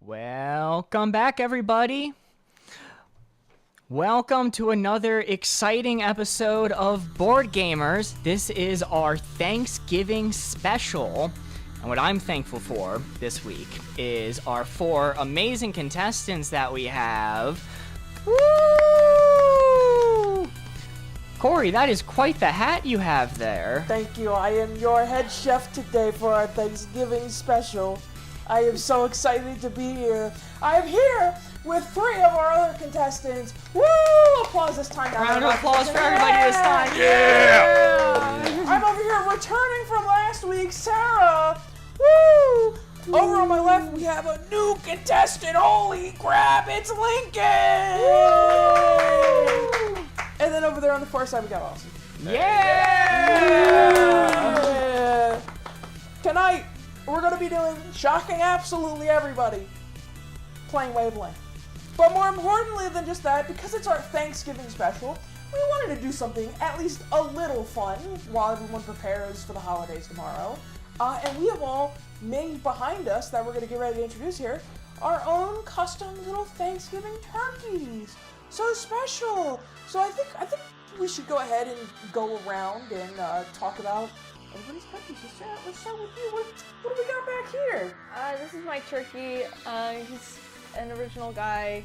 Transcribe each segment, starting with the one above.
Welcome back, everybody. Welcome to another exciting episode of Board Gamers. This is our Thanksgiving special. And what I'm thankful for this week is our 4 amazing contestants that we have. Woo! Corey, that is quite the hat you have there. Thank you. I am your head chef today for our Thanksgiving special. I am so excited to be here. I am here with 3 of our other contestants. Woo! Applause this time. Round of applause for everybody this time. Yeah! I'm over here returning from last week, Sarah. Woo! Over on my left, we have a new contestant. Holy crap, it's Lincoln! Woo! And then over there on the far side, we got Austin. Yeah! Tonight, we're going to be doing, shocking absolutely everybody, playing Wavelength. But more importantly than just that, because it's our Thanksgiving special, we wanted to do something at least a little fun while everyone prepares for the holidays tomorrow. And we have all made behind us that we're going to get ready to introduce here our own custom little Thanksgiving turkeys. So special. So I think we should go ahead and go around and talk about everybody's turkeys. Let's start with you. What do we got back here? This is my turkey. He's an original guy.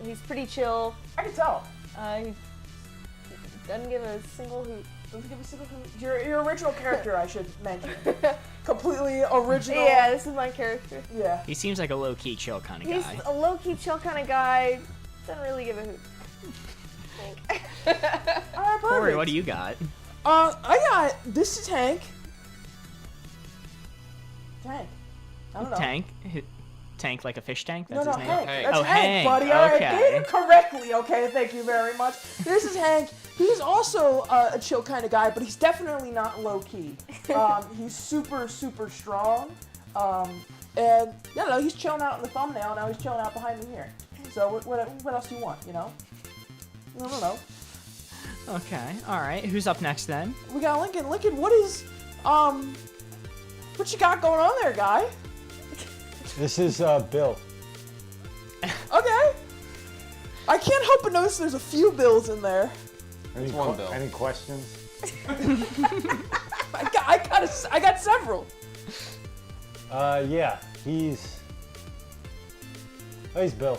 He's pretty chill. I can tell. He doesn't give a single hoot. Doesn't give a single hoot. Your original character, I should mention. Completely original. Yeah, this is my character. Yeah. He seems like a low-key chill kind of guy. He's a low-key chill kind of guy. Doesn't really give a hoot. Alright, Corey, what do you got? This is Hank. Hank. I don't know. Tank like a fish tank? No, That's his Hank. name? That's Oh, Hank, buddy. All right, get it correctly, okay? Thank you very much. This is Hank. He's also a chill kind of guy, but he's definitely not low-key. He's super, super strong. And, he's chilling out in the thumbnail. Now he's chilling out behind me here. So what else do you want, you know? I don't know. Okay, alright. Who's up next then? We got Lincoln. Lincoln, what you got going on there, guy? This is Bill. Okay. I can't help but notice there's a few Bills in there. Any Bill. Any questions? I got several. Yeah, he's Bill.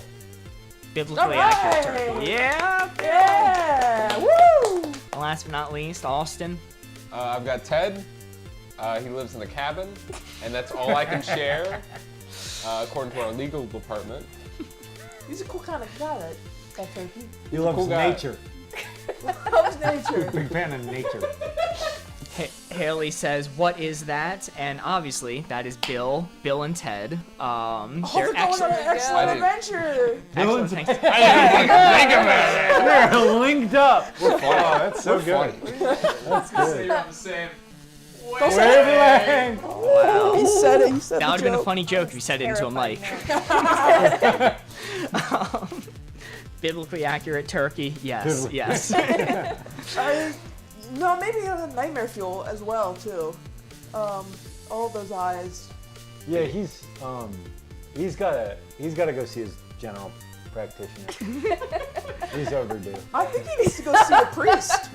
Biblically accurate turkey. Yeah! Yeah! Woo! And last but not least, Austin. I've got Ted. He lives in the cabin, and that's all I can share, according to our legal department. He's a cool kind of guy, that turkey. He loves nature. Loves nature. Big fan of nature. Haley says, "What is that?" And obviously, that is Bill and Ted. They're going on an excellent adventure. Excellent. Thanks. I didn't even think about it. They're linked up. We're funny. Oh, that's so good. That's good. You're on the same Wavelength. Wow. He said it. That would have been a funny joke if you said it into a mic. Biblically accurate turkey. Yes. Yes. No, maybe a nightmare fuel as well too. All those eyes. Yeah, he's gotta go see his general practitioner. He's overdue. I think he needs to go see a priest.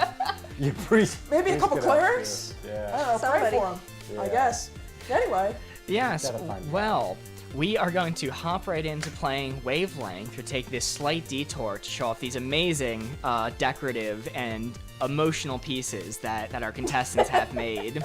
Your priest. Maybe a couple clerics. I Yeah. don't know. Pray for him. I guess. Anyway. Yes. Gotta find Well, we are going to hop right into playing Wavelength, or take this slight detour to show off these amazing, decorative and emotional pieces that our contestants have made.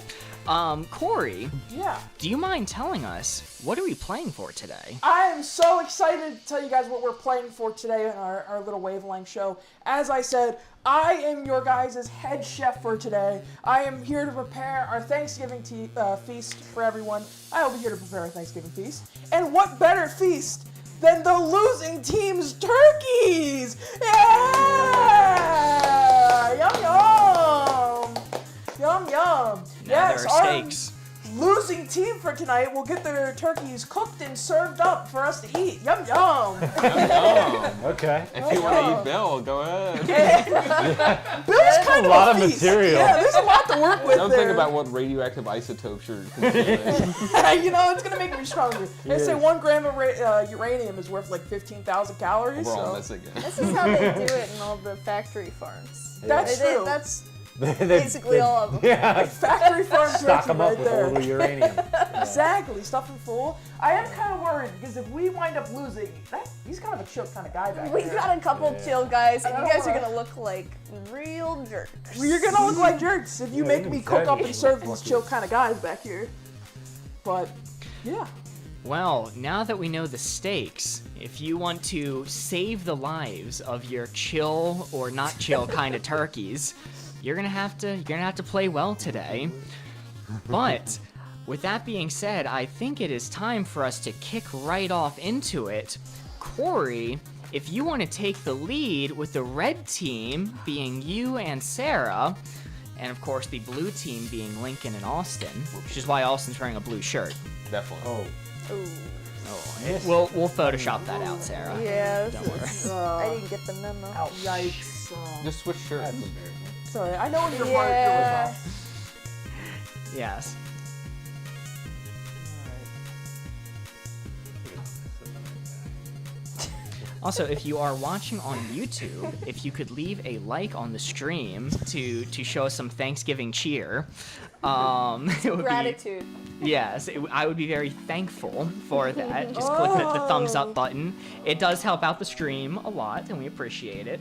Corey, Yeah. do you mind telling us, what are we playing for today? I am so excited to tell you guys what we're playing for today in our little Wavelength show. As I said, I am your guys' head chef for today. I am here to prepare our Thanksgiving feast for everyone. I will be here to prepare a Thanksgiving feast. And what better feast than the losing team's turkeys? Yeah! Yum, yum! Yum, yum! Now there are stakes. losing team for tonight will get their turkeys cooked and served up for us to eat. Yum yum. Okay. If you want to eat Bill, go ahead. Bill's kind of a lot of feast. material. Yeah, there's a lot to work with Don't there. think about what radioactive isotopes you're consuming. You know, it's gonna make me stronger. They say 1 gram of uranium is worth like 15,000 calories. We're all So missing it. This is how they do it in all the factory farms. that's true. That's They- basically all of them. Yeah. Factory farm Stock turkey them up right with a there. little uranium. Yeah. Exactly, stuff him full. I am kind of worried because if we wind up losing, he's kind of a chill kind of guy back We there. got a couple chill guys, and I you don't guys are wanna- gonna look like real jerks. Well, you're gonna look like jerks if you Yeah, make even me cook up Teddy and serve looks these chill kind of guys back here. But yeah, Well, now that we know the stakes, if you want to save the lives of your chill or not chill kind of turkeys, you're gonna have to play well today. But with that being said, I think it is time for us to kick right off into it. Corey, if you want to take the lead with the red team being you and Sarah, and of course the blue team being Lincoln and Austin, which is why Austin's wearing a blue shirt. Definitely. Oh. Ooh. We'll Photoshop that out, Sarah. Yeah, Don't worry. I didn't get the memo. yikes. Just switch shirts. Sorry, I know in your Yeah. heart you're Yes. Also, if you are watching on YouTube, if you could leave a like on the stream to show us some Thanksgiving cheer, it would Gratitude. be yes, I would be very thankful for that. Just click the thumbs up button. It does help out the stream a lot, and we appreciate it.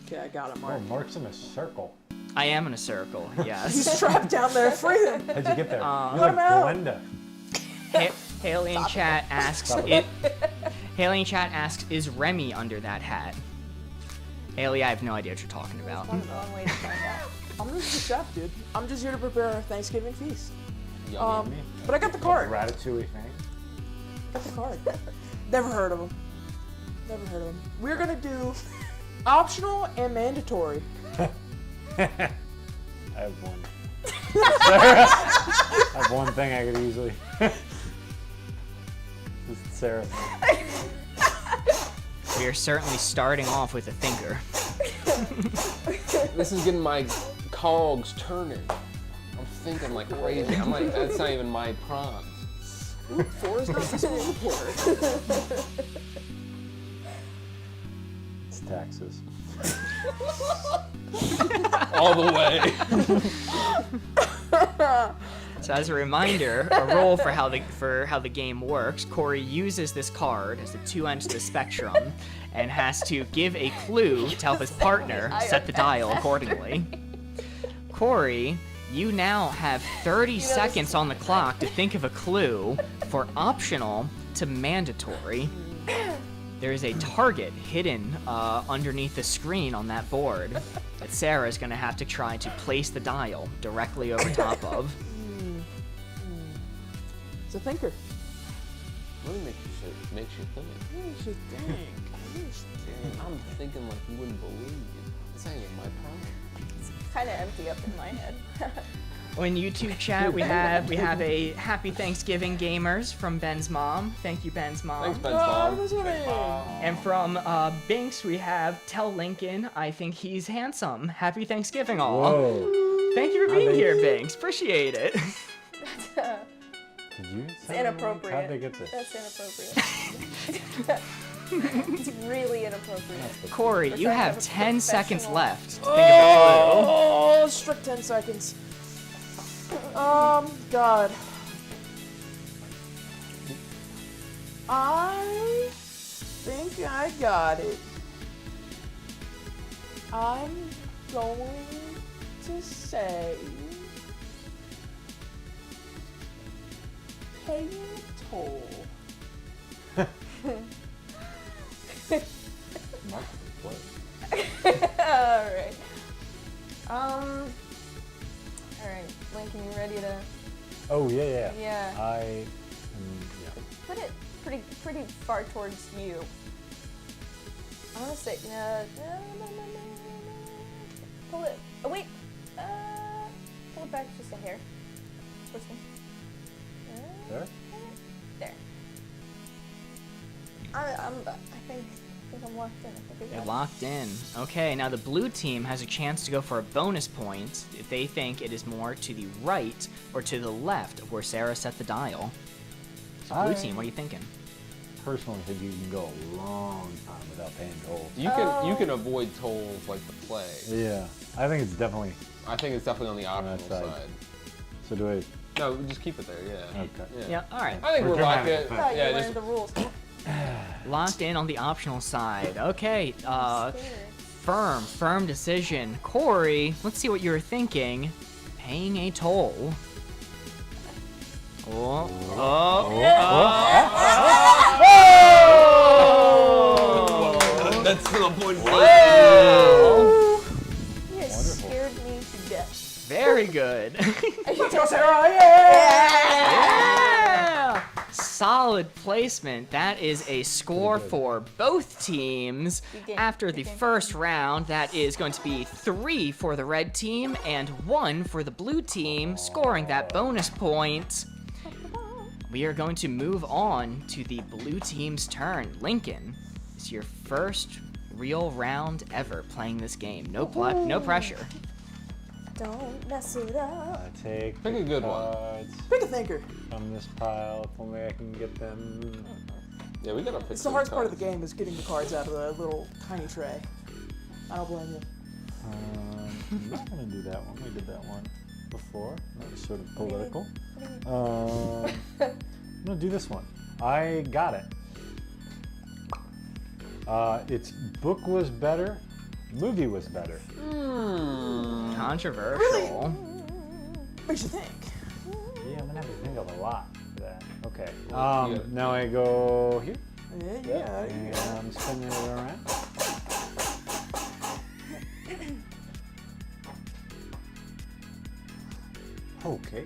Okay, I got it, Oh, Mark. Mark's in a circle. I am in a circle. Yes. He's trapped down there. Free him. How'd you get there? Cut You're him like out. Glenda. Haley in chat asks Stop it. Haley in chat asks, "Is Remy under that hat?" Haley, I have no idea what you're talking about. One way to find out. I'm just a chef, dude. I'm just here to prepare a Thanksgiving feast. Yummy. But I got the card. Ratatouille thing. Got the card. Never heard of him. Never heard of him. We're gonna do optional and mandatory. I have one. I have one thing I could easily. This is Sarah. We are certainly starting off with a thinker. This is getting my cogs turning. I'm thinking like crazy. I'm like, that's not even my prompt. 4 is not the school report. It's taxes. All the way. So as a reminder, a rule for how the game works, Corey uses this card as the 2 ends of the spectrum and has to give a clue to help his partner set the dial accordingly. Corey, you now have 30 seconds on the clock to think of a clue for optional to mandatory. There is a target hidden underneath the screen on that board that Sarah is going to have to try to place the dial directly over top of. It's a thinker. Really makes you think. Makes you think. I'm thinking like you wouldn't believe. It's not even my prompt. Kind of empty up in my head. In YouTube chat, we have a Happy Thanksgiving Gamers from Ben's mom. Thank you, Ben's mom. Thanks, Ben's mom. And from Binks, we have Tell Lincoln, I think he's handsome. Happy Thanksgiving, all. Whoa. Thank you for being here, Binks. Appreciate it. Did you? It's inappropriate. How'd they get this? That's inappropriate. It's really inappropriate. Corey, you Sorry, have I'm a 10 seconds professional. left to think of a Oh, strict 10 seconds. God. I think I got it. I'm going to say paying a toll. Mark's what? Alright. Alright, Lincoln, you ready to Oh yeah. Yeah. Yeah. put it pretty far towards you? I wanna say no. Pull it. Oh wait. Pull it back just a hair. Twist There? There. I think I'm locked in. I think we They're got locked in. Okay, now the blue team has a chance to go for a bonus point if they think it is more to the right or to the left of where Sarah set the dial. So blue team, what are you thinking? Personally, I think you can go a long time without paying tolls. You can avoid tolls like the play. Yeah, I think it's definitely. I think it's definitely on the On optional that side. side. So do I? No, just keep it there. Yeah. Okay. Yeah, all right. I think we're locked in. I thought Yeah, you just learned the rules. Locked in on the optional side. Okay, Scared. firm decision. Corey, let's see what you were thinking. Paying a toll. Oh, that's still a point. Wow. You guys scared me to death. Very good. Let's go, Sarah! Yeah! Yeah! Solid placement. That is a score for both teams. Good game. After the Good game. first round, that is going to be 3 for the red team and 1 for the blue team, scoring that bonus point. We are going to move on to the blue team's turn. Lincoln, it's your first real round ever playing this game. No pressure. Don't mess it up. I take Pick a the good one. cards Pick a thinker. from this pile. If only I can get them. Yeah, we gotta pick It's the hardest part of the game is getting the cards out of the little tiny tray. I don't blame you. I'm not gonna do that one. We did that one before. That was sort of political. I'm gonna do this one. I got it. Its book was better. Movie was better. Controversial. Makes you think. Yeah, I'm gonna have to think of a lot for that. Okay. Yeah. Now I go here. Yeah. And I'm spinning it around. Okay.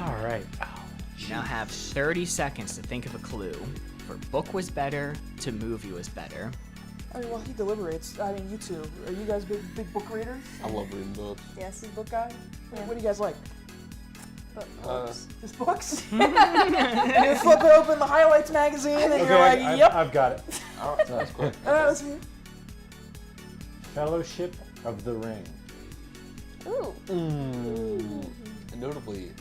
All right. You now have 30 seconds to think of a clue. For book was better to movie was better. I mean, well, he deliberates. I mean, you two. Are you guys big book readers? I love reading books. Yes. Big book guy? Yeah. What do you guys like? But Just books? You flip open the highlights magazine and you're like, yep. I've got it. Oh, that's quick. Let's see. Fellowship of the Ring. ooh. Notably,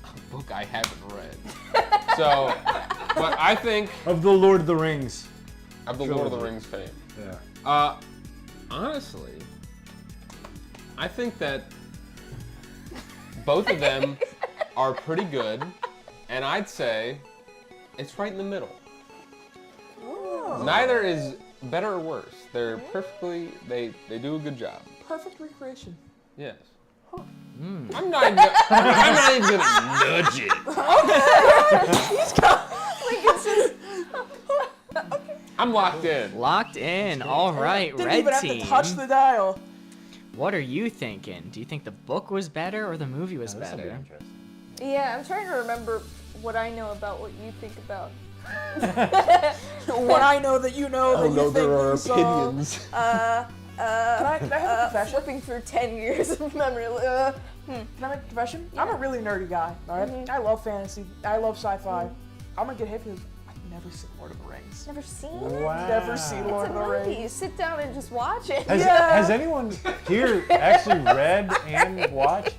a book I haven't read. So, but I think Of the Lord of the Rings. of the Lord of the Rings fame. Yeah. Honestly, I think that both of them are pretty good, and I'd say it's right in the middle. Neither is better or worse. They're perfectly, they do a good job. Perfect recreation. Yes. I'm not even gonna nudge it. I'm locked in. Locked in. All right, Didn't red even team. have to touch the dial. What are you thinking? Do you think the book was better or the movie was This will be better? interesting. Yeah, I'm trying to remember what I know about what you think about. When I know that you know that you think you saw. Can I have a confession? Flipping through 10 years of memory. Can I make a confession? I'm a really nerdy guy, alright? I love fantasy. I love sci-fi. I'm gonna get hit because I've never seen Lord of the Rings. Never seen it? Wow. Never seen Lord It's of a the movie. You Rings. sit down and just watch it. Has anyone here actually read and watched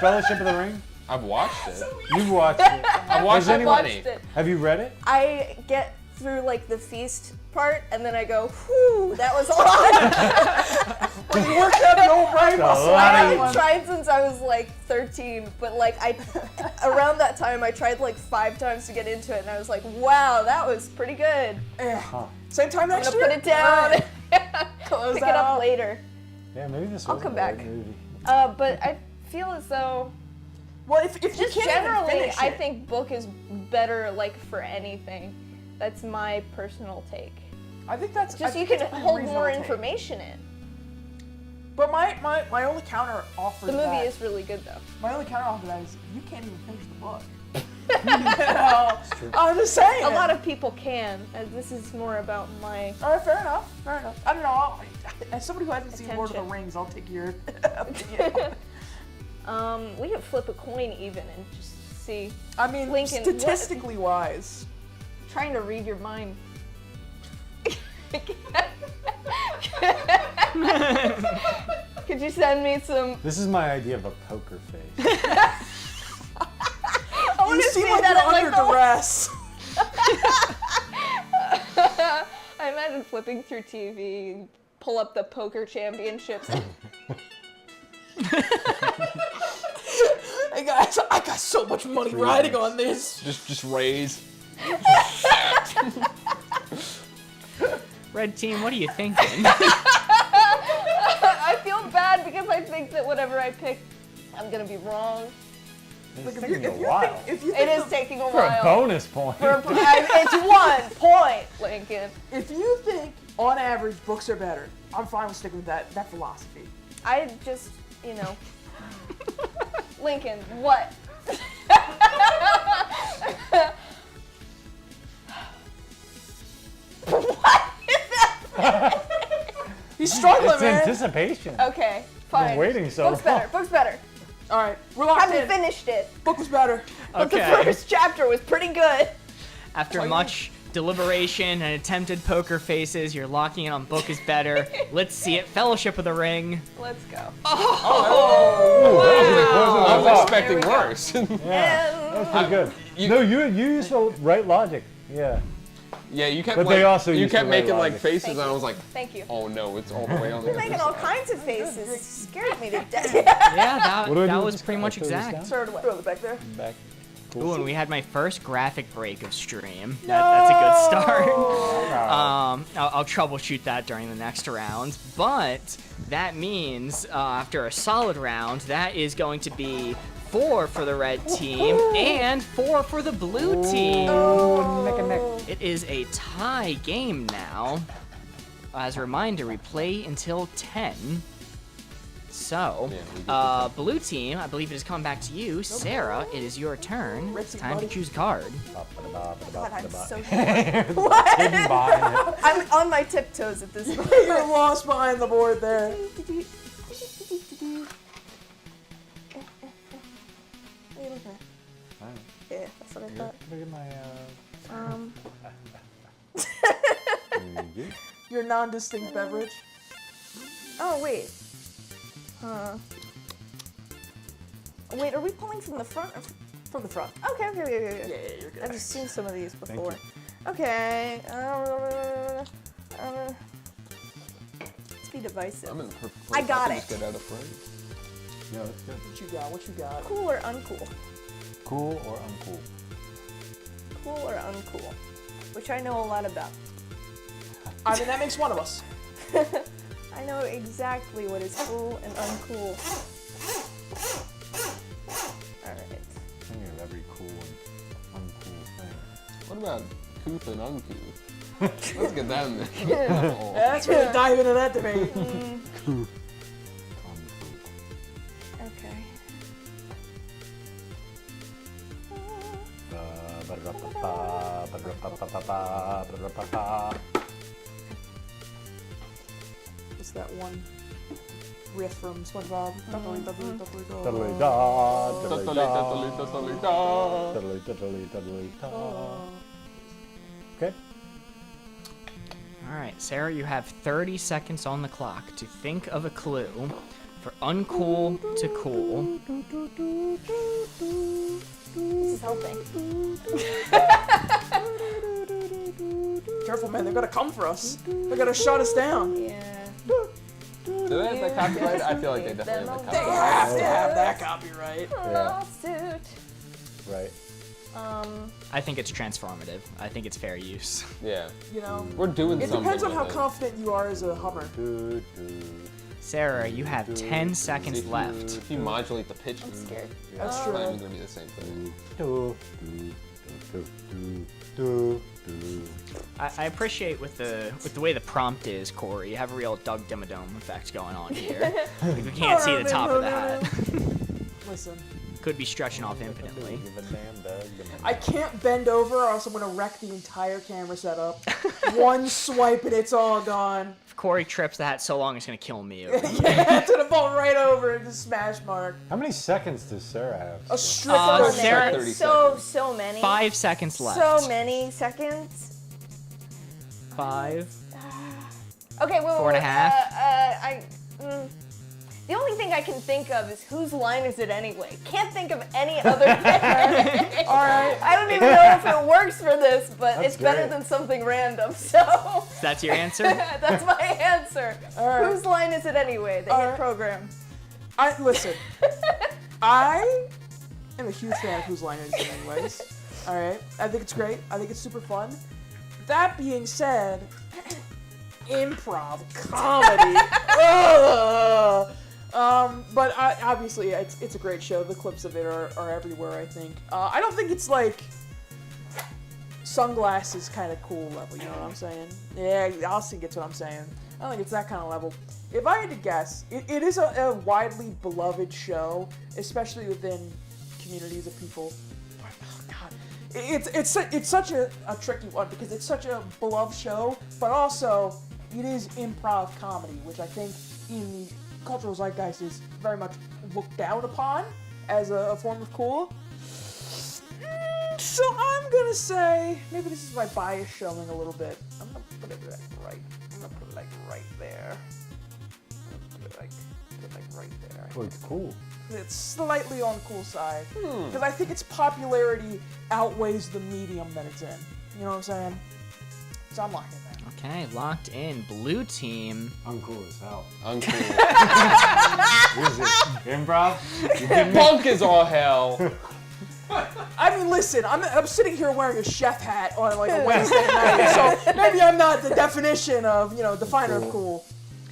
Fellowship of the Ring? I've watched it. You've watched it. I've watched Has it anyone- plenty. Watched it. Have you read it? I get through like the feast part, and then I go, whew, that was a lot. When you worked out the old brain muscle. lot I of- haven't tried since I was like 13, but like around that time I tried like 5 times to get into it, and I was like, wow, that was pretty good. Same time I'm next gonna year? put it down. Close Pick it up out. later. Yeah, maybe this I'll was come a great back. movie. But I feel as though Well, if you just can't even generally, finish I it, think book is better like for anything. That's my personal take. I think that's Just I you think can it's a hold reasonable more take. information in. But my only counter offer The to movie that, is really good though. my only counter offer to that is you can't even finish the book. You know, I'm just saying. A lot of people can. This is more about my. All right, fair enough. Fair enough. I don't know. As somebody who hasn't seen Lord of the Attention. Rings, I'll take your opinion. We could flip a coin even and just see. I mean, Lincoln, statistically wise. Trying to read your mind. Could you send me some? This is my idea of a poker face. I want You to see seem like that you're at under duress. I imagine flipping through TV, pull up the poker championships. Hey guys, I got so much money riding on this. Just raise. Red team, what are you thinking? I feel bad because I think that whatever I pick, I'm gonna be wrong. It's If taking you a while. If you It think is taking a For a while. bonus point. It's 1 point, Lincoln. if you think on average books are better, I'm fine with sticking with that philosophy. I just, Lincoln, what? He's struggling, It's man. anticipation. Okay, fine. waiting so Book's long. better. Book's better. All right, we're locked Haven't in. finished it, Book was better. but the Okay. first chapter was pretty good. After much deliberation and attempted poker faces, you're locking in on book is better. Let's see it. Fellowship of the Ring. Let's go. I was expecting There we go. worse. That was pretty good. you- No, you used the right logic. Yeah. Yeah, you kept But they also you used kept the right making like logic. faces, Thank and I you. was like, Thank you. oh no, it's all the way on the You're making other all side. kinds of faces. It scared me to death. Yeah, What do I that do was with this pretty guy? much Throw this exact. down? Throw it away. Throw it back there. Back. Ooh, and we had my first graphic break of stream. That's a good start. I'll troubleshoot that during the next round. But that means after a solid round, that is going to be 4 for the red team and 4 for the blue team. Neck and neck. It is a tie game now. As a reminder, we play until 10. So, Yeah, we get blue team, I believe it is coming back to you. Sarah, it is your turn. Red It's team, time to buddy. choose a card. God, I'm so Hidden What? behind it. I'm on my tiptoes at this point. You're lost behind the board there. What are you looking at? Alright. Yeah, that's what I thought. Look at my you. Your non-distinct beverage. Oh, wait. Wait, are we pulling from the front? Or From the front. okay. Yeah, you're good. I've just seen some of these Thank before. you. Okay. Let's be divisive. I'm in the perfect I place. got can it. Just get out of frame. Yeah, that's good. What you got? What you got? Cool or uncool? Cool or uncool? Cool or uncool? Which I know a lot about. I mean, that makes one of us. I know exactly what is cool and uncool. Alright. I think of every cool and uncool thing. What about couth and uncouth? Let's get that in there. Oh. That's where we dive into that debate. Uncool. Okay. Ba-da-ba-ba, ba-da-ba-ba-ba, ba-da-ba-ba. What's that one riff from SpongeBob? Diddly Diddly-diddly-diddly-do. da, Diddly, diddly diddly, diddly, da. diddly diddly diddly da. Okay. All right, Sarah, you have 30 seconds on the clock to think of a clue for uncool to cool. This is helping. Careful, man. They're gonna come for us. They're gonna shut us down. Yeah. Do they have that copyright? I feel like they definitely have that They copyright. have to have that copyright. Lawsuit. Right. I think it's transformative. I think it's fair use. Yeah. You know, We're doing it something. depends on with how it. confident you are as a hummer. Do, do. Sarah, you have 10 See, seconds left. If you modulate the pitch, I'm scared. That's it's true. not even gonna be the same thing. Do, do, do, do, do, do. I appreciate with the way the prompt is, Corey. You have a real *𝘺𝘳𝘮𝘮 effect going on here. We can't see the top of that. Listen, Could be stretching off infinitely. I can't bend over or else I'm going to wreck the entire camera setup. One swipe and it's all gone. If Corey trips the hat so long, it's going to kill me. Yeah, it's going to fall right over into smash mark. How many seconds does Sarah have? A strict Sarah- 30 so seconds. many. 5 seconds left. So many seconds. 5. Okay, wait, 4.5. The only thing I can think of is whose line is it anyway? Can't think of any other thing. Alright. I don't even know if it works for this, but That's it's better great. than something random, so That's your answer? that's my answer. Alright. Whose line is it anyway? The hit program. Listen, I am a huge fan of Whose Line Is It Anyways. Alright, I think it's great. I think it's super fun. That being said, improv comedy. Ugh. But obviously, it's a great show. The clips of it are everywhere, I think. I don't think it's like sunglasses kind of cool level, you know what I'm saying? Yeah, Austin gets what I'm saying. I don't think it's that kind of level. If I had to guess, it is a widely beloved show, especially within communities of people. Oh, God. It's such a tricky one because it's such a beloved show, but also it is improv comedy, which I think in the cultural zeitgeist is very much looked down upon as a form of cool. So I'm gonna say, maybe this is my bias showing a little bit. I'm gonna put it right. I'm gonna put it like right there. I'm gonna put it like right there. Oh, it's cool. It's slightly on the cool side. Because I think its popularity outweighs the medium that it's in. You know what I'm saying? So I'm locked in there. Okay, locked in. Blue team. Uncool as hell. Uncool. What is it? Improv? Punk is all hell. I mean, listen, I'm sitting here wearing a chef hat on like a Wednesday night, so maybe I'm not the definition of, definer of cool.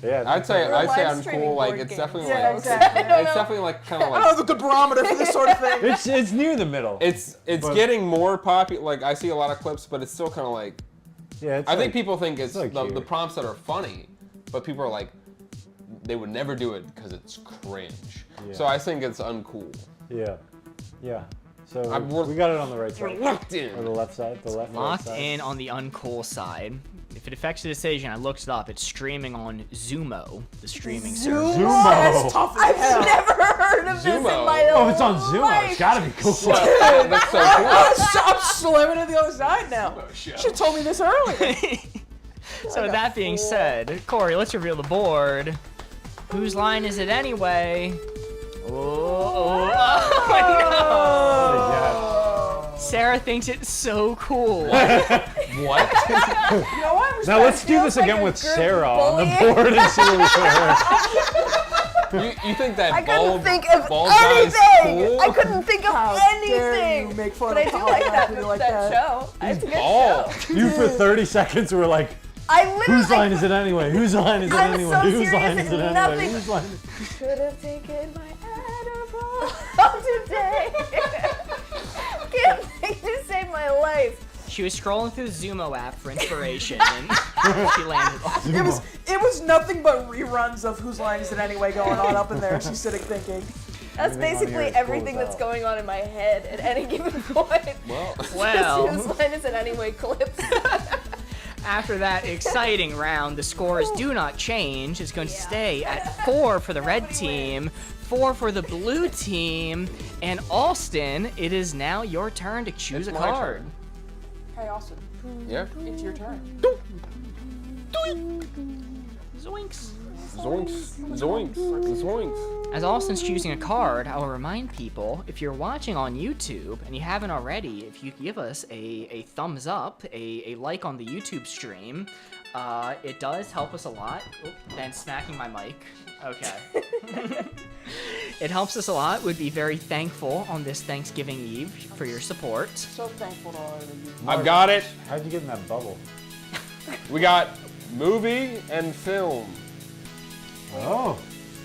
Yeah. I'd say live I'm streaming cool. Like board it's games. definitely Yeah, like exactly. it's definitely like kind of I don't like have a good barometer for this sort of thing. It's near the middle. it's But- getting more popular. Like I see a lot of clips, but it's still kind of like yeah, it's I think like- people think it's like the here. prompts that are funny, but people are like they would never do it because it's cringe. Yeah. So I think it's uncool. Yeah. Yeah. So we're- we got it on the right We're side. locked Or the in. left side? The left Locked side? in on the uncool side. If it affects the decision, I looked it up. It's streaming on Zumo, the streaming service. Zumo. That's tough as I've hell. never heard of this in Zumo. my Oh, it's on Zumo. life. It's gotta be cool. That's so cool. I'm slamming to the other side now. Should have told me this earlier. So with that being said, Corey, let's reveal the board. Whose line is it anyway? Oh no! Sarah thinks it's so cool. What? You know what? Now let's do feels this like again a with group Sarah on the bullying. board and see what we put her. You think that I couldn't bald think of bald guy's anything. cool? I couldn't think of How dare anything. you make fun But I of do Colin like that, after you like that that. show. It's a good bald. show. You for 30 seconds were like, I literally whose line is it anyway? Whose line is it I'm anyway? so Whose line serious is it and anyway? nothing- Whose line is Should have taken my Adderall today. Can't think to save my life. She was scrolling through the Zumo app for inspiration, and she landed on. It was nothing but reruns of Whose Line Is It Anyway going on up in there. She's sitting thinking. That's Everything on here basically is cool everything as that's hell. going on in my head at any given point. Well, Well, Whose line is it anyway clips. after that exciting round, the scores do not change. It's going to stay at 4 for the red team, 4 for the blue team, and Alston, it is now your turn to choose It's a my card. turn. Hey, Austin, yeah. it's your turn. Zoinks. Zoinks, zoinks, zoinks. As Alston's choosing a card, I will remind people, if you're watching on YouTube and you haven't already, if you give us a thumbs up, a like on the YouTube stream, it does help us a lot. Oop, Ben smacking my mic. Okay. It helps us a lot. Would be very thankful on this Thanksgiving Eve for your support. So thankful to all of you. I've got it. How'd you get in that bubble? We got movie and film. Oh.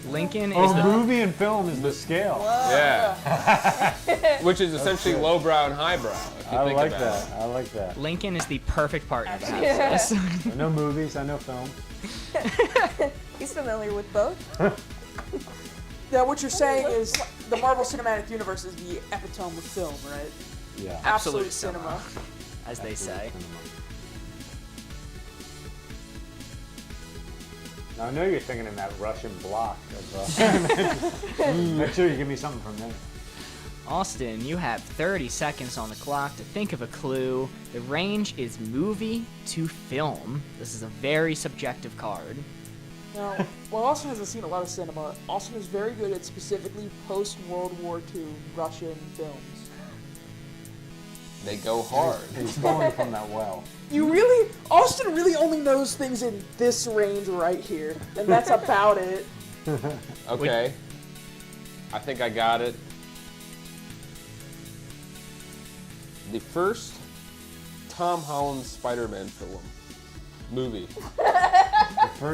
Lincoln is Oh, the movie and film is the scale. Yeah. Which is essentially lowbrow and highbrow. If you I think like about that. I like that. Lincoln is the perfect partner to have Yeah. this. I know movies, I know film. He's familiar with both. Yeah, what you're saying is the Marvel Cinematic Universe is the epitome of film, right? Yeah. Absolute cinema. as they say. Now, I know you're thinking in that Russian block of, make sure you give me something from there. Austin, you have 30 seconds on the clock to think of a clue. The range is movie to film. This is a very subjective card. Now, while Austin hasn't seen a lot of cinema, Austin is very good at specifically post-World War II Russian films. They go hard. He's falling from that well. Austin really only knows things in this range right here, and that's about it. Okay. I think I got it. The first Tom Holland Spider-Man film. Movie.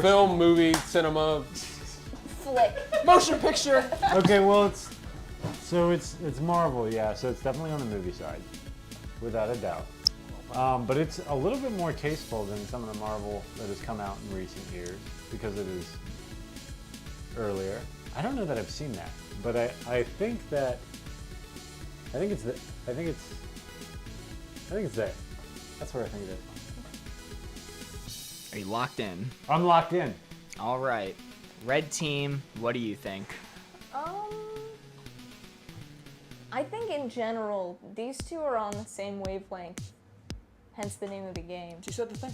Film, movie, cinema. Flick. Motion picture. Okay, well, it's Marvel, yeah, so it's definitely on the movie side, without a doubt. But it's a little bit more tasteful than some of the Marvel that has come out in recent years, because it is earlier. I don't know that I've seen that, but I think it's there. That's where I think it is. Are you locked in? I'm locked in. All right. Red team, what do you think? I think in general, these two are on the same wavelength. Hence the name of the game. She said the thing.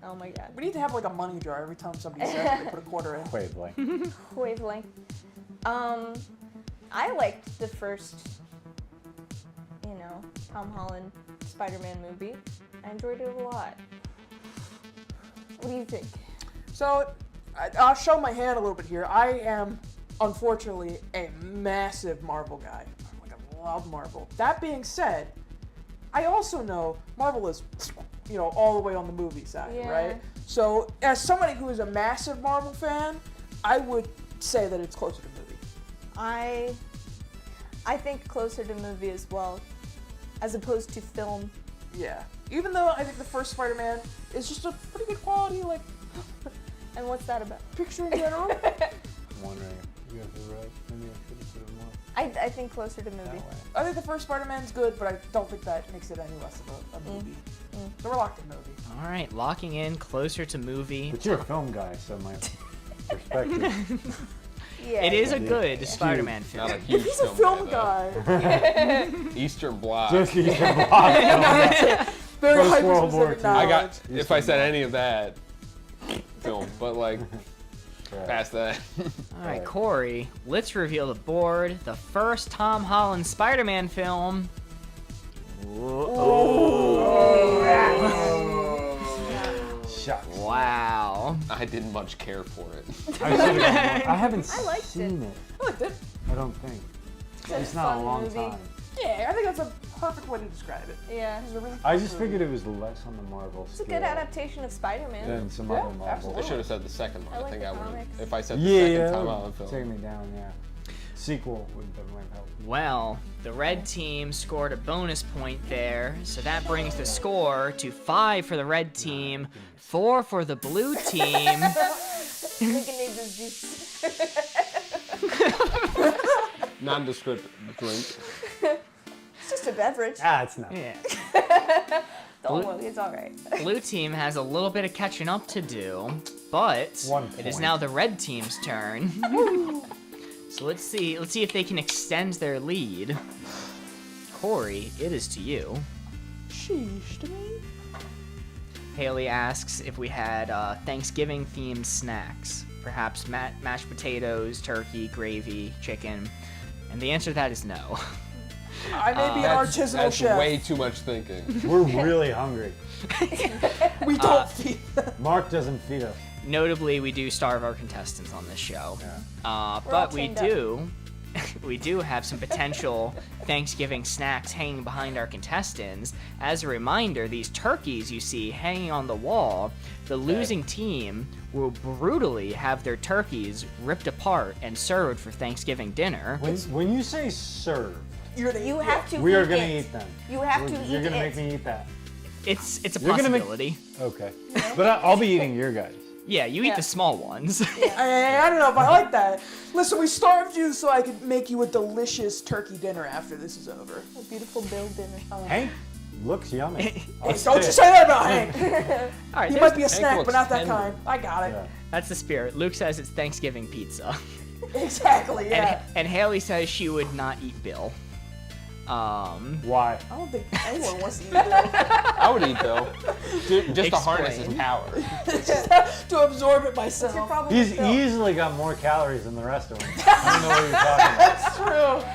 Oh my god. We need to have like a money jar every time somebody says it, they put a quarter in. Wavelength. Wavelength. I liked the first, Tom Holland Spider-Man movie. I enjoyed it a lot. What do you think? So, I'll show my hand a little bit here. I am, unfortunately, a massive Marvel guy. Like, I love Marvel. That being said, I also know Marvel is, all the way on the movie side, Yeah. right? So, as somebody who is a massive Marvel fan, I would say that it's closer to movie. I think closer to movie as well, as opposed to film. Yeah. Even though I think the first Spider-Man is just a pretty good quality, like, And what's that about? picture in general. I'm wondering if you guys are right. Maybe I should have put it more I think closer to movie. that way. I think the first Spider-Man's good, but I don't think that makes it any less of a movie. So we're locked in movie. All right, locking in closer to movie. But you're a film guy, so my perspective. Yeah. It is a Yeah. good Spider-Man Not a film. huge He's a film guy. guy. though. Eastern Bloc. Just the block. Very First World War hyper-specific II. knowledge. I got. If I said any of that, film, but like past that. All right, Corey, let's reveal the board. The first Tom Holland Spider-Man film. Shucks. Wow. I didn't much care for it. I haven't I liked seen it. I liked it. I don't think. It's a It's not a fun long movie. time. Yeah, I think that's a perfect way to describe it. Yeah. It's a really I fun just movie. figured it was less on the Marvel It's a scale good adaptation of Spider-Man. than some Yeah, other Marvel. absolutely. I should have said the second one. I I, like think the I would have. comics. If I said the Yeah, second Tom that Holland would film. take me down, yeah. Sequel would definitely help. Well, the red team scored a bonus point there, so that brings the score to 5 for the red team, 4 for the blue team. We can need this juice. Nondescript drink. It's just a beverage. Ah, it's not. Yeah. Don't worry, it's alright. Blue team has a little bit of catching up to do, but 1 it is point. now the red team's turn. So let's see if they can extend their lead. Corey, it is to you. Sheesh to me. Haley asks if we had Thanksgiving-themed snacks, perhaps mashed potatoes, turkey, gravy, chicken, and the answer to that is no. I may be an artisanal That's chef. way too much thinking. We're really hungry. We don't feed them. Mark doesn't feed us. Notably, we do starve our contestants on this show. Yeah. But we chained up. we do have some potential Thanksgiving snacks hanging behind our contestants. As a reminder, these turkeys you see hanging on the wall, the losing team will brutally have their turkeys ripped apart and served for Thanksgiving dinner. When you say serve, You're gonna You eat have to we are eat gonna it. eat them. You have to You're eat gonna it. make me eat that. It's a You're gonna make- possibility. Okay. But I'll be eating your guys. Yeah, you eat Yeah. the small ones. I don't know if I like that. Listen, we starved you so I could make you a delicious turkey dinner after this is over. A beautiful Bill dinner. Hank looks yummy. Don't you say that about Hank. All right, He there's- might be a snack, looks but not that tender. kind. I got it. Yeah. that's the spirit. Luke says it's Thanksgiving pizza. Exactly, yeah. And Haley says she would not eat Bill. Why? I don't think anyone wants to eat Bill. I would eat Bill. Just to harness his Explain. power. To absorb it What's your myself. problem He's with Bill? easily got more calories than the rest of them. I don't know what you're talking about. That's true.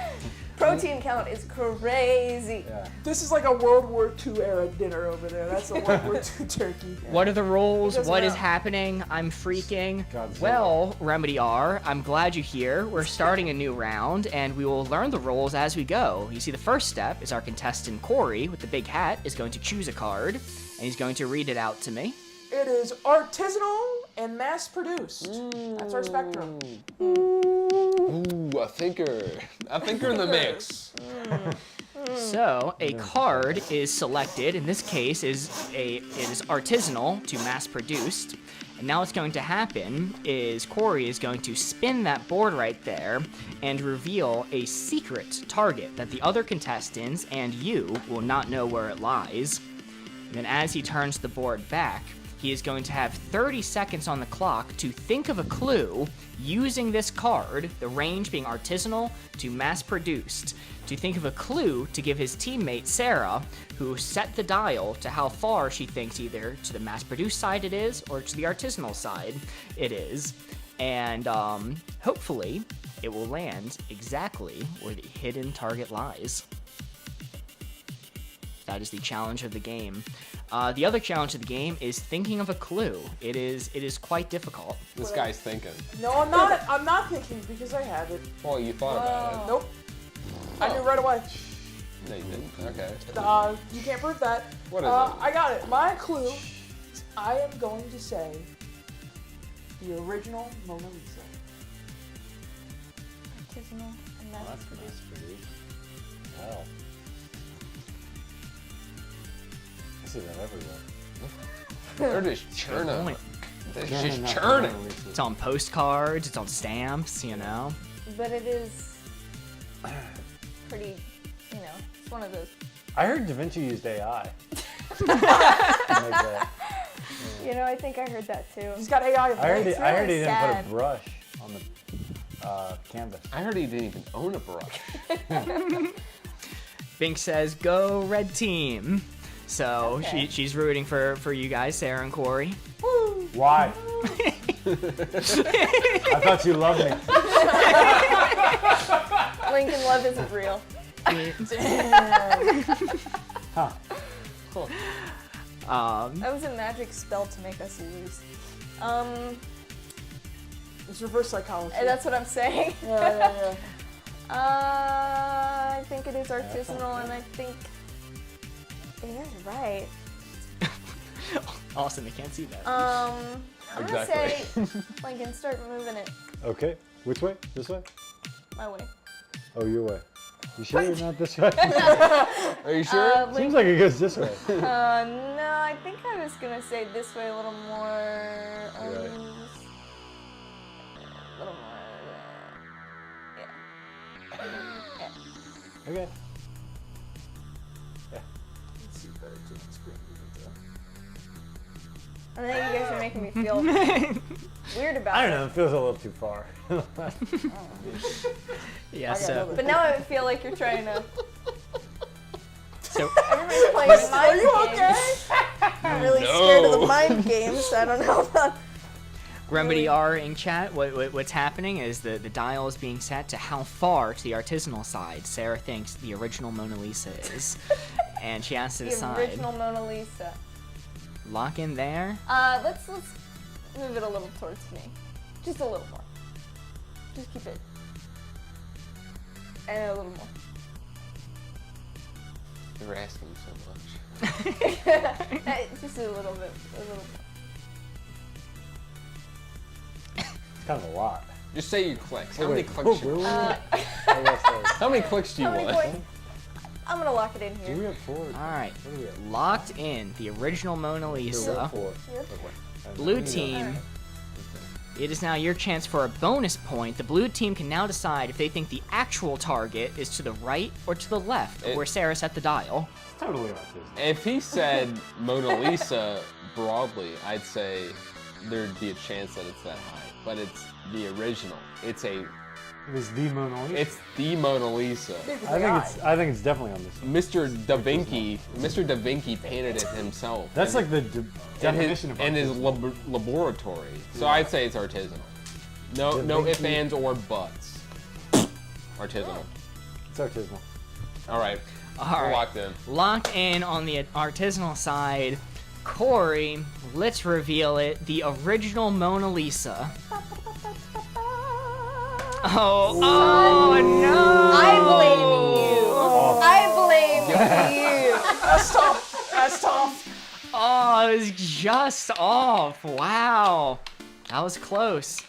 Protein count is crazy. Yeah. This is like a World War II era dinner over there. That's a World War II turkey. What are the rules? Because What is now- happening? I'm freaking. Godzilla. Well, Remedy R, I'm glad you're here. We're starting a new round, and we will learn the rules as we go. You see, the first step is our contestant Corey with the big hat is going to choose a card, and he's going to read it out to me. It is artisanal and mass-produced. That's our spectrum. Ooh, a thinker. A thinker in the mix. So a card is selected. In this case, it is artisanal to mass-produced. And now what's going to happen is Corey is going to spin that board right there and reveal a secret target that the other contestants and you will not know where it lies. And then as he turns the board back, he is going to have 30 seconds on the clock to think of a clue using this card, the range being artisanal to mass-produced, to think of a clue to give his teammate Sarah, who set the dial to how far she thinks either to the mass-produced side it is or to the artisanal side it is. And hopefully it will land exactly where the hidden target lies. That is the challenge of the game. The other challenge of the game is thinking of a clue. It is quite difficult. This guy's thinking. No, I'm not. I'm not thinking because I have it. Well, you thought about Nope. I knew right away. it. No, you didn't. Okay. You can't prove that. What is it? I got it. My clue is I am going to say the original Mona Lisa. Artisanal and mass-produced. Wow. I see that everywhere. They're just churning. Only- They're No, just no, no, churning. no, Lisa. It's on postcards, it's on stamps, you know. But it is pretty, it's one of those. I heard Da Vinci used AI. to make that. I think I heard that too. He's got AI. I heard he really didn't sad. put a brush on the canvas. I heard he didn't even own a brush. Bink says, "Go red team." So Okay. she's rooting for you guys, Sarah and Corey. Why? I thought you loved me. Lincoln Love isn't real. Huh. That was a magic spell to make us lose. It's reverse psychology. And that's what I'm saying. Yeah. I think it is artisanal, and I think it is right. Austin, they can't see that. I'm gonna say, Exactly. Lincoln, start moving it Okay. Which way? This way? my way. Oh, your way. You sure you're not this way? Are you sure? Seems Lincoln, like it goes this way. no, I think I was gonna say this way a little more. Right. A little more. Yeah. Okay. I think you guys are making me feel weird about I don't it. know. It feels a little too far. Yeah, I got so another. But now I feel like you're trying to. so Everybody's playing mind Are you games. okay? I'm really scared of the mind games. I don't know about. Remedy R in chat. What's happening is the dial is being set to how far to the artisanal side Sarah thinks the original Mona Lisa is, and she has to The decide. original Mona Lisa. Lock in there. Let's move it a little towards me. Just a little more. Just keep it. And a little more. You're asking so much. Just a little bit. A little more. It's kind of a lot. Just say your clicks. How many Wait, clicks? where You were we? Uh, Oh, yes, sorry. How many clicks do you How many want? points? I'm gonna lock it in Do we here. have four? All right, What do we have? locked in the original Mona There were Lisa. four. Yep. Okay. Blue And- team it is now your chance for a bonus point. The blue team can now decide if they think the actual target is to the right or to the left of where Sarah set the dial. It's totally autism. If he said Mona Lisa broadly, I'd say there'd be a chance that it's that high. But it's the original. It was the Mona Lisa. It's the Mona Lisa. I think it's definitely on this. Mr. Da Vinci painted it himself. That's like the definition in his of laboratory. So I'd say it's artisanal. No ifs, ands, or buts. Artisanal. It's artisanal. All right. We're locked in. Locked in on the artisanal side. Corey, let's reveal it. The original Mona Lisa. Oh no! I blame you. That's tough. That's tough. Oh, it was just off. Wow. That was close.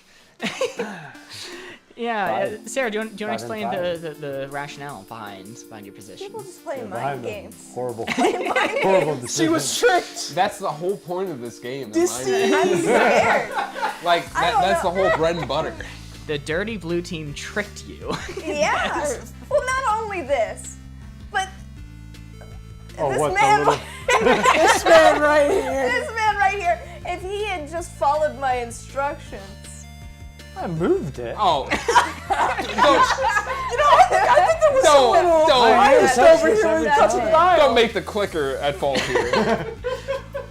Yeah, Sarah, do you want to explain the rationale behind your position? People just play mind games. Horrible. Horrible decision. She was tricked. That's the whole point of this game. Deceived. I'm scared. Like, that's the whole bread and butter. The dirty blue team tricked you. Yeah. Well, not only this, but Oh, this what, man, This man right here. this man right here, if he had just followed my instructions. I moved it. Oh. Don't make the clicker at fault here.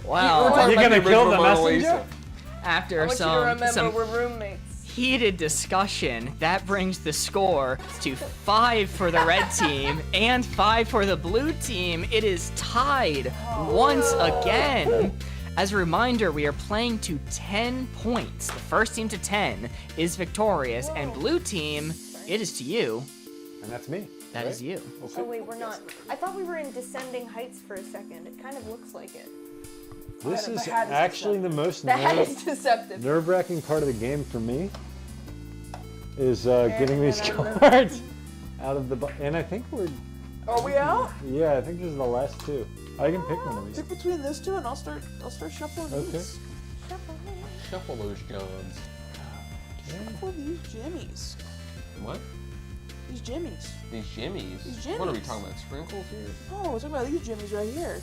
Wow. We're talking You're about gonna the kill the original Mona messenger? Lisa. After I want you to some remember we're roommates. heated discussion, that brings the score to 5 for the red team and 5 for the blue team. It is tied once again. As a reminder, we are playing to 10 points. The first team to 10 is victorious, and blue team, it is to you. And that's me. That is you. Oh wait, we're not. I thought we were in descending heights for a second. It kind of looks like it. This is hat is actually the most The hat is deceptive. nerve-wracking part of the game for me. Is getting these cards out of the and I think we're. Are we out? Yeah, I think this is the last two. I can pick one of these. Pick between this two, and I'll start shuffling Okay. these. Shuffle those guns. Shuffle these jimmies. What? These jimmies. These jimmies? These What are we jimmies. talking about? Sprinkles here? Oh, we're talking about these jimmies right here.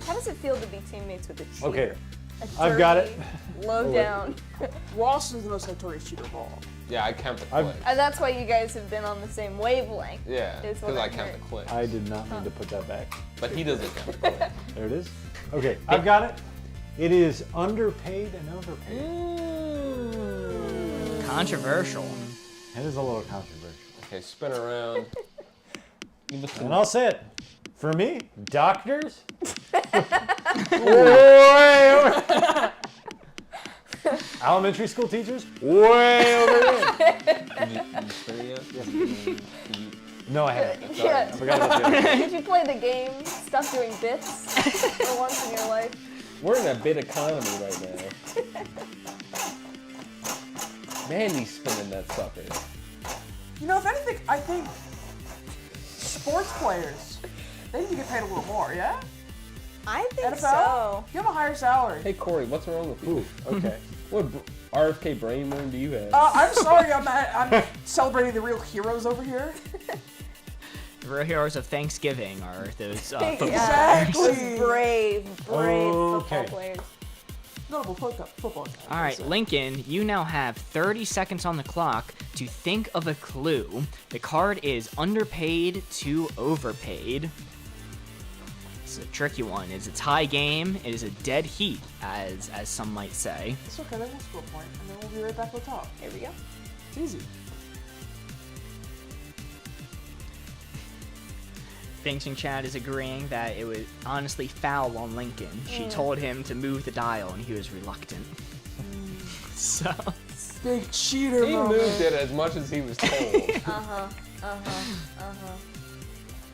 How does it feel to be teammates with a cheater? Okay, A I've got dirty, it. Low down. Ross is the most notorious cheater of all. Yeah, I count the click. And that's why you guys have been on the same wavelength. Yeah, is what because I I've count heard. the click. I did not mean to put that back. But he doesn't count the click. There it is. Okay, I've got it. It is underpaid and overpaid. Controversial. It is a little controversial. Okay, spin around. And I'll say it. For me, doctors. Elementary school teachers, way over there. Did you spin it yet? No, I haven't. Yeah. I forgot about the other. Did you play the game? Stop doing bits for once in your life. We're in a bit economy right now. Man, he's spinning that sucker. You know, if anything, I think sports players, they need to get paid a little more, yeah? I think NFL? so. Give them a higher salary. Hey, Corey, what's wrong with you? Ooh, okay. What RFK brain worm do you have? I'm sorry, I'm celebrating the real heroes over here. The real heroes of Thanksgiving are those football Yeah, players. Exactly. those brave football Okay. players. Notable football. All right, Lincoln, you now have 30 seconds on the clock to think of a clue. The card is underpaid to overpaid. It's a tricky one. It's a tie game. It is a dead heat, as some might say. It's okay, then we'll score a point, and then we'll be right back on top. Here we go. It's easy. Finching Chad is agreeing that it was honestly foul on Lincoln. She told him to move the dial, and he was reluctant. So, Big cheater He moment. moved it as much as he was told.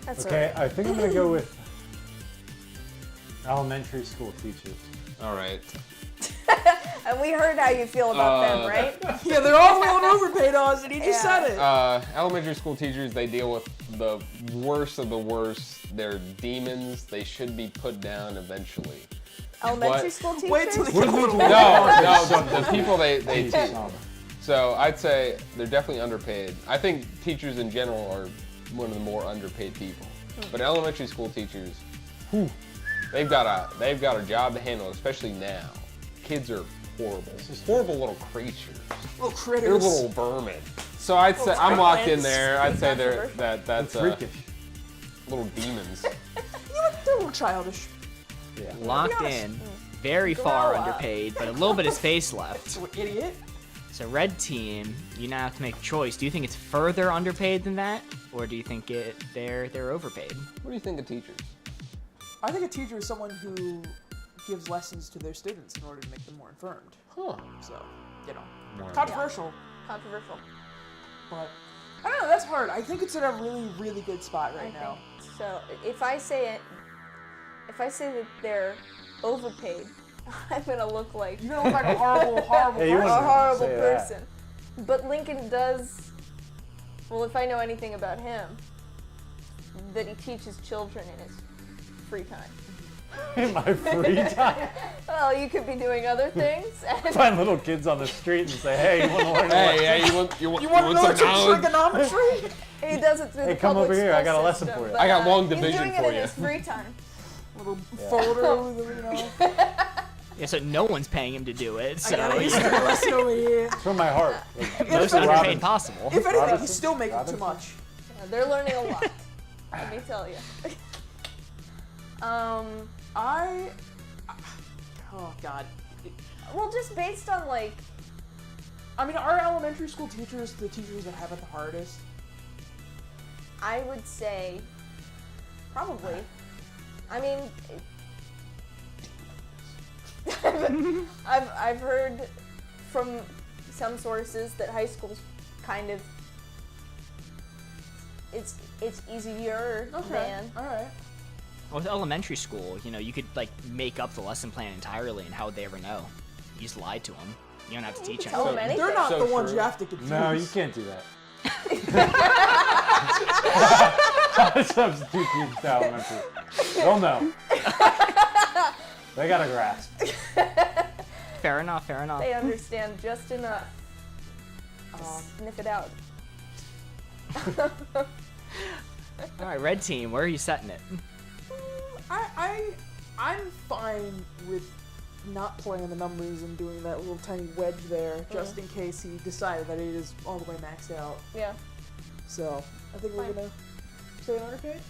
That's Okay, alright. I think I'm gonna go with elementary school teachers. All right. And we heard how you feel about them, right? Yeah, they're all feeling overpaid, Oz, and he just Yeah. said it. Elementary school teachers, they deal with the worst of the worst. They're demons. They should be put down eventually. Elementary school teachers? Wait till they get a little No, the people they teach. So I'd say they're definitely underpaid. I think teachers in general are one of the more underpaid people. But elementary school teachers, they've got a job to handle, especially now. Kids are horrible. Horrible little creatures. little critters. They're little vermin. So I'd say I'm locked in there. I'd say that's freakish. little demons. You know, they're a little childish. Yeah. Locked in, very far Grow up. underpaid, but a little bit of space left. Little idiot. So red team, you now have to make a choice. Do you think it's further underpaid than that, or do you think they're overpaid? What do you think of teachers? I think a teacher is someone who gives lessons to their students in order to make them more informed. Huh. So, controversial, Controversial. but I don't know. That's hard. I think it's in a really, really good spot right now. So if I say that they're overpaid, I'm gonna look like You're gonna look like a horrible, horrible Hey, you person. a wouldn't horrible say that. person. But Lincoln does. Well, if I know anything about him, that he teaches children in his free time. In my free time, Well, you could be doing other things. And find little kids on the street and say, "Hey, you want to learn?" Hey, You want to know some some knowledge? trigonometry? he does it through Hey, the come public over here, school I got a lesson system, for you. but, I got long he's division doing it for in you. his free time. Little folder, you know. Yeah, so no one's paying him to do it. So I gotta use the lesson over here. It's from my heart. most Robin- underpaid possible. If anything, Robinson? he's still making too Robinson? much. Yeah, they're learning a lot. Let me tell you. Oh God. Well, just based on like, I mean, are elementary school teachers the teachers that have it the hardest? I would say, probably. I mean, I've heard from some sources that high school's kind of it's easier than. All right. With elementary school, you could like make up the lesson plan entirely, and how would they ever know? You just lied to them. You don't have to teach them. Tell them anything. They're not So the ones true. you have to confuse. No, you can't do that. Substitute teach to elementary. They'll know. They got a grasp. Fair enough. Fair enough. They understand just enough to sniff it out. All right, red team, where are you setting it? I'm fine with not playing the numbers and doing that little tiny wedge there, just in case he decided that it is all the way maxed out. Yeah. So I think we're Fine. gonna stay underpaid.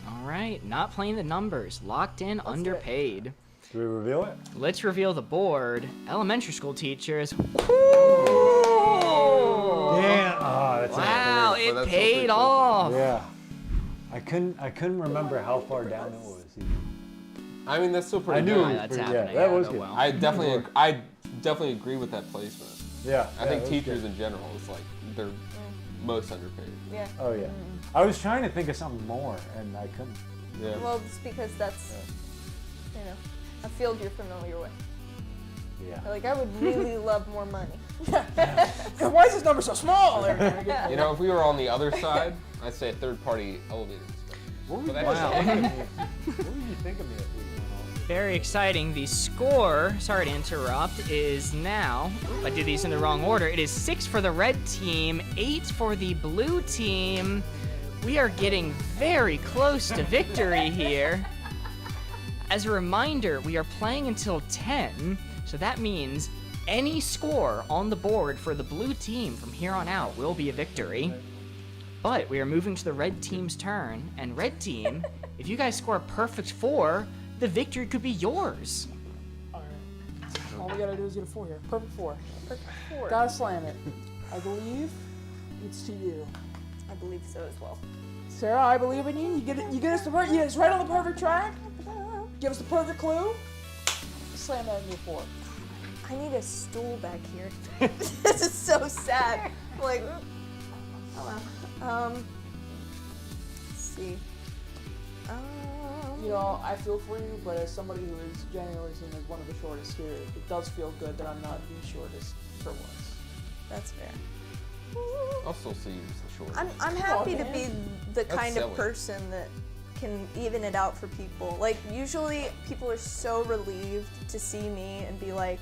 All right, not playing the numbers, locked in, do it. underpaid. Do we reveal it? Let's reveal the board. Elementary school teachers. Yeah. Oh, that's Wow, But it that's paid pretty cool. off. Yeah. I couldn't remember how far down it was. Even. I mean, that's still pretty I knew good. it was that's pretty, happening. yeah, that Yeah, was no, good. well. I definitely agree with that placement. Yeah. I think that was teachers good. in general is like they're most underpaid. Yeah. Oh yeah. I was trying to think of something more, and I couldn't. Yeah. Well, it's because that's, a field you're familiar with. Yeah. Like, I would really love more money. And why is this number so small? You know, if we were on the other side, I'd say third-party elevator inspection. What But were that you is- think of me if we went on? Very exciting. The score, sorry to interrupt, is now, if I did these in the wrong order, it is 6 for the red team, 8 for the blue team. We are getting very close to victory here. As a reminder, we are playing until 10, so that means any score on the board for the blue team from here on out will be a victory. But we are moving to the red team's turn, and red team, if you guys score a perfect 4, the victory could be yours. Alright. All we gotta do is get a 4 here. Perfect 4. Perfect 4. Gotta slam it. I believe it's to you. I believe so as well. Sarah, I believe in you. You get us you get us right on the perfect track. Give us the perfect clue. Slam that into a 4. I need a stool back here. This is so sad. I'm like, oh well. Let's see. You know, I feel for you, but as somebody who is generally seen as one of the shortest here, it does feel good that I'm not the shortest for once. That's fair. I'll still see you as the short. I'm happy to be the That's kind of silly. person that can even it out for people. Like, usually people are so relieved to see me and be like,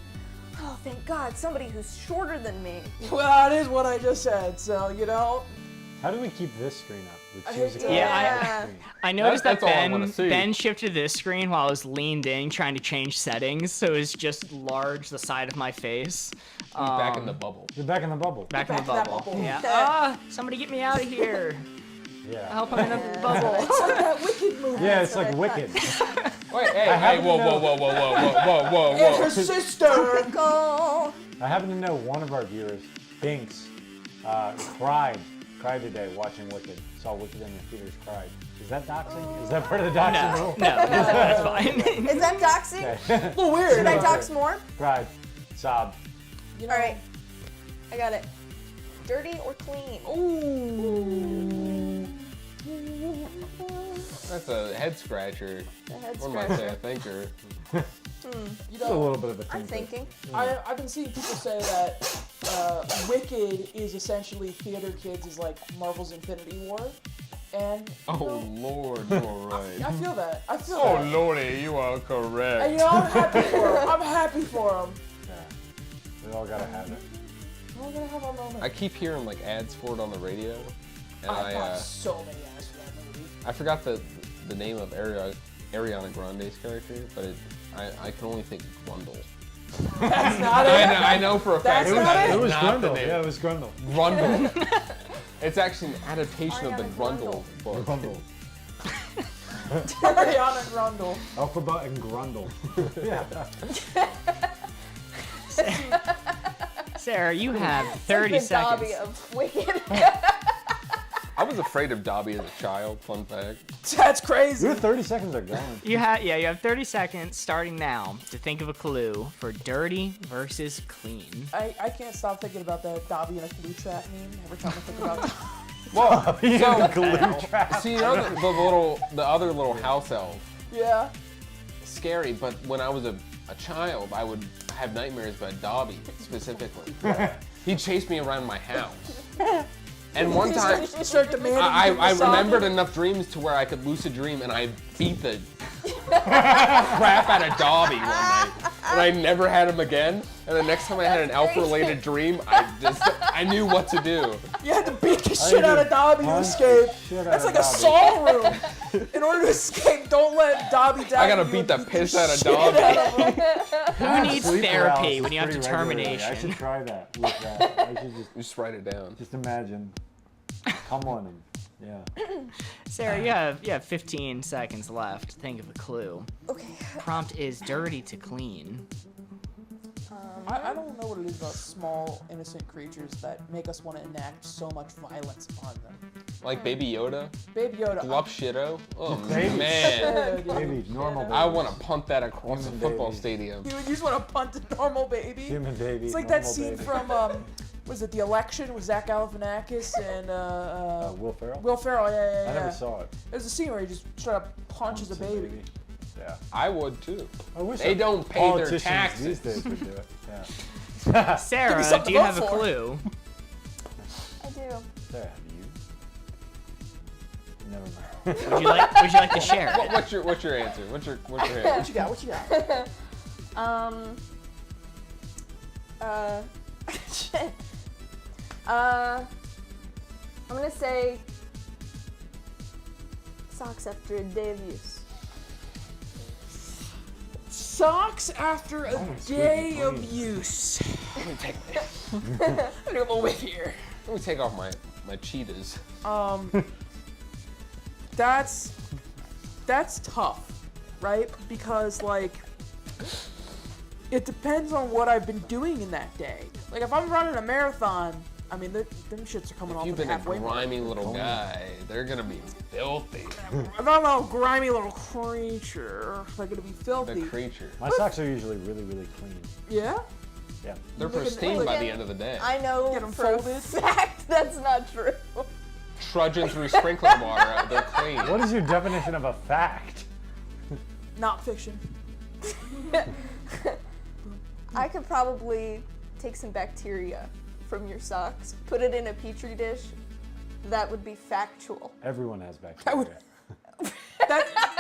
oh, thank God, somebody who's shorter than me. Well, that is what I just said, so, you know. How do we keep this screen up? I Choose a hate color Yeah. screen. I noticed That's that all I wanna see. Ben shifted this screen while I was leaned in trying to change settings, so it's just large the side of my face. Back in the bubble. You're back in the bubble. Back in the Back in that bubble. bubble. Yeah. Somebody get me out of here. Yeah. I hope I'm in a bubble. It's like that Wicked movie. Yeah, it's what like I Wicked. Wait, hey, happen to whoa, know- whoa, whoa, whoa, whoa, whoa, whoa, And whoa, her whoa. sister. Go. I happen to know one of our viewers, Binks, cried today watching Wicked. Saw Wicked in the theaters, cried. Is that doxing? Is that part of the doxing No, rule? no, that's fine. Is that doxing? Okay. A little weird. Should I dox more? Cried. Sobbed. You know, All right, I got it. Dirty or clean? Ooh. That's a head scratcher. The head What am I saying? scratcher. A thinker. You Just a know, little bit of a I'm thinker. thinking. I've been seeing people say that Wicked is essentially theater kids is like Marvel's Infinity War, and Oh Lord, you're right. I feel that. I feel Oh that. Lordy, you are And correct. you know, I'm happy for him. I'm happy for him. Yeah. We all gotta have it. We're gonna have our moment. I keep hearing like ads for it on the radio, and I bought I so many ads for that movie. I forgot the name of Ariana Grande's character, but I can only think Grundle. That's not it. I know for a fact That's not that it? is It was not the Grundle. name. Yeah, it was Grundle. Grundle. It's actually an adaptation of the Ariana Grundle book. Grundle. Ariana Grundle. Alphabet and Grundle. Yeah. Sarah, you have 30 the seconds. Dobby of Wicked. I was afraid of Dobby as a child. Fun fact. That's crazy. Your 30 seconds are gone. You have 30 seconds starting now to think of a clue for dirty versus clean. I can't stop thinking about that Dobby in a glue trap meme every time I think about it. Well, so Glue trap. see, you know the other little house elf. Yeah. Scary, but when I was a child, I would have nightmares about Dobby specifically. He'd chase me around my house. And one time, You start demanding. I remembered enough dreams to where I could lucid dream, and I beat the crap out of Dobby one night. And I never had him again. And the next time I had an elf-related dream, I knew what to do. You had to beat the shit out of Dobby to punch escape. the shit out That's of like a Dobby. Saul room. In order to escape, don't let Dobby die. I gotta You beat the beat piss out of shit Dobby. out of him. Who needs Sleep therapy paralysis when you have pretty regularly. I determination? should try that with that. I should Just write it down. just imagine. Come on and yeah. Sarah, you have 15 seconds left. Think of a clue. Okay. Prompt is dirty to clean. I don't know what it is about small, innocent creatures that make us want to enact so much violence upon them. Like Baby Yoda, Baby Yoda. Glup Shitto. Oh Baby. man, Baby, normal baby. I want to punt that across the Human football baby. stadium. You just want to punt a normal baby. Human baby. It's like that normal scene baby. from was it The Election with Zach Galifianakis and Will Ferrell? Will Ferrell? Yeah. I never saw it. There's a scene where he just straight up punches a baby. Yeah. I would too. I wish They don't pay their politicians taxes. these days would do it. Yeah. Sarah, something do you to have a vote for. clue? I do. Sarah, have you? Never mind. Would you like to share it? What's your answer? What's your What answer? you got? What you got? Shit. I'm gonna say socks after a day of use. Socks after a squeaky day of clean. use. Let me take I'm gonna go with here. Let me take off my cheetahs. That's tough, right? Because like it depends on what I've been doing in that day. Like if I'm running a marathon, I mean them shits are coming If off you've at the been a halfway mark. grimy little guy, they're gonna be filthy. If I'm a grimy little creature, they're gonna be filthy. The creature. My socks are usually really, really clean. Yeah? Yeah. They're Look at- pristine look by at- the end of the day. I know Get 'em for a folded. fact that's not true. Trudging through sprinkler water, they're clean. What is your definition of a fact? Not fiction. I could probably take some bacteria from your socks, put it in a petri dish. That would be factual. Everyone has I would- bacteria.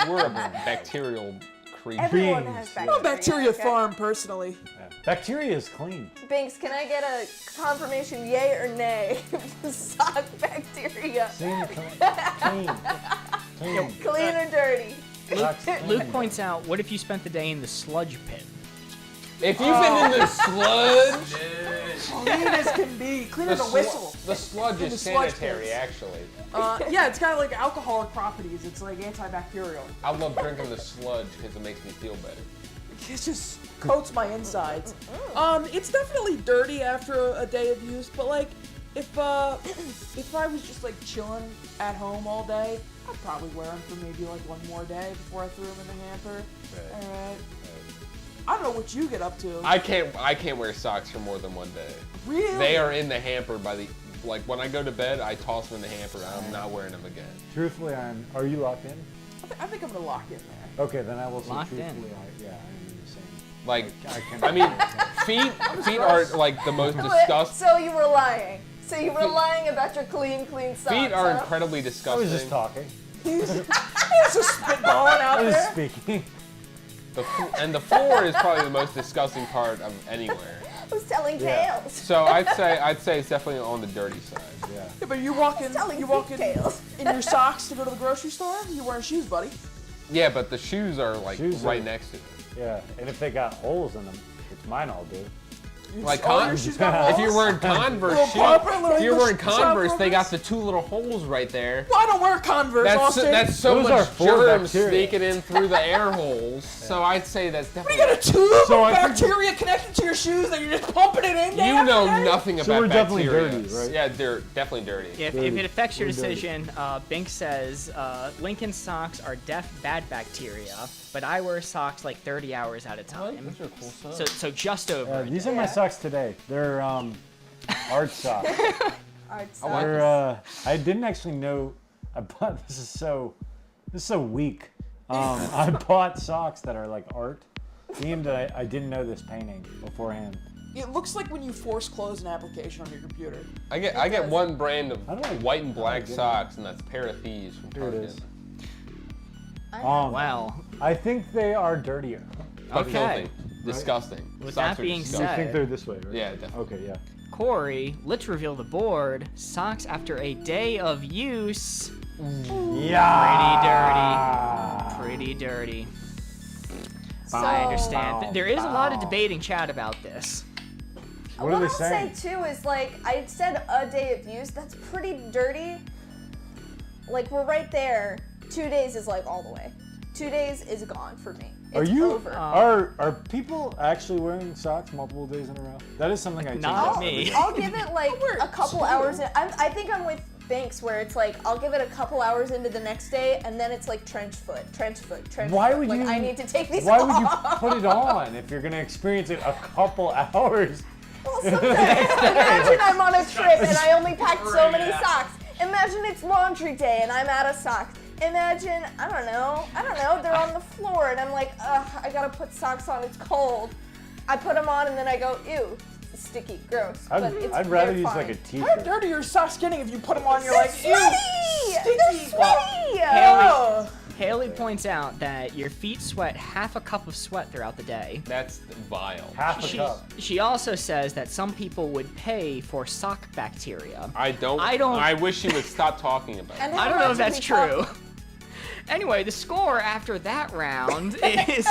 We're a bacterial creature. Everyone Beans. has I'm bacteria. a bacteria okay? farm, personally. Yeah. Bacteria is clean. Binks, can I get a confirmation, yay or nay? Sock bacteria. Clean. Clean or dirty? Socks clean. Luke points out, what if you spent the day in the sludge pit? If you've been in the sludge, Clean as can be. Clean as a whistle. the sludge In is the sludge sanitary, pits. actually. Yeah, it's got like alcoholic properties. It's like antibacterial. I love drinking the sludge because it makes me feel better. It just coats my insides. It's definitely dirty after a day of use, but like, if I was just like chilling at home all day, I'd probably wear them for maybe like one more day before I threw them in the hamper. Right. Alright. I don't know what you get up to. I can't wear socks for more than one day. Really? They are in the hamper by the, like when I go to bed, I toss them in the hamper. I'm not wearing them again. Truthfully, are you locked in? I think I'm gonna lock in there. Okay, then I will say Locked in. truthfully, I am in the same. Like, I I mean, feet are like the most disgusting. So you were lying. So you were lying about your clean socks. Feet are huh? incredibly I disgusting. was just talking. He's just spitballing out I was there. speaking. And the floor is probably the most disgusting part of anywhere. I was telling Yeah. tales. So I'd say it's definitely on the dirty side. Yeah. Yeah, but you walk in Telling in tales. your socks to go to the grocery store. You're wearing shoes, buddy. Yeah, but the shoes are like Shoes right are- next to it. Yeah. And if they got holes in them, which mine all do. Like All Con- your shoes got If you're holes? wearing Converse Little shoes, pumper, little if you're wearing English Converse, shop they got Converse? the two little holes right there. Well, I don't wear Converse, Austin. That's so Those are much for germs bacteria. sneaking in through the air holes. So I'd say that's You definitely. got a tube So of I think- bacteria connected to your shoes that you're just pumping it in day You after know day? nothing So about we're definitely bacteria. dirty, right? Yeah, they're definitely dirty. If Dirty. it affects your We're dirty. decision, Bink says, Lincoln's socks are bad bacteria, but I wear socks like 30 hours at a time. Those are cool socks. So just over. These are my socks today. They're art socks. Art They're, I didn't actually know. I bought. This is so weak. I bought socks that are like art themed. I didn't know this painting beforehand. It looks like when you force close an application on your computer. I get one brand of I don't know. white and black get it. socks, and that's Pair of Thieves from Here it Target. is. Wow. I think they are dirtier. But Okay. filthy. Disgusting. With Socks that are being disgusting. I think said- they're this way, right? Yeah, definitely. Okay, yeah. Corey, let's reveal the board. Socks after a day of use. Yeah. Pretty dirty. So, I understand. There is a lot of debate in chat about this. What are What they I'll saying? say too is like I said a day of use. That's pretty dirty. Like we're right there. 2 days is like all the way. 2 days is gone for me. It's Are you over. are people actually wearing socks multiple days in a row? That is something I take Not off me. every day. I'll give it like a couple two. hours. I think I'm with Banks where it's like I'll give it a couple hours into the next day and then it's like trench foot. Why foot. would like, you? I need to take these Why off. would you put it on if you're gonna experience it a couple hours? Well, sometimes, imagine I'm on a trip and I only packed so many socks. Imagine it's laundry day and I'm out of socks. Imagine, I don't know, they're on the floor and I'm like, ugh, I gotta put socks on, it's cold. I put them on and then I go, ew, it's sticky, gross. but it's, I'd rather they're use fine. like a How t-shirt. dirty are your socks getting if you put them on? You're They're like, sweaty! ew, They're sticky. sweaty! Ugh. Haley points out that your feet sweat half a cup of sweat throughout the day. That's vile. Half a She, cup. she also says that some people would pay for sock bacteria. I don't. I wish you would stop talking about it. And I how don't know much if that's are we talking? true. Anyway, the score after that round is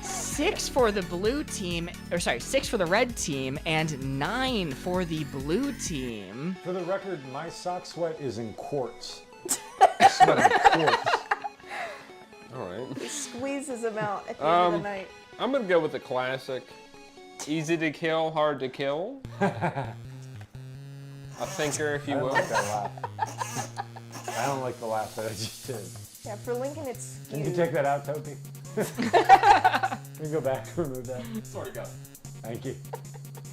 6 for the blue team, 6 for the red team, and 9 for the blue team. For the record, my sock sweat is in quarts. I sweat in quarts. All right. Squeezes them out at the end of the night. I'm gonna go with the classic. Easy to kill, hard to kill. A thinker, if I you don't will. like that laugh. I don't like the laugh that I just did. Yeah, for Lincoln it's Can you skewed. take that out, Toppi? Can you go back and remove that? Sorry, go. Thank you.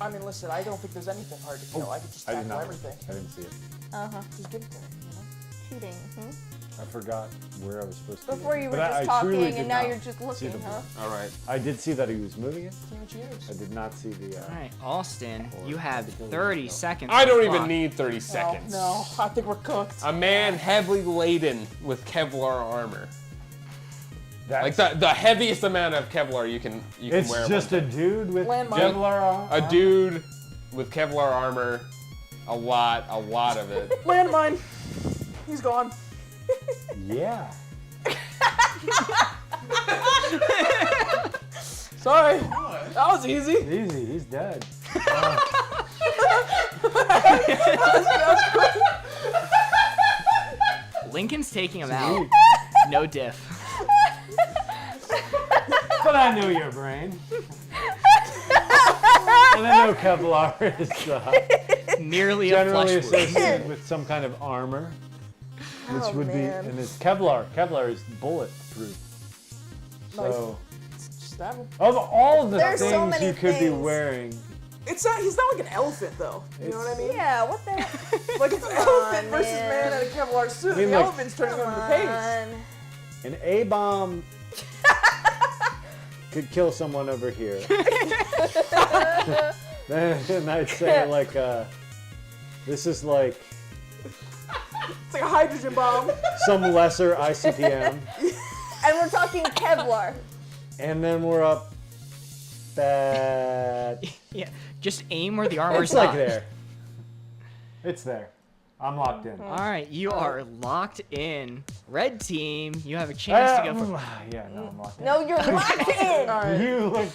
I mean, listen, I don't think there's anything hard to kill. I could just I did tackle not. everything. I didn't see it. Just give it to me. Cheating. I forgot where I was supposed to. Before you were But just I truly talking did and now not you're just see looking, the huh? All right. I did see that he was moving it. Team of cheaters. I did not see the. All right, Austin, you have 30 seconds. I on don't the even clock. need 30 seconds. No, I think we're cooked. A man heavily laden with Kevlar armor. Like the heaviest amount of Kevlar you can wear. It's just a dude with Landmine. Kevlar armor. A dude with Kevlar armor. A lot of it. Landmine. He's gone. Yeah. Sorry. That was easy. Easy, he's dead. Lincoln's taking him out. No diff. But I know your brain. And I know Kevlar is Nearly a generally flesh wound. associated with some kind of armor, which Oh, would man. be, and it's Kevlar. Kevlar is bulletproof. So, Stab him. of all of the There's so things many you could be things. wearing, He's not like an elephant though. You know what I mean? Yeah, what the heck? Like it's an Come elephant on, versus man. man in a Kevlar suit. I mean, The like- elephant's turning him Come into paste. on. an A-bomb could kill someone over here. Then I'd say like, this is like It's like a hydrogen bomb. some lesser ICBM, And we're talking Kevlar. and then we're up that. Yeah, just aim where the armor's It's like not. there. It's there. I'm locked in. All right, you are locked in. Red team, you have a chance to go for. Yeah, no, I'm locked in. No, you're locked in. Alright. You look.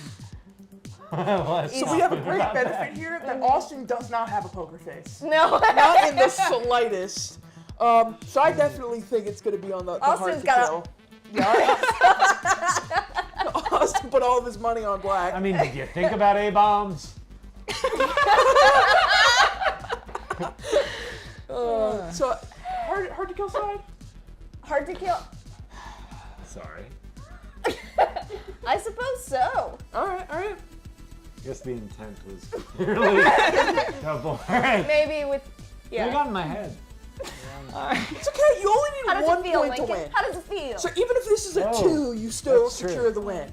less So we have a confident great about that. benefit here that Austin does not have a poker face. No. Not in the slightest. So I definitely think it's going to be on the hard Austin's to got kill. Austin put all of his money on black. I mean, did you think about A-bombs? So hard to kill side? Hard to kill. Sorry. I suppose so. All right. I guess the intent was clearly double. Right. Maybe with. They Yeah. got in my head. It's okay. You only How need does one it feel, point to Lincoln? win. How does it feel? So even if this is a Oh, 2, you still that's true. secure the win.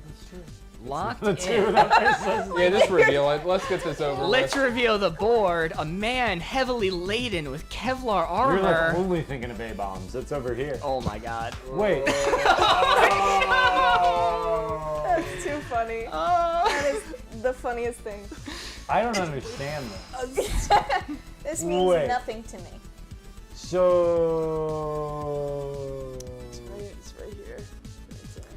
Locked The two in. of them. Yeah, just reveal it. Let's get this over Let's with. reveal the board. A man heavily laden with Kevlar You're like armor. only thinking of A-bombs. It's over here. Oh my god. Wait. That's too funny. That is the funniest thing. I don't understand this. This means Wait. nothing to me. So. It's right here.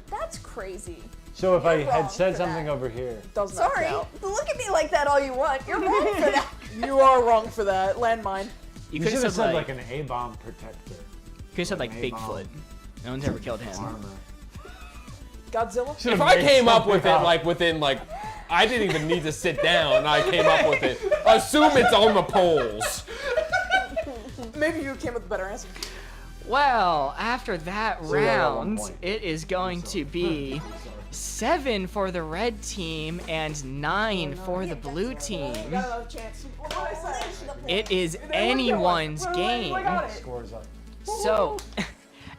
That's crazy. So if I You're had wrong said for something that. over here. Does not Sorry. count. Look at me like that all you want. You're wrong for that. You are wrong for that. Landmine. You You could should have said like, an A-bomb protector. like A-bomb. Bigfoot. No one's ever killed him. Armor. Godzilla? Should've If I made came up with something it up. like within like, I didn't even need to sit down. And I came up with it. Assume it's on the poles. Maybe you came with a better answer. Well, after that So you got 1 round, point. it is going to be 7 for the red team and 9 for the blue team. Got another chance. What did I say? It is Wait, anyone's wait, game. I got it. Scores up. So,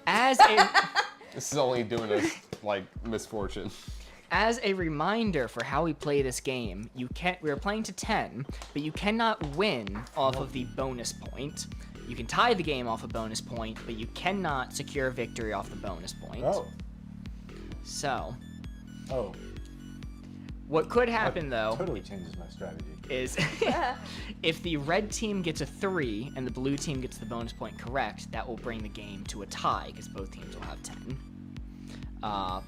as a This is only doing us like misfortune. as a reminder for how we play this game, we are playing to 10, but you cannot win off of the bonus point. You can tie the game off a bonus point, but you cannot secure victory off the bonus point. Oh. So, Oh. what could happen though Totally changes my strategy. is if the red team gets a 3 and the blue team gets the bonus point correct, that will bring the game to a tie because both teams will have 10.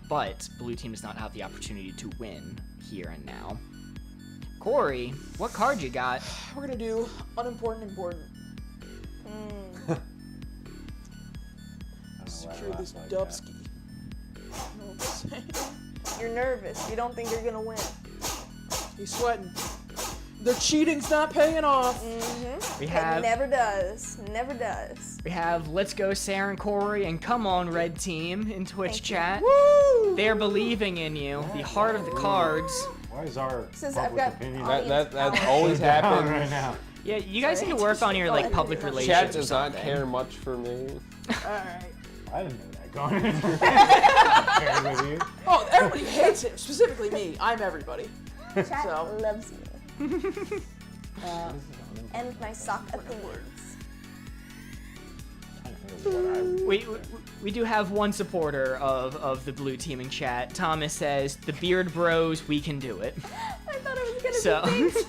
But blue team does not have the opportunity to win here and now. Corey, what card you got? We're gonna do unimportant important. Secure this Dubsky. You're nervous. You don't think you're gonna win. He's sweating. Their cheating's not paying off. We It have never does. Never does. Let's go Sarah and Corey and come on red team in Twitch Thank you. chat. Woo! They're believing in you. The heart of the cards. Why is our Says I've public got opinion audience That's power. always down happened. right now? Yeah, you guys need to work on your like public relations. Chat or does not something. care much for me. Alright. I didn't know that going into it. With you. Oh, everybody hates him. Specifically me. I'm everybody. Chat So. loves me. And my sock opinions. We do have one supporter of the blue team in chat. Thomas says, the beard bros, we can do it. I thought it was gonna So, be things.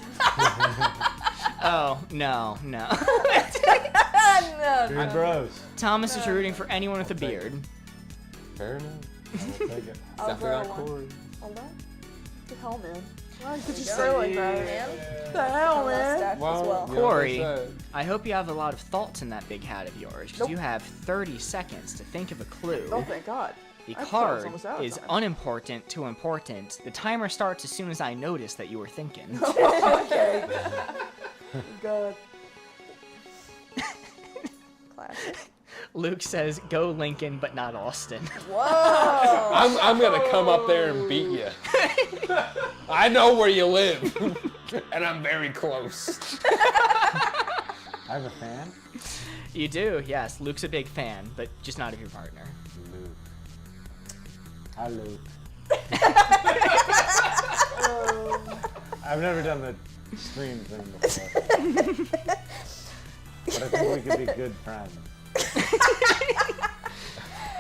oh, no. No. Beard bros. Thomas is rooting for anyone with a beard. Fair enough. I will take it. I'll Definitely grow not one. Corey. Hold on. The hell, man? Why could you There say you like go, that? man. The hell, A man? mustache as well. you know what Corey. they say. I hope you have a lot of thoughts in that big hat of yours, because Nope. you have 30 seconds to think of a clue. Oh, thank God. The I thought it was card almost out of is time. unimportant to important. The timer starts as soon as I notice that you were thinking. Okay. Good. Classic. Luke says, go Lincoln, but not Austin. Whoa. I'm gonna come up there and beat you. I know where you live, and I'm very close. I have a fan. You do, yes. Luke's a big fan, but just not of your partner. Luke. Hi, Luke. I've never done the stream thing before. But I think we could be good friends.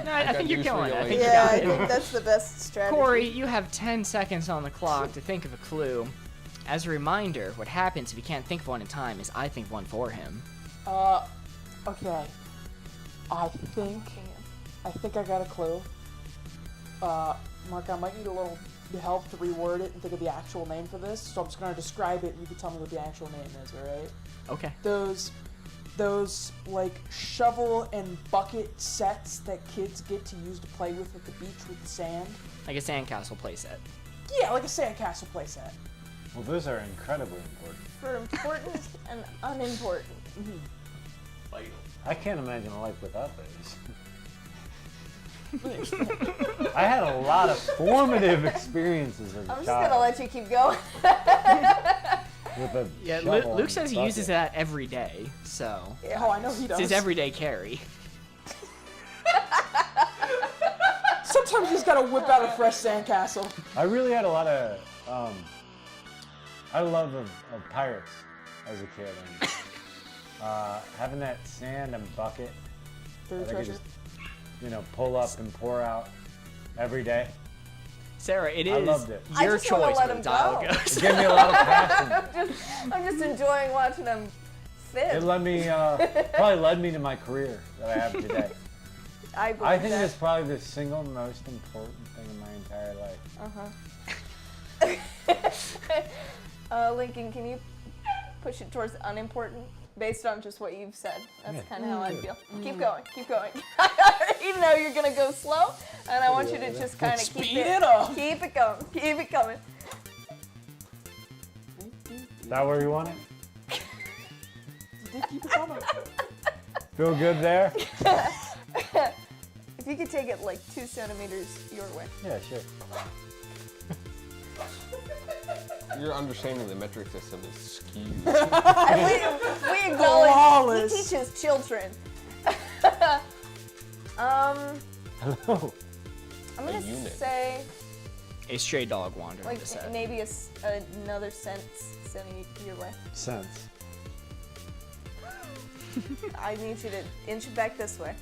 No, I think you're news for killing you it. I think later. you Yeah, got I it. think that's the best strategy. Corey, you have 10 seconds on the clock to think of a clue. As a reminder, what happens if you can't think of one in time is I think one for him. Okay. I think I got a clue. Mark, I might need a little help to reword it and think of the actual name for this. So I'm just gonna describe it and you can tell me what the actual name is, alright? Okay. Those like shovel and bucket sets that kids get to use to play with at the beach with the sand. Like a sandcastle playset. Yeah, like a sandcastle playset. Well, those are incredibly important. For important and unimportant. I can't imagine a life without those. I had a lot of formative experiences as a I'm just child. gonna let you keep going. With a Yeah, shovel Luke and says he bucket. uses that every day, so. Oh, I know he It's does. his everyday carry. Sometimes he's gotta whip out a fresh sandcastle. I really had a lot of, I love of pirates as a kid. And, having that sand and bucket For that I could treasure. just, pull up and pour out every day. Sarah, it I is loved it. I your just wanna choice let where the him dial go. goes. It gave me a lot of passion. I'm just enjoying watching them fit. It led me, probably led me to my career that I have today. I believe I think that. it's probably the single most important thing in my entire life. Lincoln, can you push it towards unimportant based on just what you've said? That's Yeah. kind of how I Good. feel. Keep going, keep going. I already know you're gonna go slow, and I want you to just kind of keep Speed it up. Keep it going, keep it coming. Is that where you want it? Did keep it coming. Feel good there? If you could take it like 2 centimeters your way. Yeah, sure. Your understanding of the metric system is skewed. And we acknowledge Flawless. he teaches children. Hello. I'm gonna unit. say A stray dog wandering like the set. maybe another sending your way. Sense. I need you to inch it back this way.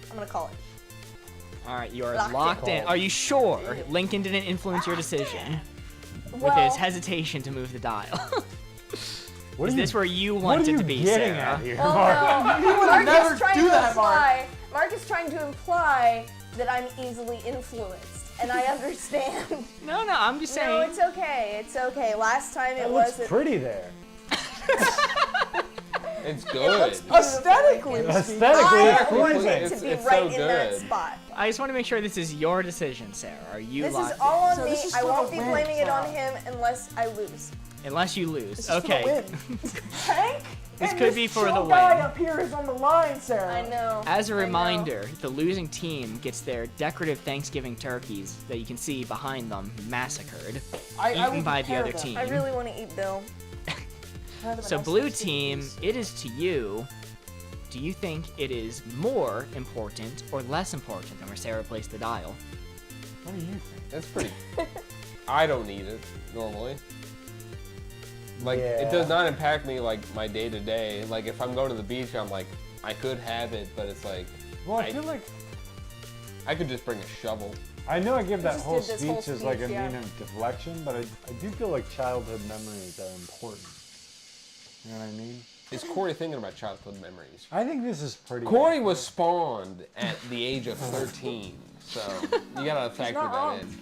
I'm gonna call it. All right, you are Locked in. locked in. Are you sure Lincoln didn't influence your decision with Well, his hesitation to move the dial? What Is are you, this where you what want are it you to be, getting Sarah? at here, well, Mark? no. Mark never is trying do to that, Mark. imply. Mark is trying to imply that I'm easily influenced, and I understand. No, I'm just saying. No, it's okay. It's okay. Last time it It looks was. pretty there. It's good. Aesthetically speaking. Aesthetically, I it's want pleasing. it to be It's right so in that good. spot. I just want to make sure this is your decision, Sarah. Are you This locked is all on So me. this is I for won't the be win, blaming it on Sarah. him unless I lose. in? Unless you lose. This is Okay. For the win. Hank? This and could be for the show win. guy up here is on the line, Sarah. I know. As a I know. reminder, the losing team gets their decorative Thanksgiving turkeys that you can see behind them massacred, I eaten would by the prepare other them. team. I really want to eat Bill. Have them So nice blue and team, tasty. it is to you. Do you think it is more important or less important than where Sarah placed the dial? What do you think? That's pretty. I don't need it normally. Like, it Yeah. does not impact me, like, my day-to-day. Like, if I'm going to the beach, I'm like, I could have it, but it's like, Well, I feel like I could just bring a shovel. I know I give that just whole did this whole speech as like a speech, yeah. mean of deflection, but I do feel like childhood memories are important. You know what I mean? Is Corey thinking about childhood memories? I think this is pretty. Corey was spawned at the age of 13, so you gotta factor not that wrong. in.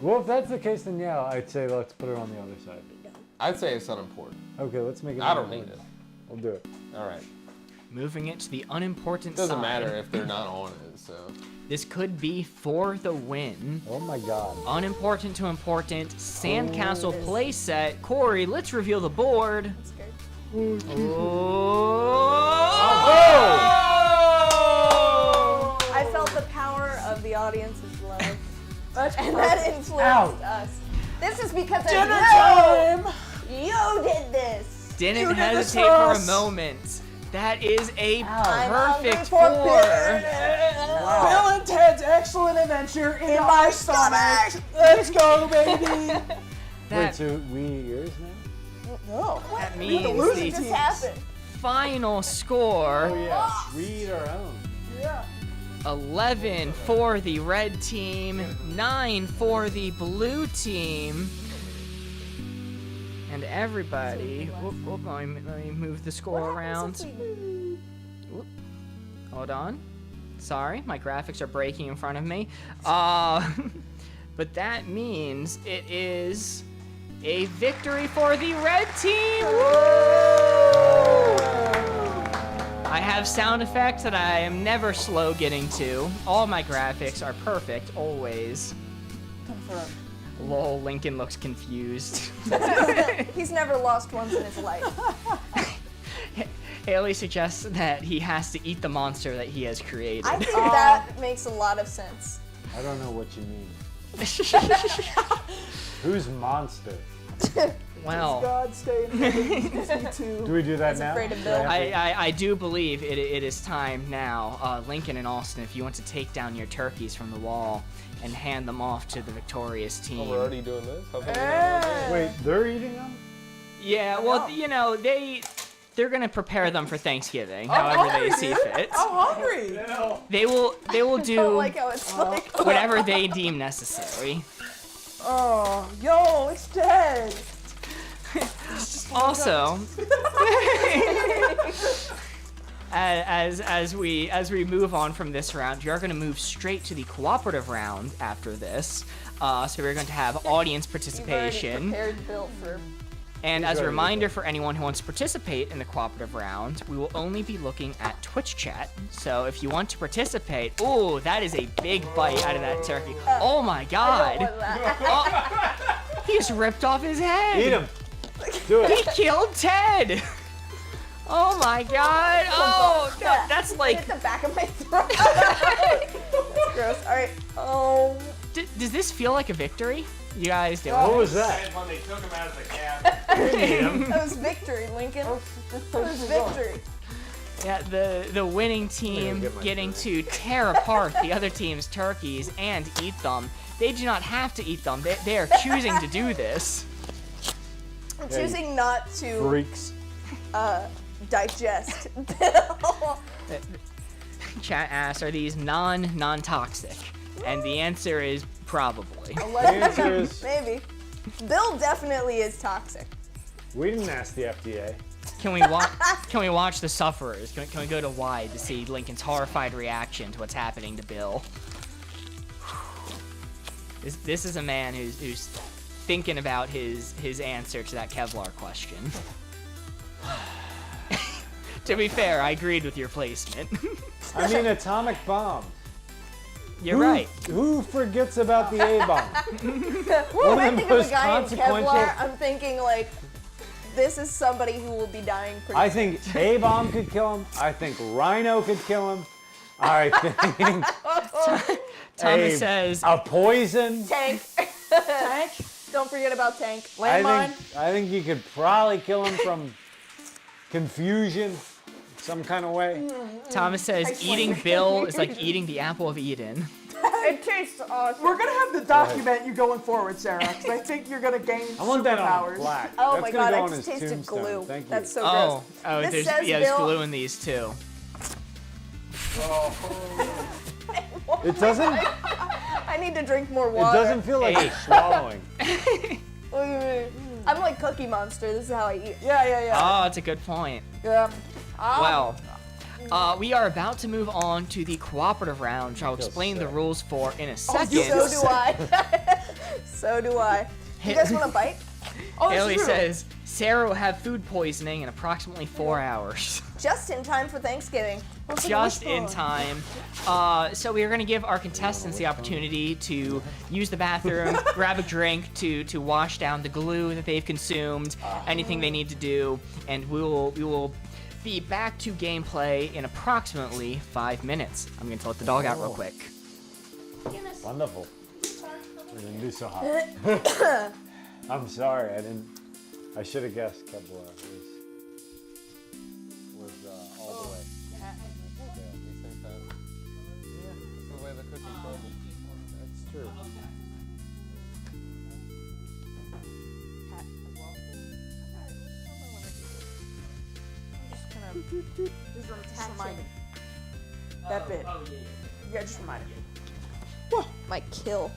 Well, if that's the case, then yeah, I'd say let's put it on the other side. I'd say it's unimportant. Okay, let's make it. I don't need it. We'll do it. All right. Moving it to the unimportant Doesn't side. matter if they're not on it, so. This could be for the win. Oh my God. Unimportant to important, sandcastle playset. Corey, let's reveal the board. I'm scared. Oh! I felt the power of the audience's love, That's and perfect. that influenced Ow. us. This is because of Dinner you. time! You did this. Didn't You did this hesitate for for a us. moment. That is a I'm perfect hungry for four. Bill and Ted's Excellent Adventure in my stomach. Let's go, baby. Wait, That so we eat yours now? No. That We're means the the losing What just teams. happened? final score, Oh yeah, we eat our own. Yeah. 11 for the red team, 9 for the blue team. And everybody, whoop, let me move the score around. Whoop. Hold on. Sorry, my graphics are breaking in front of me. But that means it is a victory for the red team. Woo! I have sound effects that I am never slow getting to. All my graphics are perfect, always. Confirmed. Lol, Lincoln looks confused. He's never lost once in his life. Haley suggests that he has to eat the monster that he has created. I think that makes a lot of sense. I don't know what you mean. Who's monster? Well, God stay in heaven. Me too. Do we do that He's now? afraid of Do Bill. I have to- I do believe it is time now. Lincoln and Austin, if you want to take down your turkeys from the wall and hand them off to the victorious Oh, team. we're already doing this? How come we're not Hey. Wait, they're eating them? Yeah, well, you know, they're gonna prepare them for Thanksgiving, however they see fit. I'm hungry. They will I don't do like how it's like. whatever they deem necessary. Oh, yo, it's dead. Also, as we move on from this round, we are going to move straight to the cooperative round after this. So we're going to have audience You've already participation. prepared Bill for. And as a Very reminder good. for anyone who wants to participate in the cooperative round, we will only be looking at Twitch chat. So if you want to participate, ooh, that is a big bite out of that turkey. Oh my I don't God. want that. Oh, he just ripped off his head. Eat them. Do He it. killed Ted. Oh my God. Oh, no, that's like, Hit the back of my throat. That's gross. All right. Oh. does this feel like a victory? You guys do. What was that? When they took him out of the cab. That was victory, Lincoln. That was victory. Yeah, the winning team get my getting to tear apart the other team's turkeys and eat them. They do not have to eat them. They are choosing to do this. I'm choosing not to Freaks. digest Bill. Chat asks, are these non-toxic? And the answer is probably. The answer is Maybe. Bill definitely is toxic. we didn't ask the FDA. Can we watch The Sufferers? Can we go to Wide to see Lincoln's horrified reaction to what's happening to Bill? This is a man who's thinking about his answer to that Kevlar question. To be fair, I agreed with your placement. I mean, atomic bomb. You're right. Who forgets about the A-bomb? When I the think of a most guy in consequential- Kevlar, I'm thinking like, this is somebody who will be dying pretty I think A-bomb could kill him. I think Rhino could kill him. I think Thomas says, a poison. Tank. Tank. Don't forget about Tank. Landmine. I think you could probably kill him from confusion, some kind of way. Thomas says, eating Bill is like eating the apple of Eden. It tastes awesome. We're gonna have to document you going forward, Sarah, because I think you're gonna gain I want that on superpowers. a plaque. Oh That's my gonna god, go I on just his tasted tombstone. glue. Thank you. That's so Oh, gross. This there's says there's Bill- glue in these too. It doesn't. I need to drink more It water. doesn't feel like it's swallowing. I'm like Cookie Monster. This is how I eat. Yeah. Oh, that's a good point. Yeah. Well, we are about to move on to the cooperative round, which I'll explain the rules for in a second. So do I. So do I. You guys want to bite? Oh, that's Haley true. says Sarah will have food poisoning in approximately 4 hours. Just in time for Thanksgiving. Just in time. So we are going to give our contestants the opportunity to use the bathroom, grab a drink to wash down the glue that they've consumed, anything they need to do, and we will be back to gameplay in approximately 5 minutes. I'm going to let the dog out real quick. Wonderful. I didn't do so hot. I'm sorry. I should have guessed Kebla was all the way. These things happen. That's the way the cookie's broken. That's true. Just remind me. That bit. Yeah, just remind me. My kill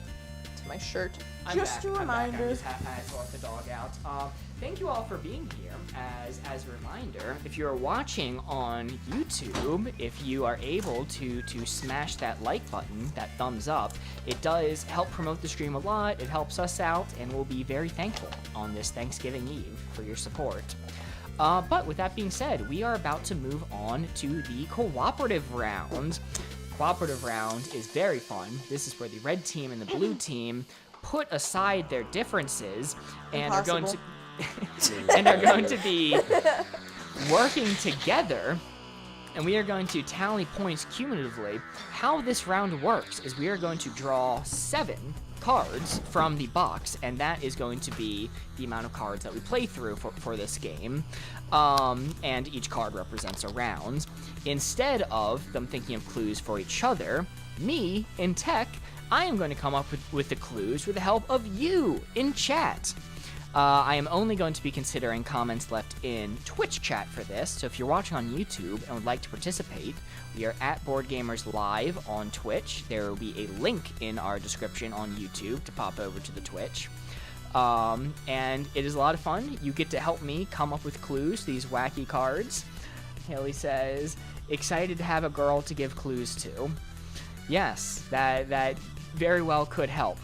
to my shirt. Just a reminder. I just had to let the dog out. Thank you all for being here. As a reminder, if you're watching on YouTube, if you are able to smash that like button, that thumbs up, it does help promote the stream a lot. It helps us out, and we'll be very thankful on this Thanksgiving Eve for your support. But with that being said, we are about to move on to the cooperative round. Cooperative round is very fun. This is where the red team and the blue team put aside their differences and are going to be working together, and we are going to tally points cumulatively. How this round works is we are going to draw 7 cards from the box, and that is going to be the amount of cards that we play through for this game. And each card represents a round. Instead of them thinking of clues for each other, me, in tech, I am going to come up with the clues with the help of you in chat. I am only going to be considering comments left in Twitch chat for this, so if you're watching on YouTube and would like to participate, we are at Boardgamers Live on Twitch. There will be a link in our description on YouTube to pop over to the Twitch. And it is a lot of fun. You get to help me come up with clues to these wacky cards. Haley says, excited to have a girl to give clues to. Yes, that very well could help.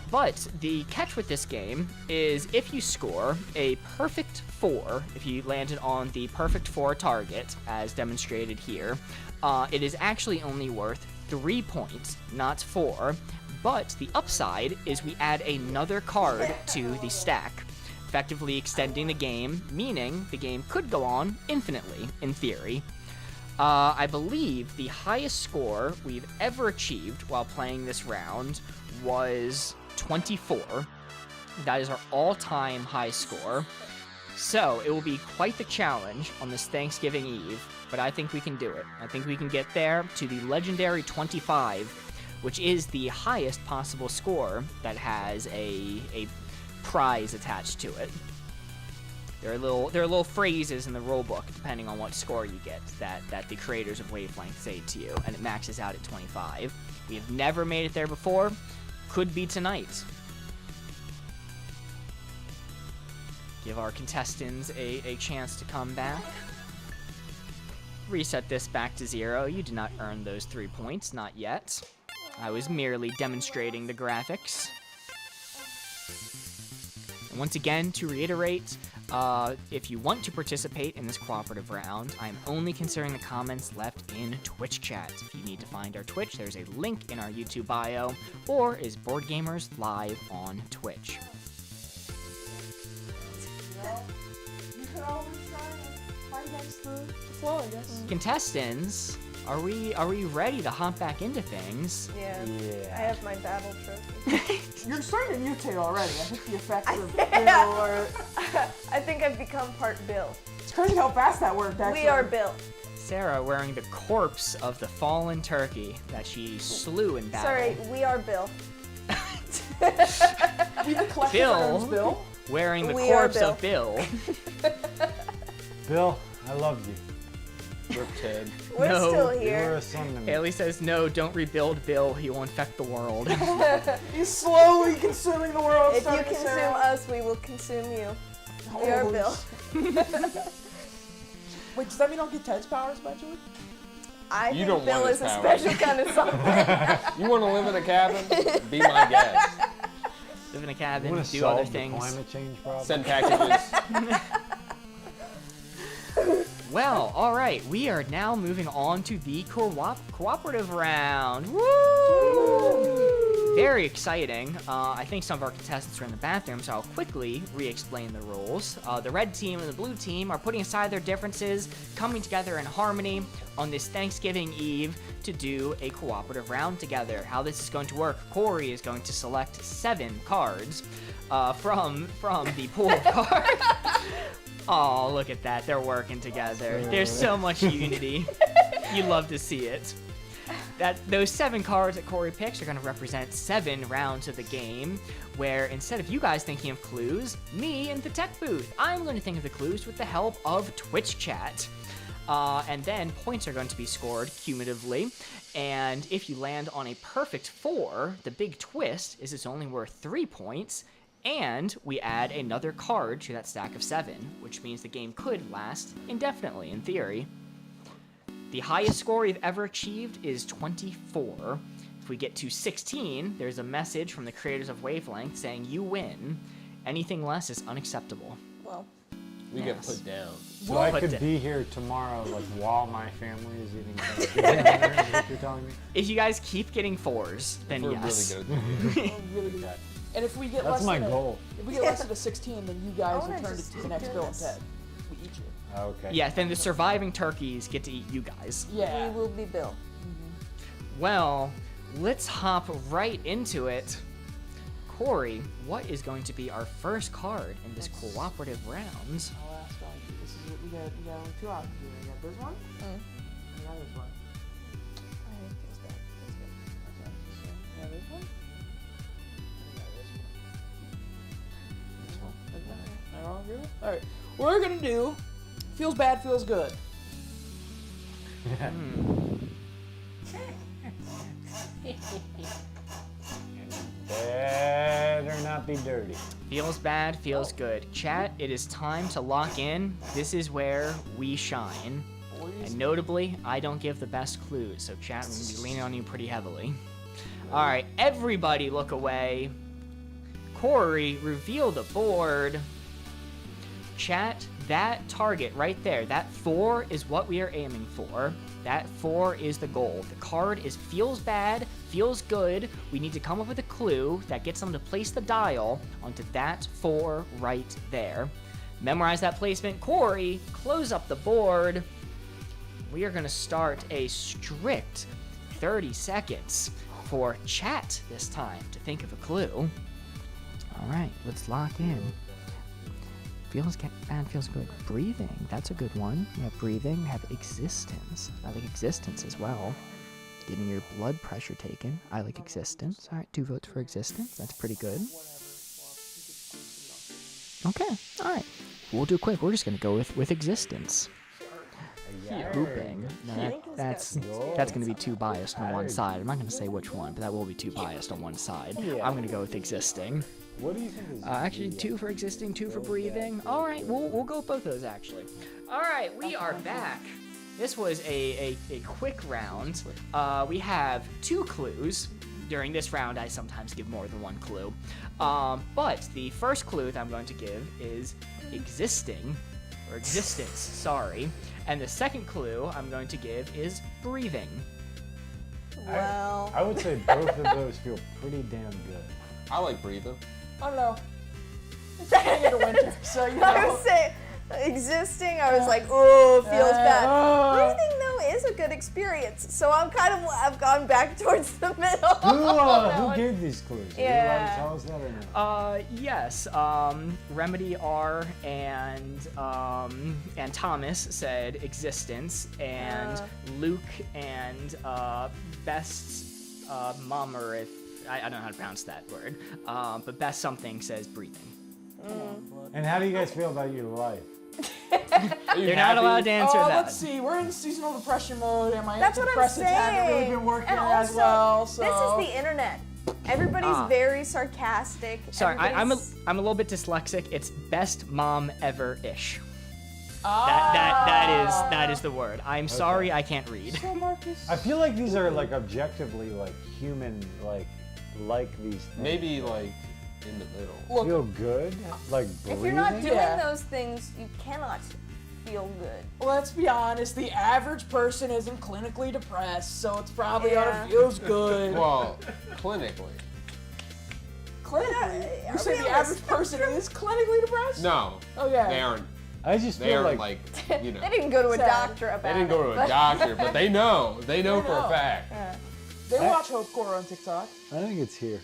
But the catch with this game is if you score a perfect 4, if you landed on the perfect 4 target, as demonstrated here, it is actually only worth 3 points, not 4. But the upside is we add another card to the stack, effectively extending the game, meaning the game could go on infinitely, in theory. I believe the highest score we've ever achieved while playing this round was 24. That is our all-time high score. So it will be quite the challenge on this Thanksgiving Eve, but I think we can do it. I think we can get there to the legendary 25, which is the highest possible score that has a prize attached to it. There are little phrases in the rulebook, depending on what score you get, that the creators of Wavelength say to you, and it maxes out at 25. We have never made it there before. Could be tonight. Give our contestants a chance to come back. Reset this back to 0. You did not earn those 3 points, not yet. I was merely demonstrating the graphics. And once again, to reiterate, if you want to participate in this cooperative round, I'm only considering the comments left in Twitch chat. If you need to find our Twitch, there's a link in our YouTube bio, or is Boardgamers Live on Twitch. You could always try to fight against the flow, I guess. Contestants, are we ready to hop back into things? Yeah. Yeah. I have my battle trophy. You're starting to mutate already. I think the effects of Bill are... I think I've become part Bill. It's crazy how fast that worked, actually. We are Bill. Sarah wearing the corpse of the fallen turkey that she slew in battle. Sorry, we are Bill. We the collective Bill. arms, Bill. Wearing the We are corpse of Bill. Bill, I loved you. Rip Ted. We're No, still You were here. a son to me. Haley says, no, don't rebuild Bill. He will infect the world. He's slowly consuming the world. If you starting to consume Sarah. us, we will consume you. We are Holy Bill. Wait, does that mean I'll get Ted's powers eventually? I You think don't Bill want is his a powers. special kind of something. You want to live in a cabin? Be my guest. Live in a You cabin, want to do solve other the things. climate change problem? Send packages. Well, all right, we are now moving on to the cooperative round. Woo! Very exciting. I think some of our contestants are in the bathroom, so I'll quickly re-explain the rules. The red team and the blue team are putting aside their differences, coming together in harmony on this Thanksgiving Eve to do a cooperative round together. How this is going to work, Corey is going to select 7 cards from the pool of cards. Oh, look at that. They're working together. There's so much unity. You love to see it. Those 7 cards that Corey picks are going to represent 7 rounds of the game, where instead of you guys thinking of clues, me in the tech booth, I'm going to think of the clues with the help of Twitch chat. And then points are going to be scored cumulatively. And if you land on a perfect 4, the big twist is it's only worth 3 points. And we add another card to that stack of 7, which means the game could last indefinitely, in theory. The highest score we've ever achieved is 24. If we get to 16, there's a message from the creators of Wavelength saying you win. Anything less is unacceptable. Well, We get Yes. put down. So I Put could down. be here tomorrow, like while my family is eating Thanksgiving dinner, is what you're telling me? If you guys keep getting 4s, then We're yes. really good at this. Oh, really good. And if we get That's less my than goal. if we get less than a 16, then you guys wanna return just to the keep next doing Bill and this. Ted. We eat you. Okay. Yeah, then the surviving turkeys get to eat you guys. Yeah. we will be Bill. Well, let's hop right into it. Corey, what is going to be our first card in this cooperative round? I'll ask all of you. This is what we got only 2 options here. We got this one. And we got this one. Okay, we got this one. And we got this one. Okay. Are all good? All right. We're gonna do feels bad, feels good. Better not be dirty. Feels bad, feels good. Chat, it is time to lock in. This is where we shine. And notably, I don't give the best clues, so chat, I'm gonna be leaning on you pretty heavily. Alright, everybody look away. Corey, reveal the board. Chat, that target right there, that 4 is what we are aiming for. That 4 is the goal. The card is feels bad, feels good. We need to come up with a clue that gets them to place the dial onto that 4 right there. Memorize that placement. Corey, close up the board. We are going to start a strict 30 seconds for chat this time to think of a clue. All right, let's lock in. Feels bad, feels good. Breathing, that's a good one. We have breathing, we have existence. I like existence as well. Getting your blood pressure taken. I like existence. All right, 2 votes for existence. That's pretty good. Okay, all right. We'll do quick. We're just gonna go with existence. Pooping. No, that's gonna be too biased on one side. I'm not gonna say which one, but that will be too biased on one side. I'm gonna go with existing. What do you think is Actually, 2 for existing, 2 for breathing. All right, we'll go with both of those actually. All right, we are back. This was a quick round. We have 2 clues. During this round, I sometimes give more than 1 clue. But the first clue that I'm going to give is existing, or existence, sorry. And the second clue I'm going to give is breathing. Well, I would say both of those feel pretty damn good. I like breathing. I don't know. It's getting into winter, so you I know. was saying existing. I was like, oh, feels bad. Breathing though is a good experience. So I've gone back towards the middle. Who gave these clues? Are you allowed Yeah. to tell us that or no? Yes. Remedy R and Thomas said existence, and Luke and Best 𝘠𝘳𝘮𝘯𝘨𝘪𝘯𝘨, I don't know how to pronounce that word, but Best something says breathing. And how do you guys feel about your life? You're not allowed to answer that. Let's see. We're in seasonal depression mode, and my That's what I'm antidepressants haven't really saying. been working And as also, well. So this is the internet. Everybody's very sarcastic. Sorry, I'm a Everybody's- little bit dyslexic. It's best mom ever-ish. Ah. That is the word. I'm sorry, I can't read. So Marcus. I feel like these are like objectively like human, like these things. Maybe like in the middle. Look, Feel good? Like breathing? If you're not doing Yeah. those things, you cannot feel good. let's be honest. The average person isn't clinically depressed, so it's probably Yeah. ought to feels good. Well, clinically. Clinically, Yeah, you say the realist. average person is clinically depressed? No, Oh yeah. they aren't. I just They feel aren't like, like, you know. They didn't go to a Sad. doctor about They it. didn't go to a but- doctor, but they know. They know for a know. fact. They watch Hope Core on TikTok. I think it's here,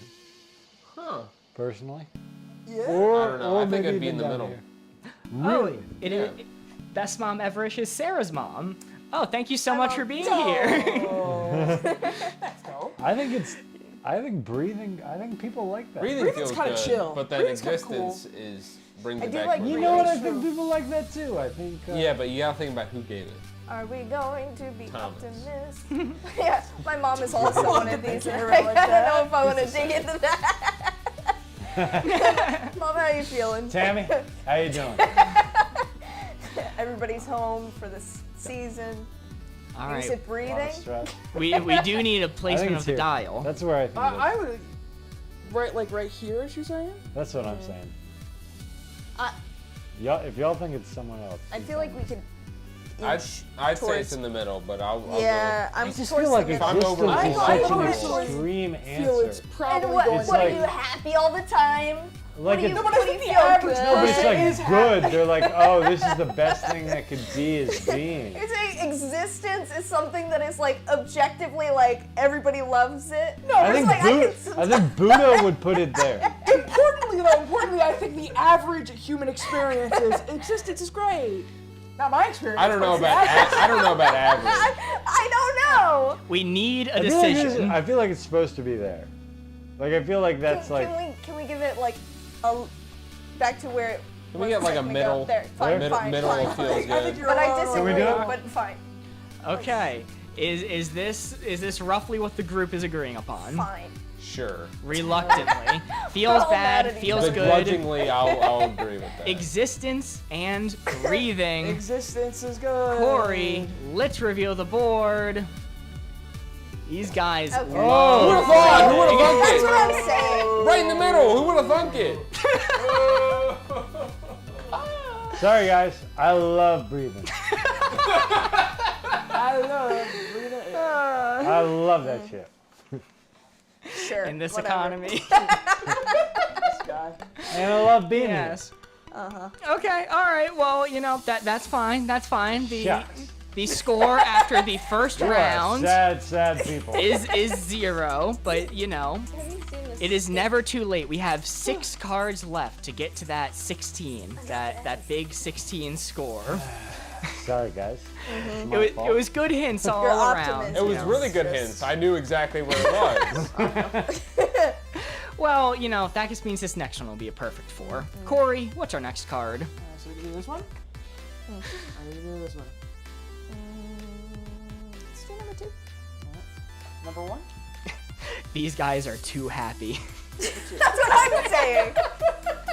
Huh. personally. Yeah. Or, I don't know. or I think maybe it'd be even in the down middle. here. Oh, Really? best mom ever-ish is Sarah's mom. Oh, thank you so much for being here. Oh. That's dope. I think breathing, I think people like that. Breathing Breathing's feels kinda good, chill. but then Breathing's kinda existence is brings I it do back like to You where know it what? is. I think people like that too. I think. Yeah, but you gotta think about who gave it. Are we going to be Thomas. optimists? Yeah, my mom is also one of these. care I about don't that. know if I want to dig into that. Mom, how you feeling? Tammy, how you doing? Everybody's home for this season. All Is right, it A lot breathing? of stress. we do need a I think placement it's of the here. dial. That's where I think. I would right here. Is you saying? That's what I'm saying. I- Y'all, if y'all think it's someone else. I you feel tell like me. we could. I'd inch say towards- it's in the middle, but I'll Yeah, go. I'm I just towards feel like the if I'm middle. over existence the is line, such I an personally extreme feel it's answer. probably And what going It's are like- you happy all the time? Like what do you, it's- No, but I what do think you the feel average good? No, but it's person like is good. They're like, oh, this is the best thing that could be is being. You're saying existence is something that is like objectively like everybody loves it. No, I it's think, like I think Buddha would put it there. Importantly, I think the average human experience is existence is great. Not my experience. I don't know but about it's I don't know about average. I don't know. We need a I feel, like decision. I feel like it's supposed to be there. Like I feel like that's like. Can we give it like a back to where it Can we was get like a technically middle? up there? Fine, middle fine, middle fine. feels I think good. you're But I allowed. disagree. we do it? But fine, Okay, is this roughly what the group is agreeing upon? fine. Sure. Reluctantly, feels all bad, mad at each feels other. good. Begrudgingly, I'll agree with that. Existence and breathing. Existence is good. Corey, let's reveal the board. These guys Okay. love. Who would've thought? Who would've thunk That's it? what I'm saying. Right in the middle. Who would have thunk it? Sorry guys, I love breathing. I love breathing. I love that shit. Sure. In this whatever. economy. This guy. And I love being Yes. Uh-huh. Okay. All right. Well, you know that's fine. That's fine. Shucks. The score after the first here. You are round sad people. is 0, but you know Have you seen this? it is never too late. We have 6 cards left to get to that 16, that big 16 score. Sorry guys. It's my It fault. was good hints all You're around. optimistic. It was you know. really good hints. I knew exactly where it was. Well, you know that just means this next one will be a perfect 4. Corey, what's our next card? So we can do this one. Hmm. We can do this one. Let's do number 2. Number 1. These guys are too happy. That's what I'm saying.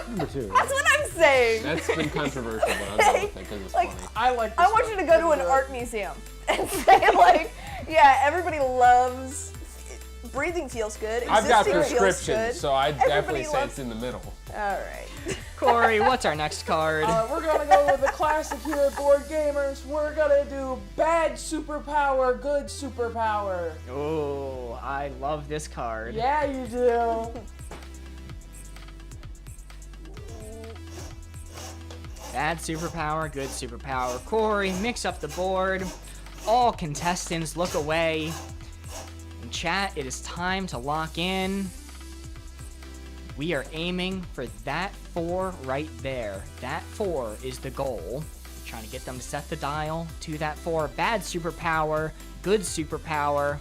Number 2. Right? That's what I'm saying. That's been controversial, but I'm going with it because it's Like, funny. I like. This I want one. you to go to an art museum and say like, yeah, everybody loves. Breathing feels good. I've got Existing feels prescriptions, good. so I'd definitely Everybody say loves- it's in the middle. All right. Corey, what's our next card? We're gonna go with the classic here at Board Gamers. We're gonna do bad superpower, good superpower. Oh, I love this card. Yeah, you do. Bad superpower, good superpower. Corey, mix up the board. All contestants look away. In chat, it is time to lock in. We are aiming for that 4 right there. That 4 is the goal. Trying to get them to set the dial to that 4. Bad superpower, good superpower.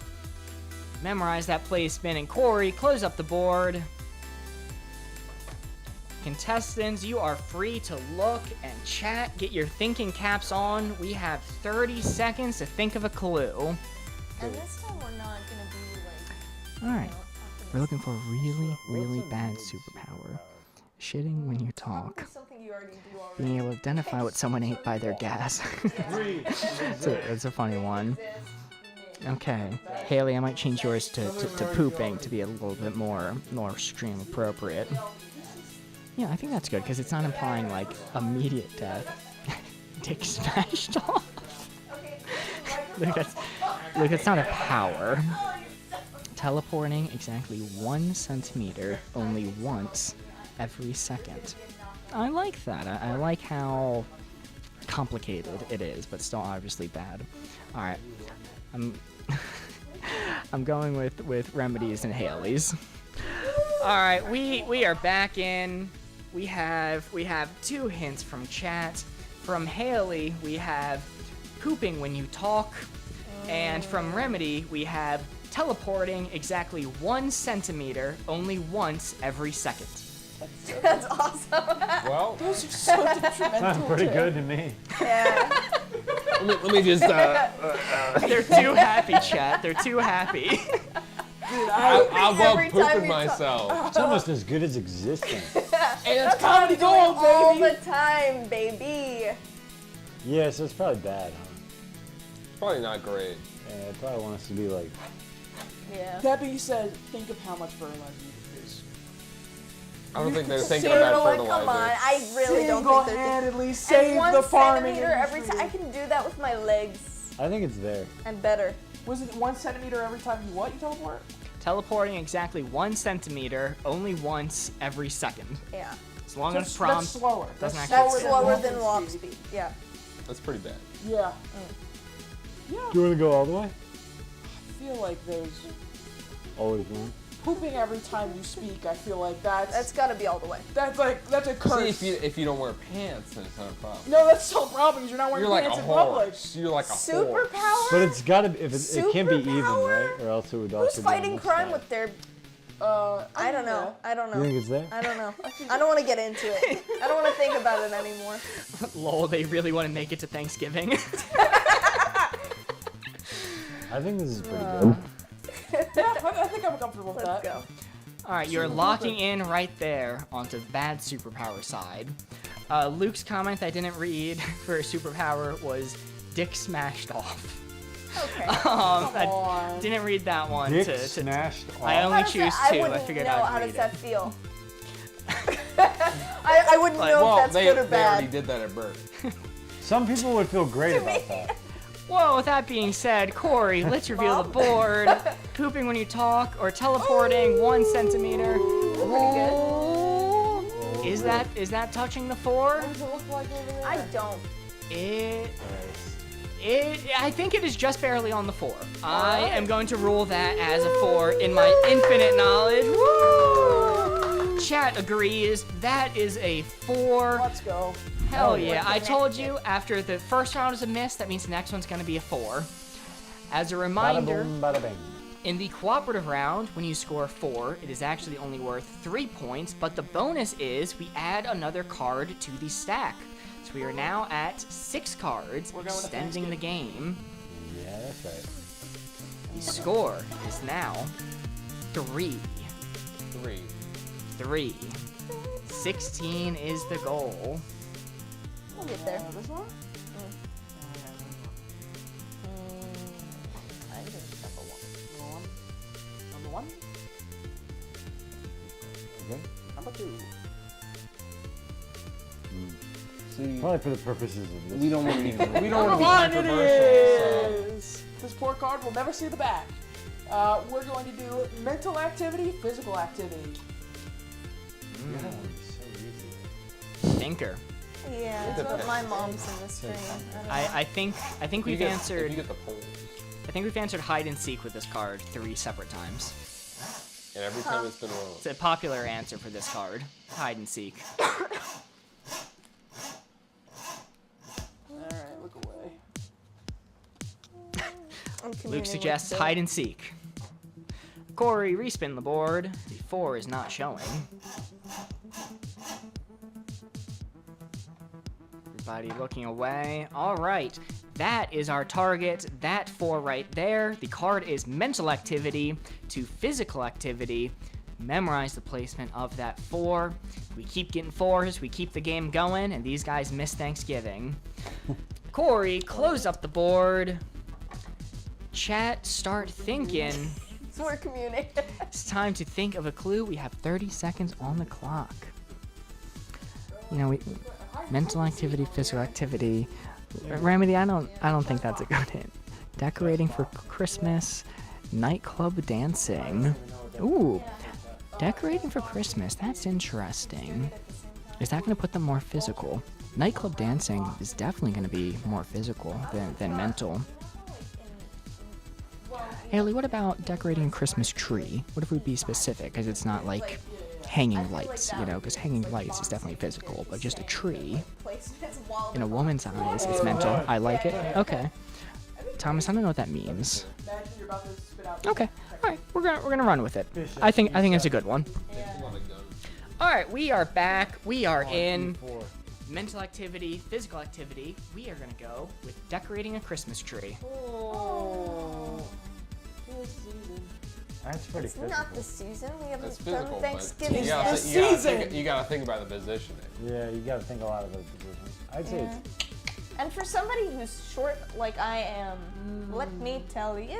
Memorize that placement. And Corey, close up the board. Contestants, you are free to look and chat. Get your thinking caps on. We have 30 seconds to think of a clue. And this time we're not gonna be like. All right. We're looking for a really, really bad superpower. Shitting when you talk. Something you already do already. Being able to identify what someone ate by their gas. It's a funny one. Okay. Haley, I might change yours to pooping to be a little bit more stream appropriate. Yeah, I think that's good because it's not implying like immediate death. Dick smashed off. Look, that's not a power. Teleporting exactly 1 centimeter only once every second. I like that. I like how complicated it is, but still obviously bad. All right, I'm going with remedies and Haley's. All right, we are back in. We have 2 hints from chat. From Haley, we have pooping when you talk, and from Remedy, we have teleporting exactly 1 centimeter only once every second. That's awesome. Well, Those are so detrimental. Sounds pretty to- good to me. Yeah. let me just. They're too happy, chat. They're too happy. Dude, I'll go Every time pooping you talk- myself. It's almost as good as existing. and it's comedy gold, All baby. the time, baby. Yeah, so it's probably bad, huh? Probably not great. Yeah, I probably want us to be like, Yeah. That being said, think of how much fertilizer you produce. I don't think they're thinking Single- about Like, fertilizer. come on, I really don't think they're thinking. Single-handedly And save 1 the farming centimeter every industry. time. I can do that with my legs I think it's there. and better. Was it 1 centimeter every time you what? You teleport? Teleporting exactly 1 centimeter only once every second. Yeah. As long as That's prompt slower. doesn't That's actually That's slower than walk walk speed. Yeah. That's pretty bad. Yeah. Yeah. Do you want to go all the way? I feel like there's Always one. pooping every time you speak. I feel like that's That's gotta be all the way. that's a curse. See, if you don't wear pants, then it's not a problem. No, that's still a problem because you're not wearing You're like pants a in public. horse. You're like a horse. Superpower? But it's gotta be, if it can't be even, Superpower? right? Or else it would also Who's be fighting mixed crime up. with their... I don't know. I don't You know. think it's there? I don't know. I don't want to get into it. I don't want to think about it anymore. Lol, they really want to make it to Thanksgiving. I think this is pretty good. Yeah, I think I'm comfortable with Let's that. go. All right, you're locking in right there onto the bad superpower side. Luke's comment I didn't read for a superpower was dick smashed off. Okay. I on. didn't read that one. Dick to smashed off. I only How does choose that- 2. I wouldn't figured know. I'd How read does it. that feel? I wouldn't Like, know Well, if that's they good or already bad. did that at birth. Some people would feel great about that. Well, with that being said, Corey, let's reveal the board. Pooping when you talk or teleporting 1 centimeter. Pretty good. Is that touching the 4? What does it look like over there? I don't. I think it is just barely on the 4. I am going to rule that as a 4 in my infinite knowledge. Woo! Chat agrees. That is a 4. Let's go. Hell yeah. I told you after the first round is a miss, that means the next one's going to be a 4. As a Bada reminder, boom, bada bing. in the cooperative round, when you score 4, it is actually only worth 3 points, but the bonus is we add another card to the stack. So we are now at 6 cards, We're going with extending the game. Yeah, that's right. The score is now 3. 3. 16 is the goal. We'll get there. This one? I think number 1. Number 1? Okay. Number 2. See, Probably for the purposes of this. we don't want to be Number 1 controversial. it So. is! This poor card will never see the back. We're going to do mental activity, physical activity. Yeah, it's so easy. Thinker. Yeah, but my mom's in the stream. I think You we've get- answered. If you get the poll, I think we've answered hide and seek with this card 3 separate times. and every time it's been wrong. It's a popular answer for this card. Hide and seek. Alright, look away. I'm Luke communing suggests with hide and seek. Corey, respin the board. The 4 is not showing. Everybody looking away. All right, that is our target. That 4 right there. The card is mental activity to physical activity. Memorize the placement of that 4. We keep getting 4s. We keep the game going, and these guys miss Thanksgiving. Corey, close up the board. Chat, start thinking. So we're communing. It's time to think of a clue. We have 30 seconds on the clock. You know, mental activity, physical activity. Remedy, I don't think that's a good hint. Decorating for Christmas, nightclub dancing. Ooh, decorating for Christmas. That's interesting. Is that going to put them more physical? Nightclub dancing is definitely going to be more physical than mental. Haley, what about decorating a Christmas tree? What if we be specific? Because it's not like hanging lights, you know, because hanging lights is definitely physical, but just a tree in a woman's eyes, it's mental. I like it. Okay. Thomas, I don't know what that means. Okay. All right. We're gonna run with it. I think it's a good one. All right. We are back. We are in mental activity, physical activity. We are gonna go with decorating a Christmas tree. That's pretty It's physical. not the season. We That's haven't done physical, Thanksgiving. but you gotta think about the positioning. Yeah, you gotta think a lot of those positions. I'd say it's And for somebody who's short like I am, let me tell you,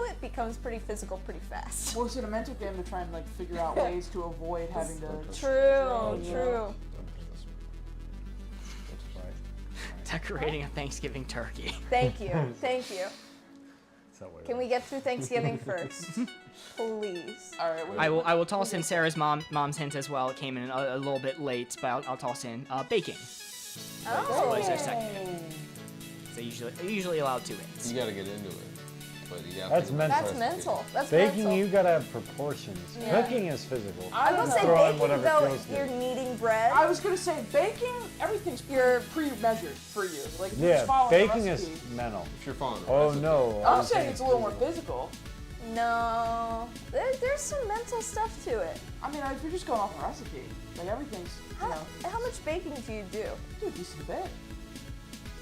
it becomes pretty physical pretty fast. Well, it's a mental game to try and like figure out ways to avoid having to. True, true. Decorating a Thanksgiving turkey. Thank you, thank you. Can we get through Thanksgiving first? Please. All right. I will toss in Sarah's mom's hint as well. It came in a little bit late, but I'll toss in baking. Oh. As a second hint. So usually allowed 2 hints. You gotta get into it. But you gotta That's think mental. That's mental. That's Baking, mental. you gotta have proportions. Yeah. Cooking is physical. I will say Throw in baking whatever though, feels good. you're kneading bread. I was gonna say baking. Everything's pre-measured for you. Like if you're Yeah, just following baking the is recipe. mental. If you're following the Oh recipe. no. I'm saying it's a little more physical. No, there's some mental stuff to it. I mean, if you're just going off a recipe, like everything's, you know, How much baking do you do? do a decent bit.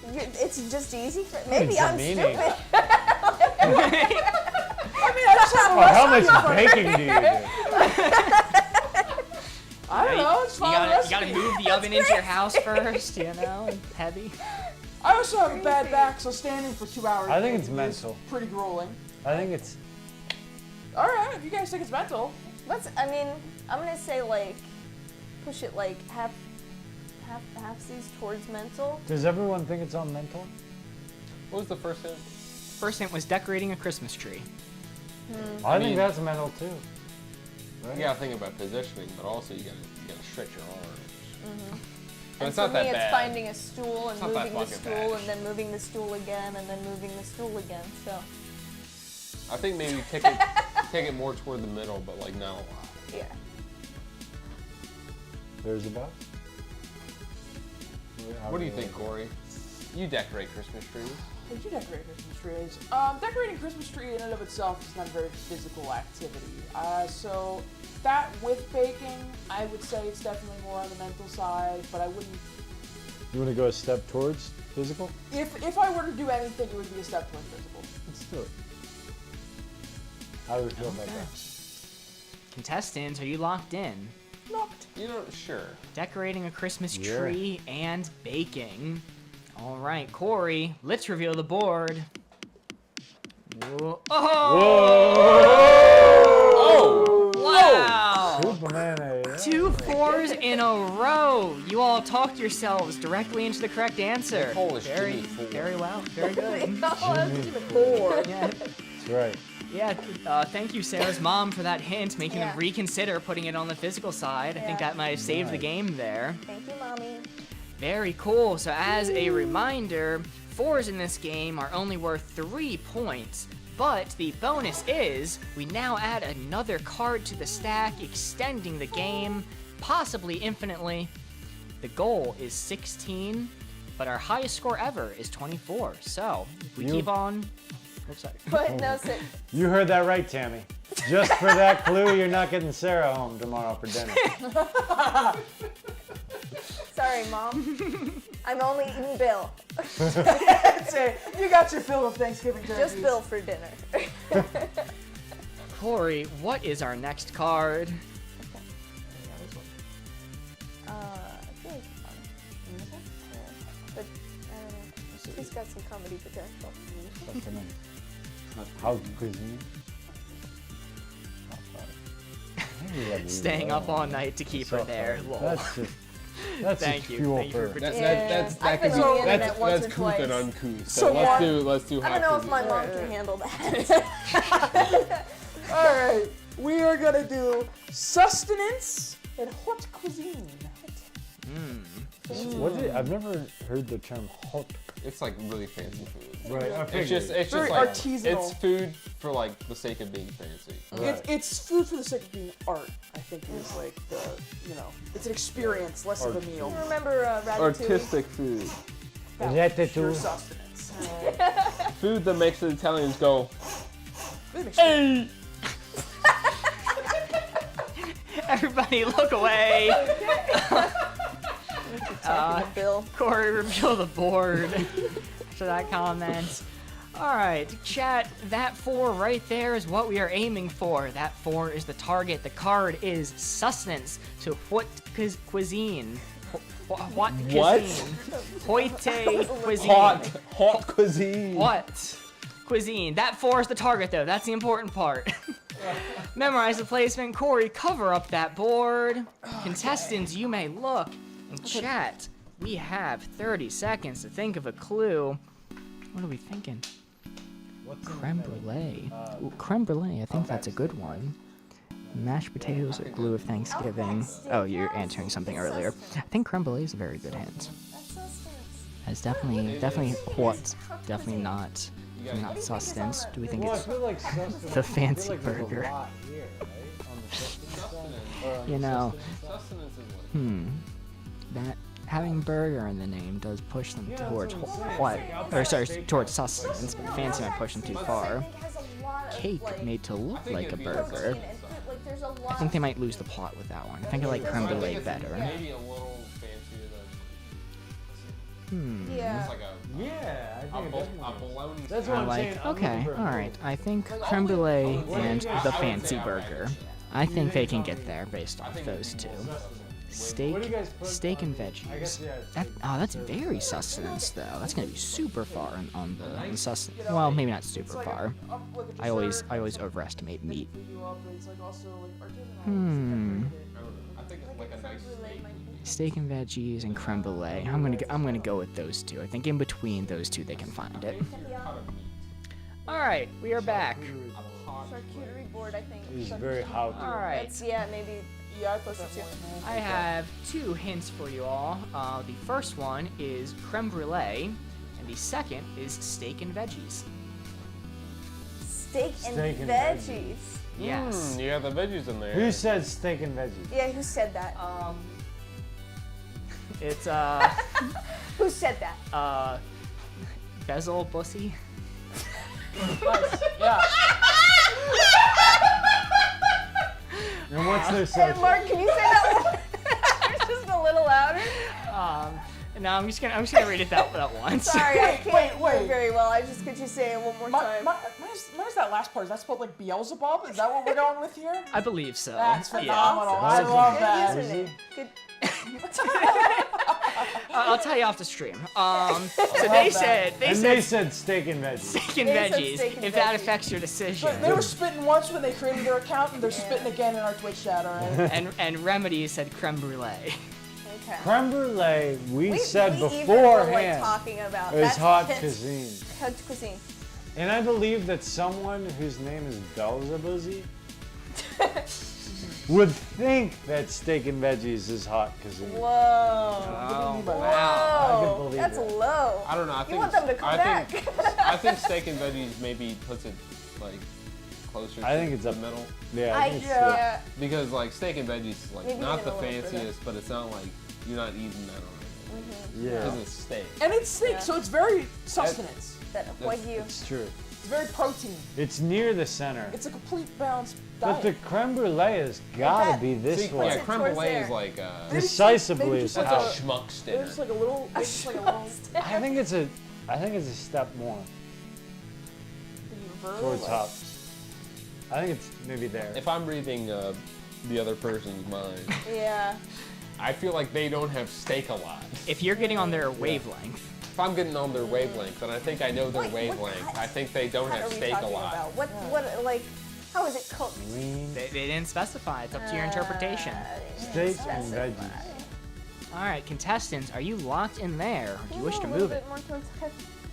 It's just easy for maybe I'm demeaning. stupid. I mean, I just have a Oh, how recipe. much baking do you do? I don't know. It's You following the gotta recipe. move the oven into your house first, you know, heavy. I also have a bad back, so standing for 2 hours. I think it's is mental. Pretty grueling. I think it's All right, if you guys think it's mental. I mean, I'm gonna say like, push it like half these towards mental. Does everyone think it's all mental? What was the first hint? First hint was decorating a Christmas tree. I mean- think that's mental too. Right? You gotta think about positioning, but also you gotta stretch your arms. But And it's not for that me, bad. it's finding a stool and It's not that moving the fucking stool bad. and then moving the stool again and then moving the stool again. So I think maybe take it more toward the middle, but like not a lot. yeah. There's a box. What do you think, Corey? You decorate Christmas trees. I do decorate Christmas trees. Decorating Christmas tree in and of itself is not a very physical activity. So that with baking, I would say it's definitely more on the mental side, but I wouldn't. You want to go a step towards physical? If I were to do anything, it would be a step towards physical. Let's do it. How do we feel about that? Contestants, are you locked in? Locked. You know, sure. Decorating a Christmas Yeah. tree and baking. All right, Corey, let's reveal the board. Whoa. Oh! Wow! Superman. 2 4s in a row. You all talked yourselves directly into the correct answer. Polish Very, Jimmy Four. very well. Very good. Yeah. That's right. Yeah, thank you, Sarah's mom, for that hint, making Yeah. them reconsider putting it on the physical side. I think Yeah. that might have saved the Nice. game there. Thank you, mommy. Very cool. So as a reminder, 4s in this game are only worth 3 points, but the bonus is we now add another card to the stack, extending the game, possibly infinitely. The goal is 16, but our highest score ever is 24. So if we keep on... Oh, sorry. But no, sir. You heard that right, Tammy. Just for that clue, you're not getting Sarah home tomorrow for dinner. Sorry, Mom. I'm only eating Bill. That's it. You got your fill of Thanksgiving turkeys. Just Bill for dinner. Corey, what is our next card? I feel like it's fun. But I don't know. She's got some comedy potential. What's her name? How cuisine? Staying up all night to keep her there. Lol. That's Thank you. fuel Thank you for for participating. I've been on the internet once that's or couth and twice. uncouth. So So what? let's do I hot don't know if my cuisine. mom can handle that. All right, we are gonna do sustenance and haute cuisine. I've never heard the term hot. It's like really fancy food. Right, I It's just Very like artisanal. it's food for like the sake of being fancy. Right. It's food for the sake of being art. I think is like the it's an experience, less of a meal. Remember Ratatouille? Artistic food. That's Ratatouille. pure sustenance. Food that makes the Italians go, Really makes hey! Everybody look away. Talking to Bill. Corey, reveal the board after that comment. All right, chat, that 4 right there is what we are aiming for. That 4 is the target. The card is sustenance. So what cuisine? What cuisine? Hoite cuisine. Hot cuisine. What cuisine? That 4 is the target, though. That's the important part. Memorize the placement. Corey, cover up that board. Contestants, you may look. In chat, we have 30 seconds to think of a clue. What are we thinking? Creme brulee. Ooh, creme brulee, I think that's a good one. Mashed potatoes are glue of Thanksgiving. Oh, you're answering something earlier. I think creme brulee is a very good hint. It's definitely what? Definitely not sustenance. Do we think Well, I it's feel like sustenance. the fancy I feel like there's a burger? lot here, right? On the sustenance side? Or on You the know, Sustenance is what? that having burger in the name does push them Yeah, towards that's what I'm what? saying. Or sorry, towards sustenance. But fancy might push them too far. It has a lot of, Cake like, made to look like a it'd be burger. protein and food. Like, there's a lot I think they might lose the plot with that one. I think I like creme brulee better. Maybe a little fancier than Yeah. it's like Yeah, I a think definitely. bologna. That's I what I'm like, saying. I'm okay, looking for a alright. clue. I think creme brulee and the fancy outright. burger. I think they can get there based off those two. Steak, What do you guys put steak and I guess, veggies. yeah. That's very sustenance though. That's gonna be super far on the sustenance. Well, maybe not super far. I always overestimate meat. I think it's like a nice steak. Steak and veggies and creme brulee. I'm gonna go with those two. I think in between those two they can find it. All right, we are back. Charcuterie board, I think. It's very hot. All right. That's, yeah, maybe. Yeah, I put that one. I have 2 hints for you all. The first one is creme brulee, and the second is steak and veggies. Steak and Steak and veggies. Yes. You got the veggies in there. Who said steak and veggies? Yeah, who said that? It's Who said that? 𝘧𝘳𝘰𝘮𝘦. Yeah. And what's their Hey, social? Mark, can you say that one? Just a little louder. No, I'm just gonna read it that once. Sorry, I can't Wait. hear very well. Could you say it one more time? Mine's that last part. Is that spelled like 𝘊𝘮𝘮𝘮? Is that what we're going with here? I believe so. That's Yeah. phenomenal. I Good love Good that. username. Good. I'll tell you off the stream. So they said And they said steak and veggies. steak and They said veggies. steak and If that veggies. affects your decision. But they were spitting once when they created their account, and they're spitting again in our Twitch chat, all right? and Remedy said creme brulee. Okay. Creme brulee, we said even were, like, beforehand, talking about is that's hot his- cuisine. Hot cuisine. And I believe that someone whose name is 𝘧𝘳𝘮𝘮𝘯𝘮 would think that steak and veggies is hot cuisine. Whoa. Oh, wow. I can believe That's it. low. I don't know. I think want them to come back. I think steak and veggies maybe puts it like closer I think to it's the up- middle. Yeah, I think it's Yeah. Because like steak and veggies is like Maybe not even the a little further. fanciest, but it's not like you're not eating that on it. yeah, Because it's steak. And it's steak, Yeah. so it's very sustenance. That Wagyu. it's true. It's very protein. It's near the center. It's a complete balanced But the diet. creme brulee has gotta that- be this See, way. yeah, it creme towards brulee there. is like Decisively maybe is just like out. a- schmuck's dinner. There's like a little, it's like a little I think it's a step more towards hot. I think it's maybe there. If I'm reading the other person's mind, Yeah. I feel like they don't have steak a lot. If you're getting on their wavelength, If I'm getting on their wavelength, then I think I know their Wait, what wavelength. cut? I think they don't What have are we steak a talking lot. about? What, like, how is it cooked? Lean they didn't specify. It's up to your interpretation. steak and veggies. All right, contestants, are you locked in there? Or do you wish to move it?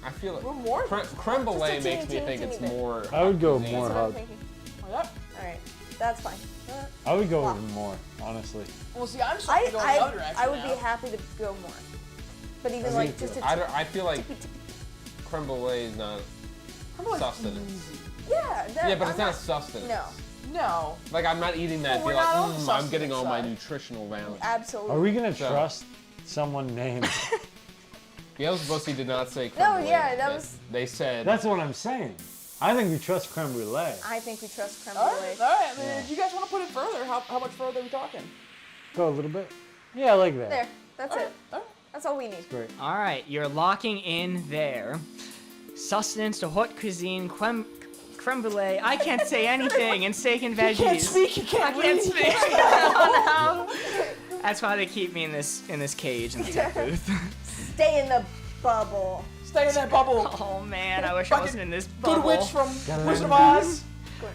I feel like We're more. creme brulee Just a makes me teeny, think teeny it's bit. more. I would go cuisine. more That's what I'm hot. thinking. Yep. Alright, that's fine. I would go even more, honestly. Well, see, I'm starting to go in the other direction I would now. be happy to go more. But even Me like too. just a I feel like creme brulee is not I'm like, sustenance. yeah, Yeah, but it's not sustenance. No, No. Like I'm not eating that. Well, and be we're not like, on the I'm getting all my sustenance nutritional value. absolutely. Are we gonna So- trust someone named? Beelzebubby did not say creme No, brulee. yeah, that was- They said. That's what I'm saying. I think we trust creme brulee. I think we trust creme All brulee. right. All right. I mean, if you guys want to put it further, how much further are we talking? Go a little bit. Yeah, I like that. There, that's it. All right. That's all we need. Great. All right, you're locking in there. Sustenance to haute cuisine, creme brulee. I can't say anything. And steak and veggies. You can't speak. You can't I can't read. speak. Oh, no. That's why they keep me in this cage in the tech booth. Stay in the bubble. Stay in that bubble. Oh man, I wish I wasn't in this Good bubble. witch from Wizard of Oz.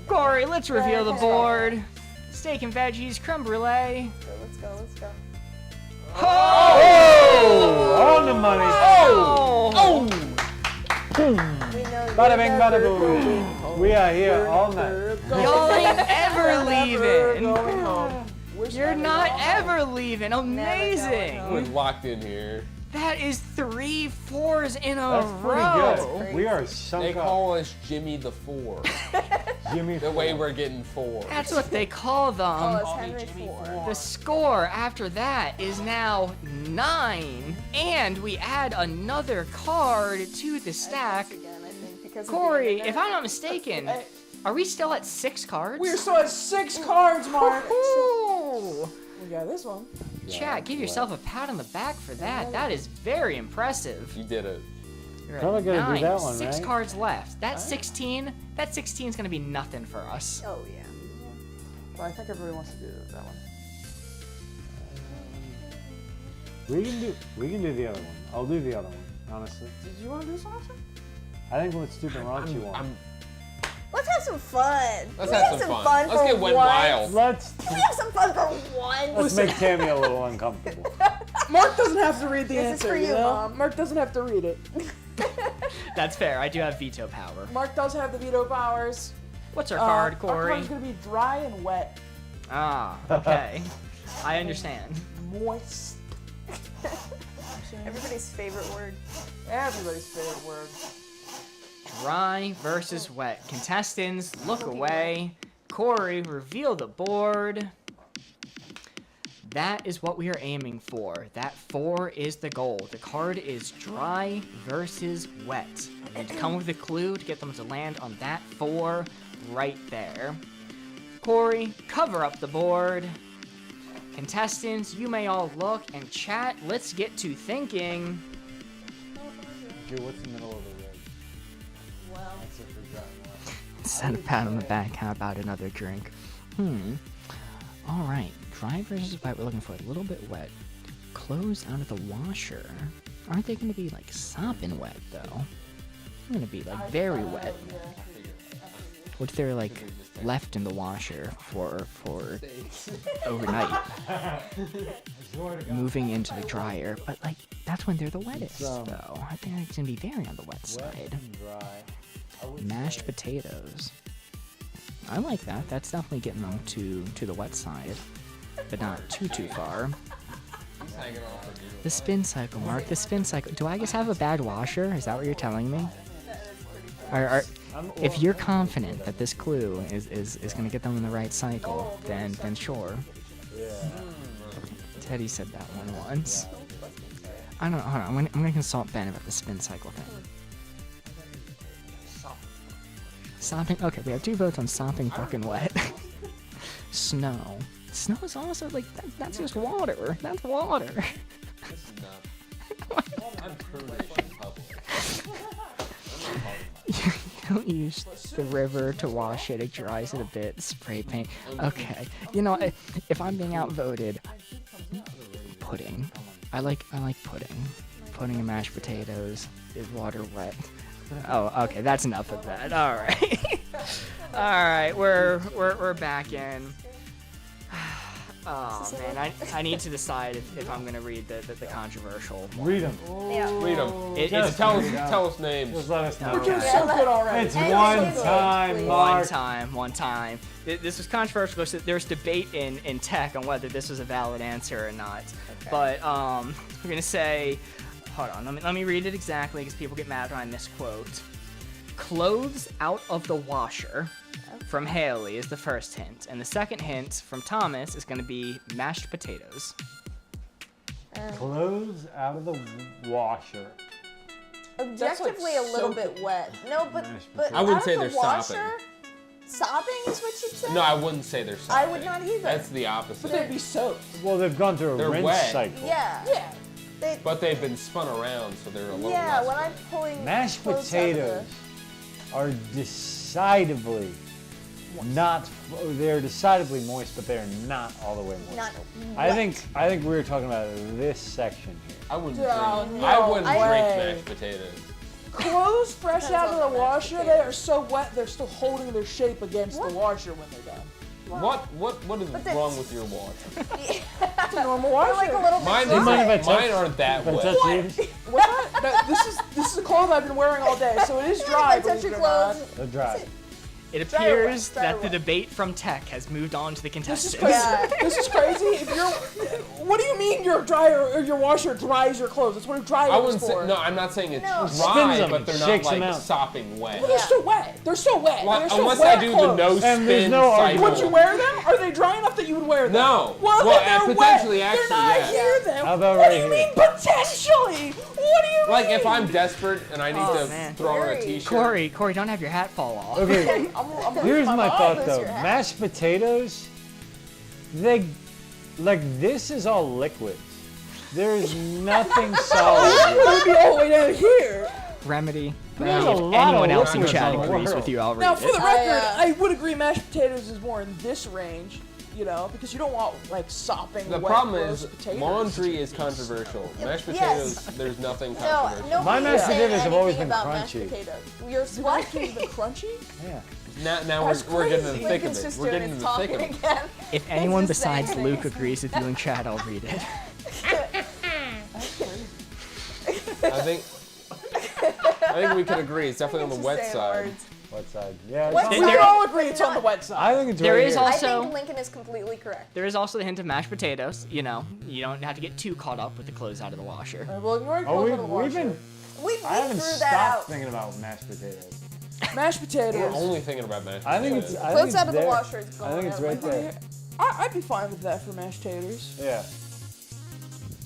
Corey, let's reveal the Okay. board. Steak and veggies, creme brulee. Let's go, let's go. Oh, on the money. Oh! We know Bada bing, bada boom. We are here all night. Y'all ain't ever leaving. Going home. You're not ever leaving. Amazing. going We're locked in here. That is 3 4s in a That's pretty row. good. We are They sunk up. call us Jimmy the Four. Jimmy. The way we're getting four. That's what they call them. Oh, it's Call me Henry Jimmy Ford. Ford. The score after that is now 9, and we add another card to the stack. Again, I think, because of the Corey, internet. if I'm not mistaken, Hey, are we still at 6 cards? we're still at 6 cards, Mark. Ooh. We got this one. Chat, give yourself a pat on the back for that. That is very impressive. You did it. You're Probably at gotta do 9, that one, 6 right? cards left. That 16 is gonna be nothing for us. Oh, yeah. Well, I think everybody wants to do that one. We can do the other one. I'll do the other one, honestly. Did you want to do something? I think let's do the raunchy one. I'm Let's have some fun. Let's We have some fun. Let's for get wet once. wild. Let's Can we have some fun for once? make Tammy a little uncomfortable. Mark doesn't have to read the This is answer. for you, know? Mom. Mark doesn't have to read it. That's fair. I do have veto power. Mark does have the veto powers. What's our card, Our Corey? card's gonna be dry and wet, Ah, okay. I understand. moist. Everybody's favorite word. Everybody's favorite word. Dry versus wet. Contestants, look away. Corey, reveal the board. That is what we are aiming for. That 4 is the goal. The card is dry versus wet. You need to come with a clue to get them to land on that 4 right there. Corey, cover up the board. Contestants, you may all look and chat. Let's get to thinking. Okay, what's the middle of the red? Well, That's it for dry and wet. Instead of pat on the back, how about another drink? All right. Dry versus wet. We're looking for a little bit wet. Clothes out of the washer. Aren't they going to be like sopping wet though? They're going to be like very wet. What if they're like left in the washer for overnight, moving into the dryer? But like that's when they're the wettest though. I think it's going to be very on the wet Wet side. and dry. I would Mashed say potatoes. I like that. That's definitely getting them to the wet side, but not too far. He's hanging off of you. The spin cycle, Mark. The spin cycle. Do I just have a bad washer? Is that what you're telling me? If you're confident that this clue is going to get them in the right cycle, then sure. Yeah. Teddy said that one once. I don't know. Hold on. I'm gonna consult Ben about the spin cycle thing. Sopping. Okay, we have 2 votes on sopping fucking wet. Snow. Snow is also like that's just water. That's water. This is not. I'm prudish in public. You don't use the river to wash it. It dries it a bit. Spray paint. Okay. You know, if I'm being outvoted, pudding. I like pudding. Pudding and mashed potatoes. Is water wet? Oh, okay. That's enough of that. All right. All right. We're back in. Oh man, I need to decide if I'm gonna read the controversial one. Read them. Yeah. Read them. It's tell us names. Just let us know. We're doing so good already. It's And one please. time, Mark. One time. This was controversial because there's debate in tech on whether this was a valid answer or not. Okay. But we're gonna say, hold on, let me read it exactly because people get mad when I misquote. Clothes out of the washer from Haley is the first hint, and the second hint from Thomas is gonna be mashed potatoes. Clothes out of the washer. Objectively, a little bit wet. No, but I wouldn't out say of they're the washer, sopping. Sopping is what you said. No, I wouldn't say they're sopping. I would not either. That's the opposite. But they'd be soaked. Well, they've gone through a They're rinse wet. cycle. Yeah. Yeah. They, But they've been spun around, so they're a little yeah. less When wet. I'm pulling Mashed clothes out of potatoes are decidedly not. They're decidedly moist, but they're not all the way moist. Not I wet. think we were talking about this section here. I wouldn't Oh, drink. no I wouldn't way. drink mashed potatoes. Clothes fresh Depends out of on the the mashed washer, potato. they are so wet they're still holding their shape against What? the washer when they're done. What is that's- wrong with your water? It's a normal washer. They're like a little bit Mine, dry. mind if I touch- mine aren't that If I wet. touch these, What? This is a clothes I've been wearing all day, so it is dry. I touch believe your it or not. clothes. they're dry. It Dry or wet, appears dry or that the wet. debate from tech has moved on to the This is contestants. crazy. Yeah. This is crazy. If you're, what do you mean your dryer or your washer dries your clothes? That's what a dryer I is wouldn't say. for. No, I'm not saying it's No. Spins dry, them, but they're not shakes them like out. sopping wet. Well, they're still wet. They're still wet. Well, They're still unless wet I do clothes. the no And there's spin no cycle. argument. Would you wear them? Are they dry enough that you would wear them? No. Well, Well, then they're potentially, wet. actually, they're not yes. here then. How about what right do you here? mean potentially? What do you mean? Like if I'm desperate and I need Oh, to man. throw on a Very. t-shirt. Corey, don't have your hat fall off. Okay, I'm here's my thought lose though. your hat. Mashed potatoes, they, like this is all liquid. There's nothing solid. It would be all the way down here. Remedy. There's If a lot anyone of else in liquids chat in the agrees world. with you, I'll read Now, for it. the record, I would agree mashed potatoes is more in this range, you know, because you don't want like sopping. The wet, problem gross is potatoes. laundry is controversial. Mashed Yes. potatoes, there's nothing No, controversial. nobody My mashed is saying potatoes have always anything been about mashed crunchy. potatoes. Yours What? what? Even crunchy? Yeah. Now That's we're getting in crazy. the thick of Lincoln's it. sister We're getting is in the thick of talking it. again. If anyone just saying besides things. Luke agrees with you in chat, I'll read it. I think we could agree. It's definitely on the Just wet saying side. words. What side? Yeah. What It's We on- There- can all agree it's on the wet side. I think it's There right is here. also- I So- think Lincoln is completely correct. There is also the hint of mashed potatoes. You know, you don't have to get too caught up with the clothes out of the washer. Well, you already Oh, closed on the we've washer. been. We I haven't threw that stopped out. thinking about mashed potatoes. Mashed We're potatoes. only thinking about mashed I think potatoes. it's. I think Clothes it's out of the there. washer is I going think it's out right like there. I'd be fine with that for mashed taters. Yeah.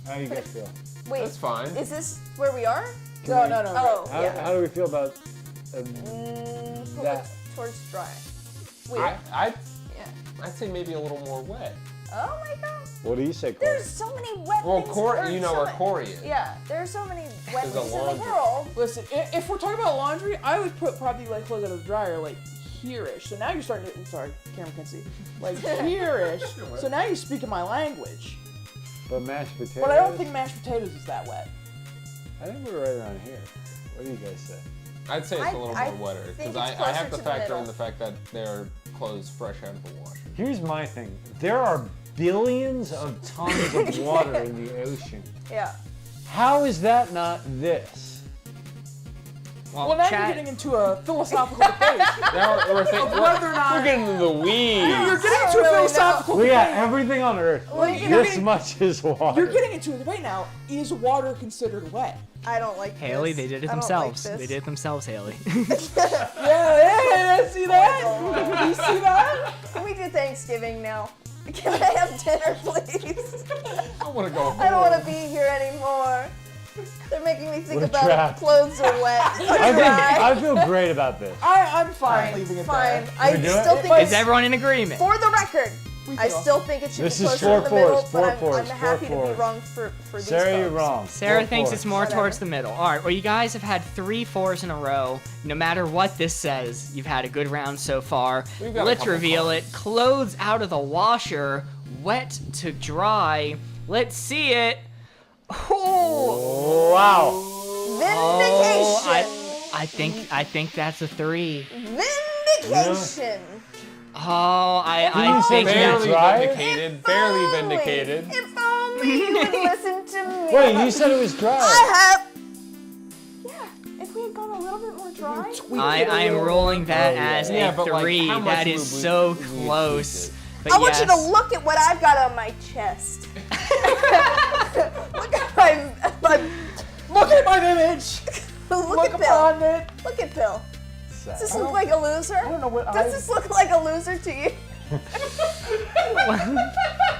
How do you guys feel? Wait, That's fine. is this where we are? No, we- no, no. Oh, How, yeah. how do we feel about that? Towards dry. Wait, I'd yeah. say maybe a little more wet. Oh my god. What do you say, Corey? There's so many wet Well, things. Corey, or you know so where many- Corey is. Yeah, there's so many wet There's a things in the laundry. world. Listen, if we're talking about laundry, I would put probably like clothes out of the dryer like here-ish. So now you're starting to. I'm sorry, camera can't see. Like here-ish. So now you're speaking my language. But mashed potatoes. But I don't think mashed potatoes is that wet. I think we're right around here. What do you guys say? I'd say it's I- a little I more wetter think because it's I have closer to to the factor middle. in the fact that they're clothes fresh out of the washer. Here's my thing. There are billions of tons of water in the ocean. Yeah. How is that not this? Well, now chat- you're getting into a philosophical debate. Now we're thinking, Of whether or not- we're getting into the weeds. You're getting I into don't a really philosophical We debate. got everything on Earth. you're This getting- much is water. You're getting into a debate now. Is water considered wet? I don't like Haley, this. they did it I don't themselves. like They this. did it themselves, Haley. Yeah, see that? You see that? Can we do Thanksgiving now? Can I have dinner, please? I want to go home. I don't want to be here anymore. They're making me think What a about trap. if clothes are wet. I feel great about this. I'm fine leaving it Fine. there. I We do still it? think Is it's, everyone in agreement? for the record, I feel. still think it should This be is closer to the middle, 4-4s, but 4-4s, I'm happy to be 4-4s. wrong for these Sarah, you're folks. wrong. Sarah 4-4. thinks it's more Whatever. towards the middle. All right, well, you guys have had 3 4s in a row. No matter what this says, you've had a good round so far. We've got a Let's couple reveal it. Clothes out of the washer, wet to dry. Let's see it. Oh, Wow. Vindication. I think that's a 3. Vindication. Oh, Didn't I you say think Barely that's Barely right? vindicated. Barely vindicated. If only you would listen to me. Wait, you said it was dry. I have. Yeah, if we had gone a little bit more dry. I am rolling that Oh, yeah. as Yeah, a but, like, 3. how much That would is we- so would we close. tweak But I want you to yes. look at what I've got on my chest. Look at my Look at my image. look at Bill. upon it. Look at Bill. Does this I look don't- like a loser? I don't know what Does this look like a loser to you?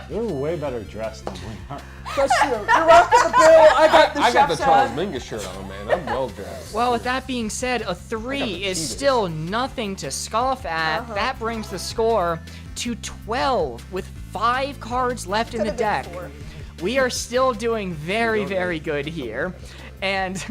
You're way better dressed than we are. That's true. You're rocking the bill. I got the I got the chef's Charles hat. Mingus shirt on, man. I'm well dressed. Well, with that being said, a 3 is Petiters. still nothing to scoff at. That brings the score to 12 with 5 cards left in the Could've been deck. 4. We are still doing very, very good here. And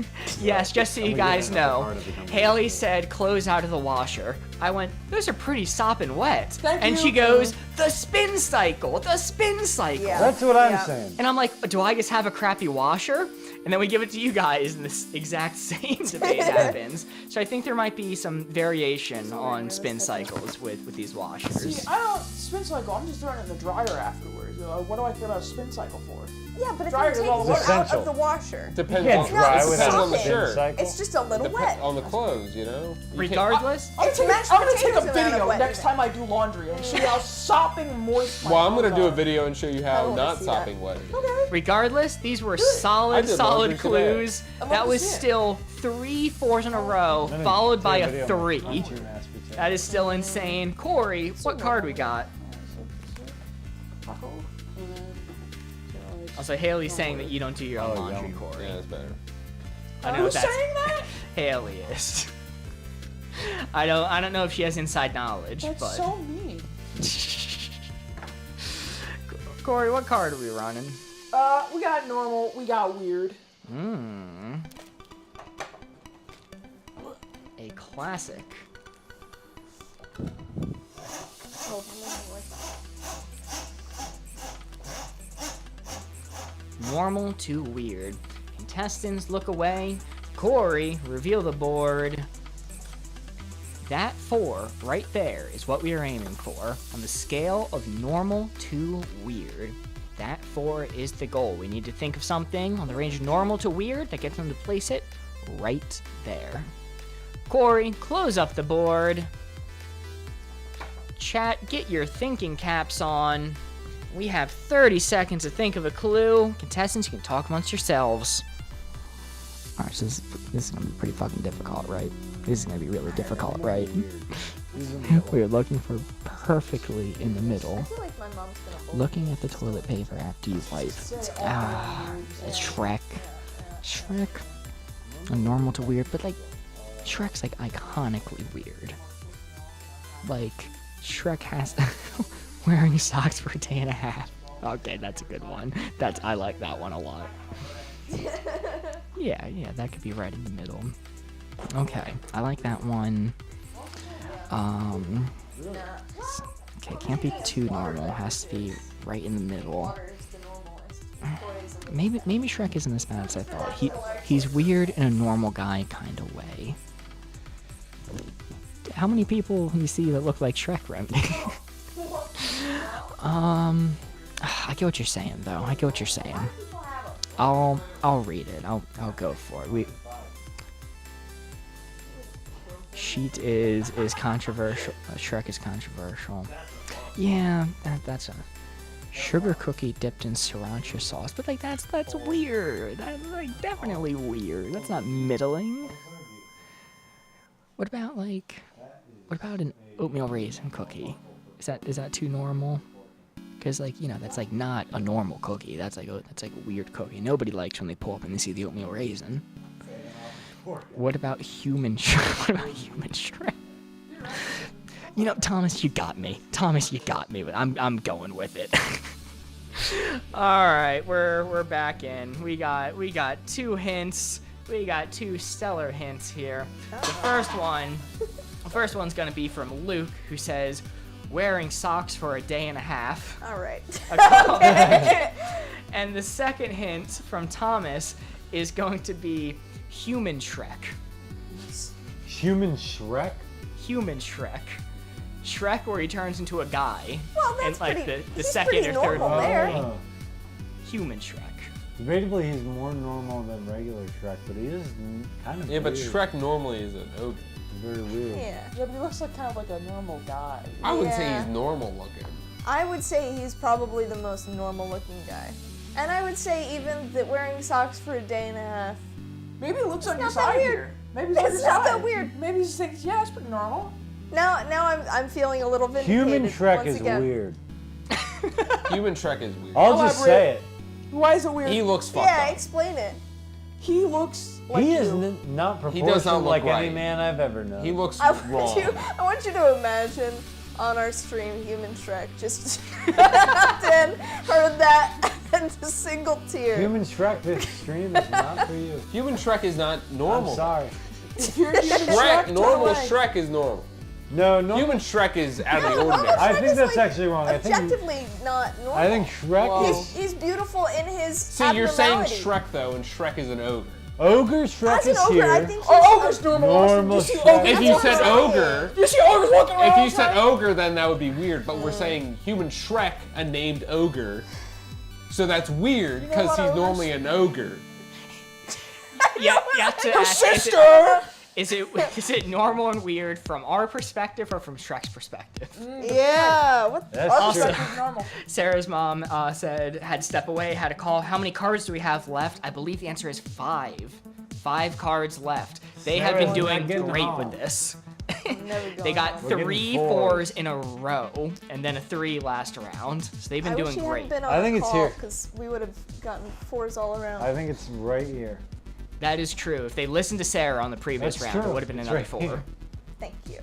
yes, just so you guys know, Haley said clothes out of the washer. I went, those are pretty sopping wet. Thank and you. she goes, the spin cycle, the spin cycle. Yeah. That's what I'm Yeah. saying. And I'm like, do I just have a crappy washer? And then we give it to you guys, and this exact same debate happens. So I think there might be some variation on spin cycles with these washers. See, I don't spin cycle. I'm just throwing it in the dryer afterwards. What do I feel about a spin cycle for? Yeah, but if Dryer you is take all it the out essential. of the washer, Depends You on, can't dry it's without on the sopping. shirt. cycle. it's just a little Depends wet. on the clothes, you know? You Regardless, I'm It's gonna mashed take a potatoes amount of video wet next in time I do laundry and show you how sopping moist my Well, I'm gonna clothes do a are. video and show you I how wanna not see that. sopping wet. regardless, these were I solid did solid laundry today. clues. love That to was see it. still 3 4s in a row, I'm gonna followed do by video a of my 3. crunchy mashed potato. That is still insane. Corey, what card we got? Also, Haley's saying that you don't do your own Oh, laundry, yum. Corey. Yeah, that's better. I don't know if Who's that's saying that? Haley is. I don't know if she has inside knowledge, That's but so mean. Corey, what card are we running? We got normal. We got weird. A classic. Normal to weird. Contestants look away. Corey, reveal the board. That 4 right there is what we are aiming for. On the scale of normal to weird, that 4 is the goal. We need to think of something on the range of normal to weird that gets them to place it right there. Corey, close up the board. Chat, get your thinking caps on. We have 30 seconds to think of a clue. Contestants, you can talk amongst yourselves. Alright, so this is gonna be pretty fucking difficult, right? This is gonna be really difficult, right? We're looking for perfectly in the middle. I feel like my mom's gonna hold Looking at the toilet paper after you wipe. It's Shrek. Shrek. Normal to weird, but like, Shrek's like iconically weird. Like, Shrek has wearing socks for a day and a half. Okay, that's a good one. I like that one a lot. Yeah, that could be right in the middle. Okay, I like that one. Okay, can't be too normal. Has to be right in the middle. Maybe Shrek isn't as bad as I thought. He's weird in a normal guy kind of way. How many people you see that look like Shrek, Remedy? I get what you're saying, though. I get what you're saying. I'll read it. I'll go for it. sheet is controversial. Shrek is controversial. Yeah, that's a sugar cookie dipped in sriracha sauce, but like that's weird. That's like definitely weird. That's not middling. What about an oatmeal raisin cookie? Is that too normal? Because like that's like not a normal cookie. That's like a weird cookie. Nobody likes when they pull up and they see the oatmeal raisin. What about human Shrek? What about human Shrek? Thomas, you got me. But I'm going with it. All right, we're back in. We got 2 hints. We got 2 stellar hints here. The first one's gonna be from Luke, who says, "Wearing socks for a day and a half." All right. Okay. And the second hint from Thomas is going to be human Shrek. Human Shrek? Human Shrek. Shrek, where he turns into a guy. Well, that's in, like, pretty. the He's second pretty or third normal movie. there. Human Shrek. Debatably, he's more normal than regular Shrek, but he is kind of Yeah, but weird. Shrek normally is an ogre. Very weird. Yeah. Yeah, but he looks like kind of like a normal guy. I wouldn't say Yeah. he's normal looking. I would say he's probably the most normal looking guy. And I would say even that wearing socks for a day and a half. Maybe he looks on your not that side weird. here. Maybe he's on It's your not side. that weird. Maybe he just thinks, yeah, it's pretty normal. Now I'm feeling a little vindicated. Human Shrek once is again. weird. Human Shrek is weird. I'll just Elaborate. say it. Why is it weird? He looks fucked Yeah, up. explain it. He looks like He you. is not He proportioned does not look like any right. man I've ever known. He looks I wrong. want you to imagine on our stream Human Shrek just then heard that and a single tear. Human Shrek, this stream is not for you. Human Shrek is not normal. I'm sorry. If you're human Shrek, Shrek, normal away. Shrek is normal. No, no. Human Shrek is out of the Normal ordinary. I Shrek think is, that's like, actually wrong. Objectively not normal. I think Shrek Whoa. is He's beautiful in his See, you're saying abnormality. Shrek though, and Shrek is an ogre. ogre. Shrek As an is ogre, here. I think he's Oh, ogre's normal. Normal Austin. You see Shrek. ogres If you walking said around? ogre, You see ogres walking around. if all you the said time? ogre, then that would be weird. But we're saying human Shrek, a named ogre. So that's weird know because what he's ogres- normally an ogre. You have to Your ask, sister. is it normal and weird from our perspective or from Shrek's perspective? Yeah. What? That's Our true. perspective is normal. Sarah's mom said had to step away, had a call. How many cards do we have left? I believe the answer is 5. 5 cards left. They have been Sarah's doing not getting great home. with this. Never They got We're getting 3 fours. 4s in a row, and then a 3 last round. So they've been I doing wish he great. hadn't been on I think the it's call here. because we would have gotten 4s all around. I think it's right here. That is true. If they listened to Sarah on the previous That's round, true. it would have been It's another right 4. here. Thank you.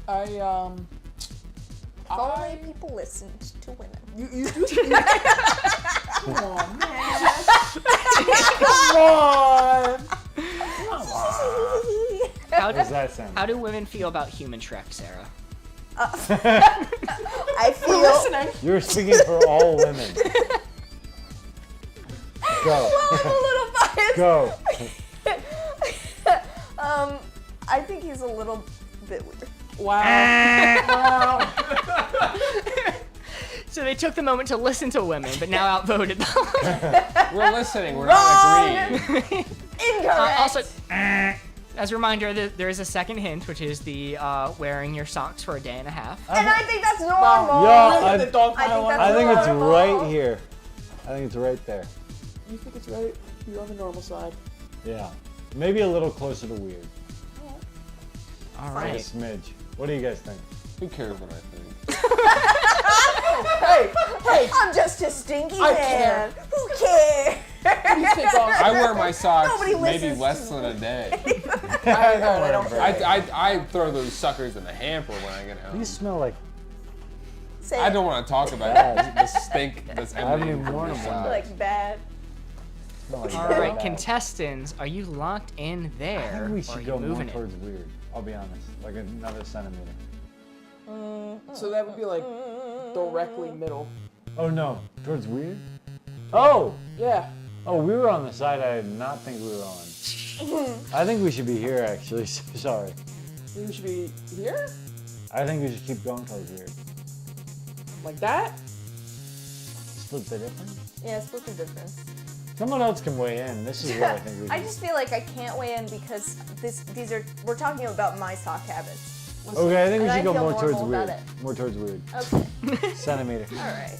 If Only people listened to women. You do. Come on, man. Come on. How What does that sound? How do women feel about human Shrek, Sarah? I feel. Listening. You're speaking for all women. Go. I'm a little biased. Go. I think he's a little bit weird. Wow. Wow. So they took the moment to listen to women, but now outvoted them. We're listening. We're not agreeing. Incorrect. Also, as a reminder, there is a second hint, which is the wearing your socks for a day and a half. and I think that's normal. Yeah, Really, the dog I think pile on. that's I think it's normal. right here. I think it's right there. You think it's right? You're on the normal side. Yeah. Maybe a little closer to weird. All Like a right. smidge. What do you guys think? Who cares what I think? Hey, hey. I'm just a stinky I man. Who cares? What do you think, Austin? I wear my socks Nobody maybe listens less to than a day. I don't care. I throw those suckers in the hamper when I get home. These smell like. Say I it. don't want to talk about the stink that's haven't emanating even from worn your them. socks. like bad. Smell like All bad. right, contestants, are you locked in I there? think we or are should you go more moving it? towards weird. I'll be honest. Like another centimeter. So that would be like directly middle. Oh no. Towards weird? Oh! Yeah. Oh, we were on the side I did not think we were on. I think we should be here actually. Sorry. You should be here? I think we should keep going towards weird. Like that? Split the difference? Yeah, split the difference. Someone else can weigh in. This is what I think we I do. just feel like I can't weigh in because we're talking about my sock habits. Okay, I think we And should I go feel more towards normal about weird. it. More towards weird. Okay. Centimeter. All right.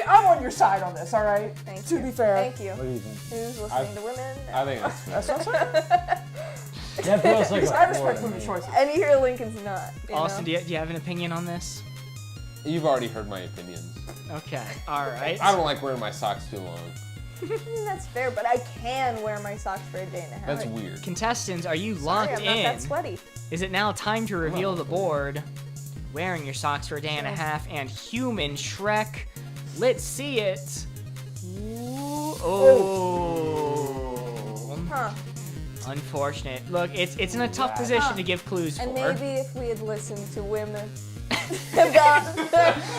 I'm on your side on this, all right? Thank To you. be fair. Thank you. What do you think? Who's listening to women? I think that's That's what I'm saying. That feels like I a respect four to women's me. choices. And here Lincoln's not. You Austin, know? do you have an opinion on this? You've already heard my opinions. Okay, all right. I don't like wearing my socks too long. I mean, that's fair, but I can wear my socks for a day and a half. That's weird. Contestants, are you Sorry, locked I'm not in? that sweaty. Is it now time to reveal the board? Wearing your socks for a day and a half and human Shrek. Let's see it. Ooh, oh. Huh. Unfortunate. Look, it's in a tough position to give clues And for. maybe if we had listened to women about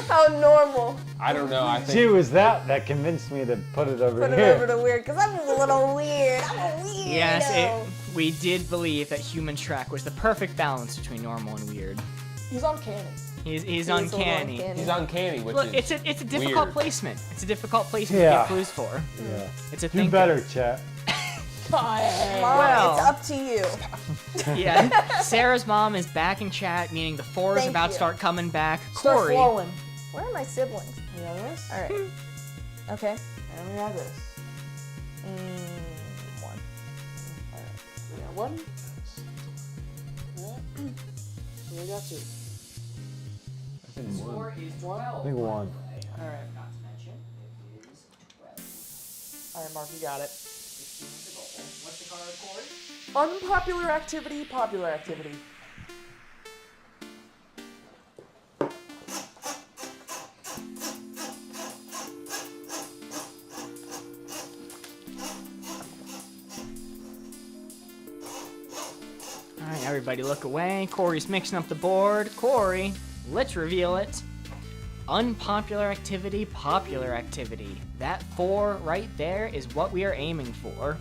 how normal, I don't know. I think See, it was that convinced me to put it over put it here. over to weird, because I'm a little weird. I'm a weirdo. Yes, we did believe that human Shrek was the perfect balance between normal and weird. He's uncanny. He's He is a little uncanny. he's uncanny, which Look, is it's a difficult weird. placement. It's a difficult placement to Yeah. give clues for. Yeah. It's a Do thing. better, chat. Mom, Well. it's up to you. Yeah. Sarah's mom is back in chat, meaning the four is Thank about to you. start coming back. Start Corey. flowing. Where are my siblings? You know this? All right. Okay. And we have this. One. We got one. We got two. Score is 12. I think one. Alright. Not to mention, it is 12. Alright, Mark, you got it. 16 is the goal. What's the card, Corey? Unpopular activity, popular activity. Alright, everybody look away. Corey's mixing up the board. Corey, let's reveal it. Unpopular activity, popular activity. That 4 right there is what we are aiming for.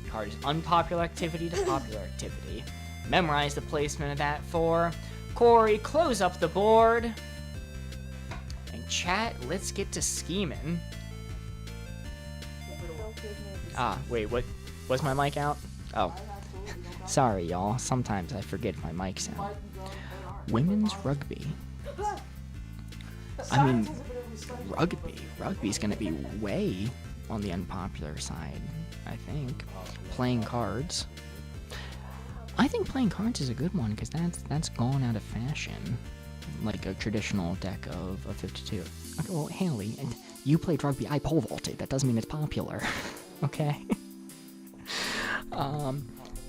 Card is unpopular activity to popular activity. Memorize the placement of that 4. Corey, close up the board. And chat, let's get to scheming. Ah, wait, what? Was my mic out? Oh. Sorry, y'all. Sometimes I forget my mic's out. Women's rugby. I mean, rugby's gonna be way on the unpopular side, I think. Playing cards. I think playing cards is a good one because that's gone out of fashion. Like a traditional deck of 52. Okay, well, Haley, and you played rugby, I pole vaulted. That doesn't mean it's popular. Okay?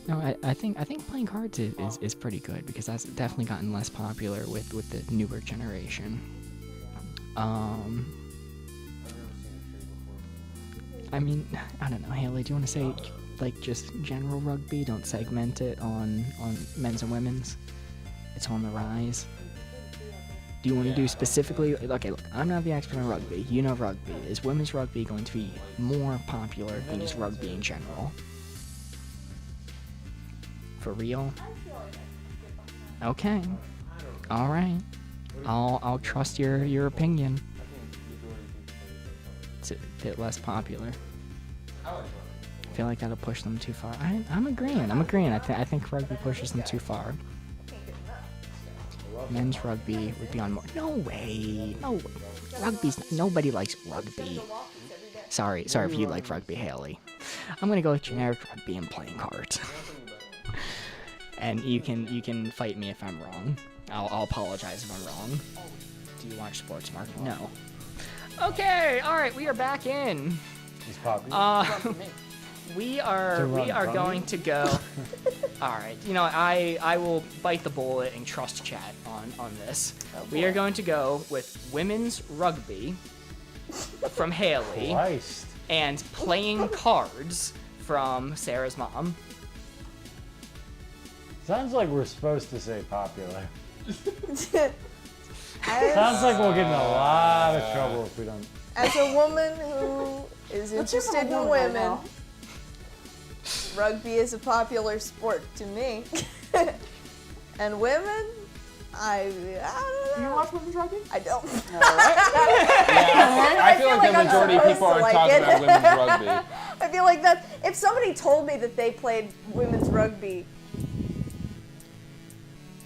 No, I think playing cards is pretty good because that's definitely gotten less popular with the newer generation. I mean, I don't know, Haley, do you want to say, like, just general rugby? Don't segment it on men's and women's? It's on the rise. Do you want to do specifically, okay, look, I'm not the expert on rugby. You know rugby. Is women's rugby going to be more popular than just rugby in general? For real? Okay. All right. I'll trust your opinion. It's a bit less popular. I feel like that'll push them too far. I'm agreeing. I think rugby pushes them too far. Men's rugby would be on more. No way. No way. Nobody likes rugby. Sorry if you like rugby, Haley. I'm gonna go with generic rugby and playing cards. And you can fight me if I'm wrong. I'll apologize if I'm wrong. Do you watch sports, Mark? No. Okay, all right, we are back in. It's popular. We are going to go. All right, you know, I will bite the bullet and trust chat on this. We are going to go with women's rugby from Haley Christ. and playing cards from Sarah's mom. Sounds like we're supposed to say popular. As, Sounds like we'll get in a lot of trouble if we don't. as a woman who is interested in women, rugby is a popular sport to me. And women, I don't Do you know. watch women's rugby? I don't. Yeah, I feel like like the I'm majority of supposed people to aren't like talking it. about women's rugby. I feel like that if somebody told me that they played women's rugby,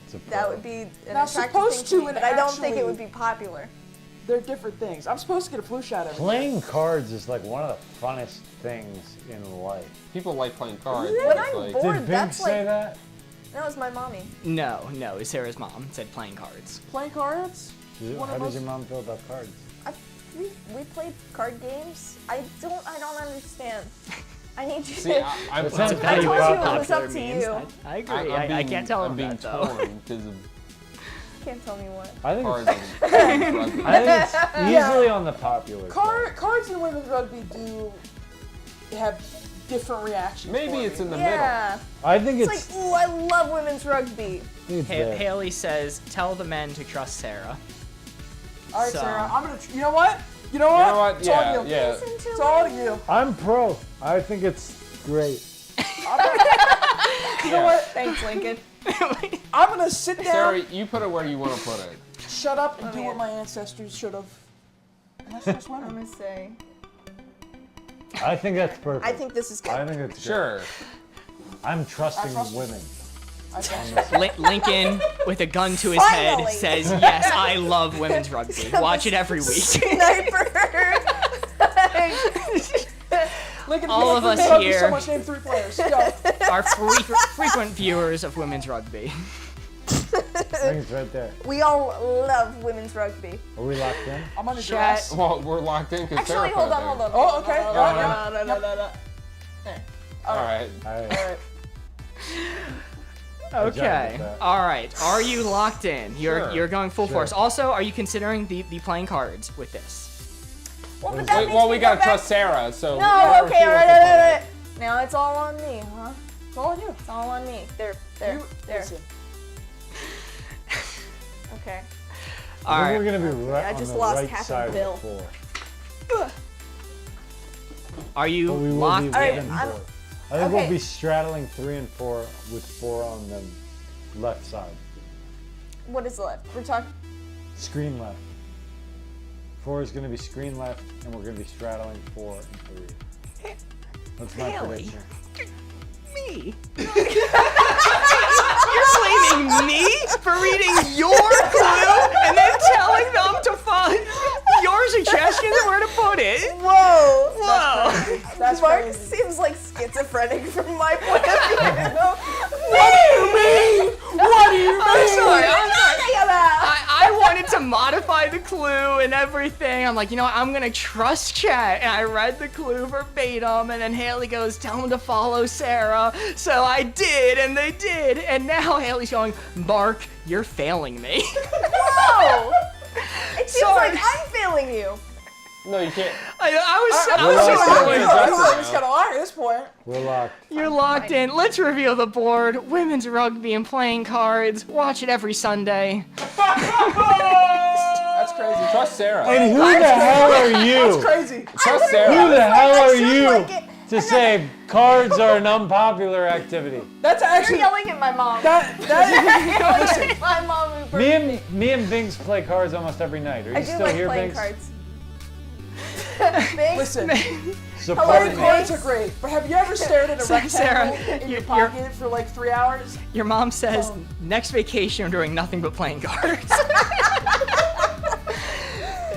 It's a that pro. would be an Now, attractive supposed thing to me, and but I don't think it actually- would be popular. They're different things. I'm supposed to get a flu shot every Playing cards is like one of the funnest things in life. People like playing cards. When but I'm it's like, bored- Or Did Bink that's say like- that? That was my mommy. No, it's Sarah's mom said playing cards. Playing cards? One How of does those- your mom feel about cards? We played card games. I don't understand. I need you see, to. I'm, It sounds I pretty told you it popular. was up to you. I agree. I can't tell him I'm being that though. torn because of Can't tell me what. I think cards it's, and women's rugby. I think it's easily on the popular side. Cards and women's rugby do have different reactions. Maybe for it's me. in the middle. Yeah. I think It's it's, like, ooh, I love women's rugby. it's there. Haley says, "Tell the men to trust Sarah." All right, So- Sarah. I'm gonna. You know what? You know You what? know what? It's all Yeah, you. yeah. Listen to It's all it. you. I'm pro. I think it's great. You know what? Thanks, Lincoln. I'm gonna sit down, Sarah, you put it where you want to put it. shut up, and Oh, do man. what my ancestors should have. That's just I'm women. gonna say. I think that's perfect. I think this is good. I think it's Sure. great. I'm trusting I trust- women. I trust Lincoln, with a gun to his Finally. head, says, "Yes, I love women's rugby. Watch it every week." Sniper. Lincoln, All you of like us women's rugby here. So much, name 3 players. Go. Are frequent viewers of women's rugby. I think it's right there. We all love women's rugby. Are we locked in? I'm under Chat. duress. Well, we're locked in because Actually, hold on. Oh, okay. No, Yeah, no, yeah. no, no, no, no. All right. All right. All right. Okay. with that. All right. Are you locked in? Sure. You're going full Sure. force. Also, are you considering the playing cards with this? Well, but that Wait, makes well, me we go gotta back- trust Sarah, so. No, whatever okay, she all wants right, to all play. right, all right. Now it's all on me, huh? It's all on you. It's all on me. There. You There. listen. Okay. All I think right. we're gonna be right I on just the lost right half a side of bill. the floor. Are you But we will locked be in? Alright, within I'm- 4. I think we'll okay. be straddling 3 and 4 with 4 on the left side. What is left? We're talking. Screen left. 4 is gonna be screen left, and we're gonna be straddling 4 and 3. That's my Haley. prediction. Me? You're blaming me for reading your clue and then telling them to find your suggestions where to put it? Whoa! Whoa! That's Mark crazy. seems like schizophrenic from my point of view. What do you mean? What do you mean? I'm sorry. I'm sorry. Talking about. I wanted to modify the clue and everything. I'm like, you know what? I'm gonna trust chat. And I read the clue verbatim, and then Haley goes, "Tell him to follow Sarah." So I did, and they did. And now Haley's going, "Mark, you're failing me." Whoa! It seems Sorry. like I'm failing you. No, you can't. I was so We're locked in. Wait, I that's feel like it it's now. got a lie at this point. We're locked. You're locked in. Let's reveal the board. Women's rugby and playing cards. Watch it every Sunday. That's crazy. Trust Sarah. And who the hell are That's you? crazy. Trust Who Sarah. the hell I are should you like it. to say cards are an unpopular activity? That's You're actually yelling at my mom. that. Listen, My mom. who Me and Binks play cards almost every night. Are you I do still like here, playing Binks? cards. Thanks. listen. Support Playing me. cards are great, but have you ever stared at a Sarah, rectangle in your you're- pocket for like 3 hours? Your mom says, next vacation I'm doing nothing but playing cards.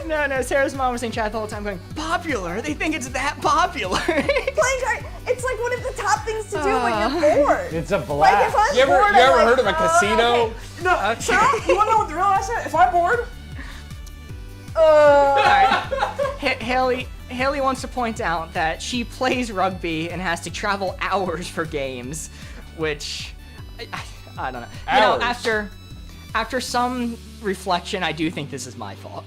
No, Sarah's mom was in chat the whole time going, popular? They think it's that popular. Playing cards. It's like one of the top things to do when you're bored. It's a Like blast. if I'm You ever bored, you I'm ever like, heard of a "Oh, casino? okay." No, Sarah, you wanna know what the real answer is? If I'm bored, Haley wants to point out that she plays rugby and has to travel hours for games, which I don't know. You know, Hours. after some reflection, I do think this is my fault.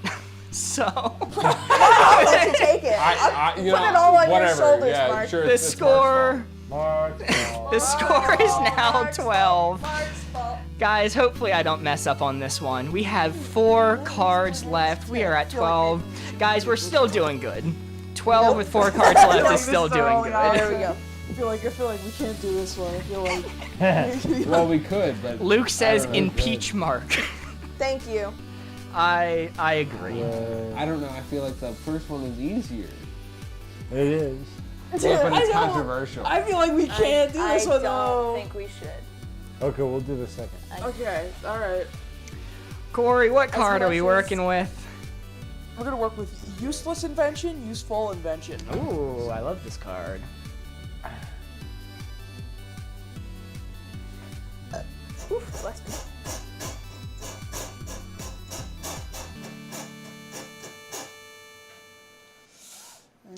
So I'll let you take it. I you Put know, it all on your whatever. shoulders, yeah, Mark. Sure, the it's score Mark. the score is now Mark's 12. fault. Mark's fault. Guys, hopefully I don't mess up on this one. We have 4 cards left. We are at 12. Guys, we're still doing good. 12 with 4 cards left is still doing There good. we go. I feel like we can't do this one. I feel like Well, we could, but Luke says I don't know. impeach Mark. Thank you. I agree. I don't know. I feel like the first one is easier. It is. But I it's don't- controversial. I feel like we can't do this one I though. don't think we should. Okay, we'll do the second. Okay, all right. Corey, what card are much we as- working with? We're gonna work with useless invention, useful invention. Ooh, I love this card. Oof, bless me.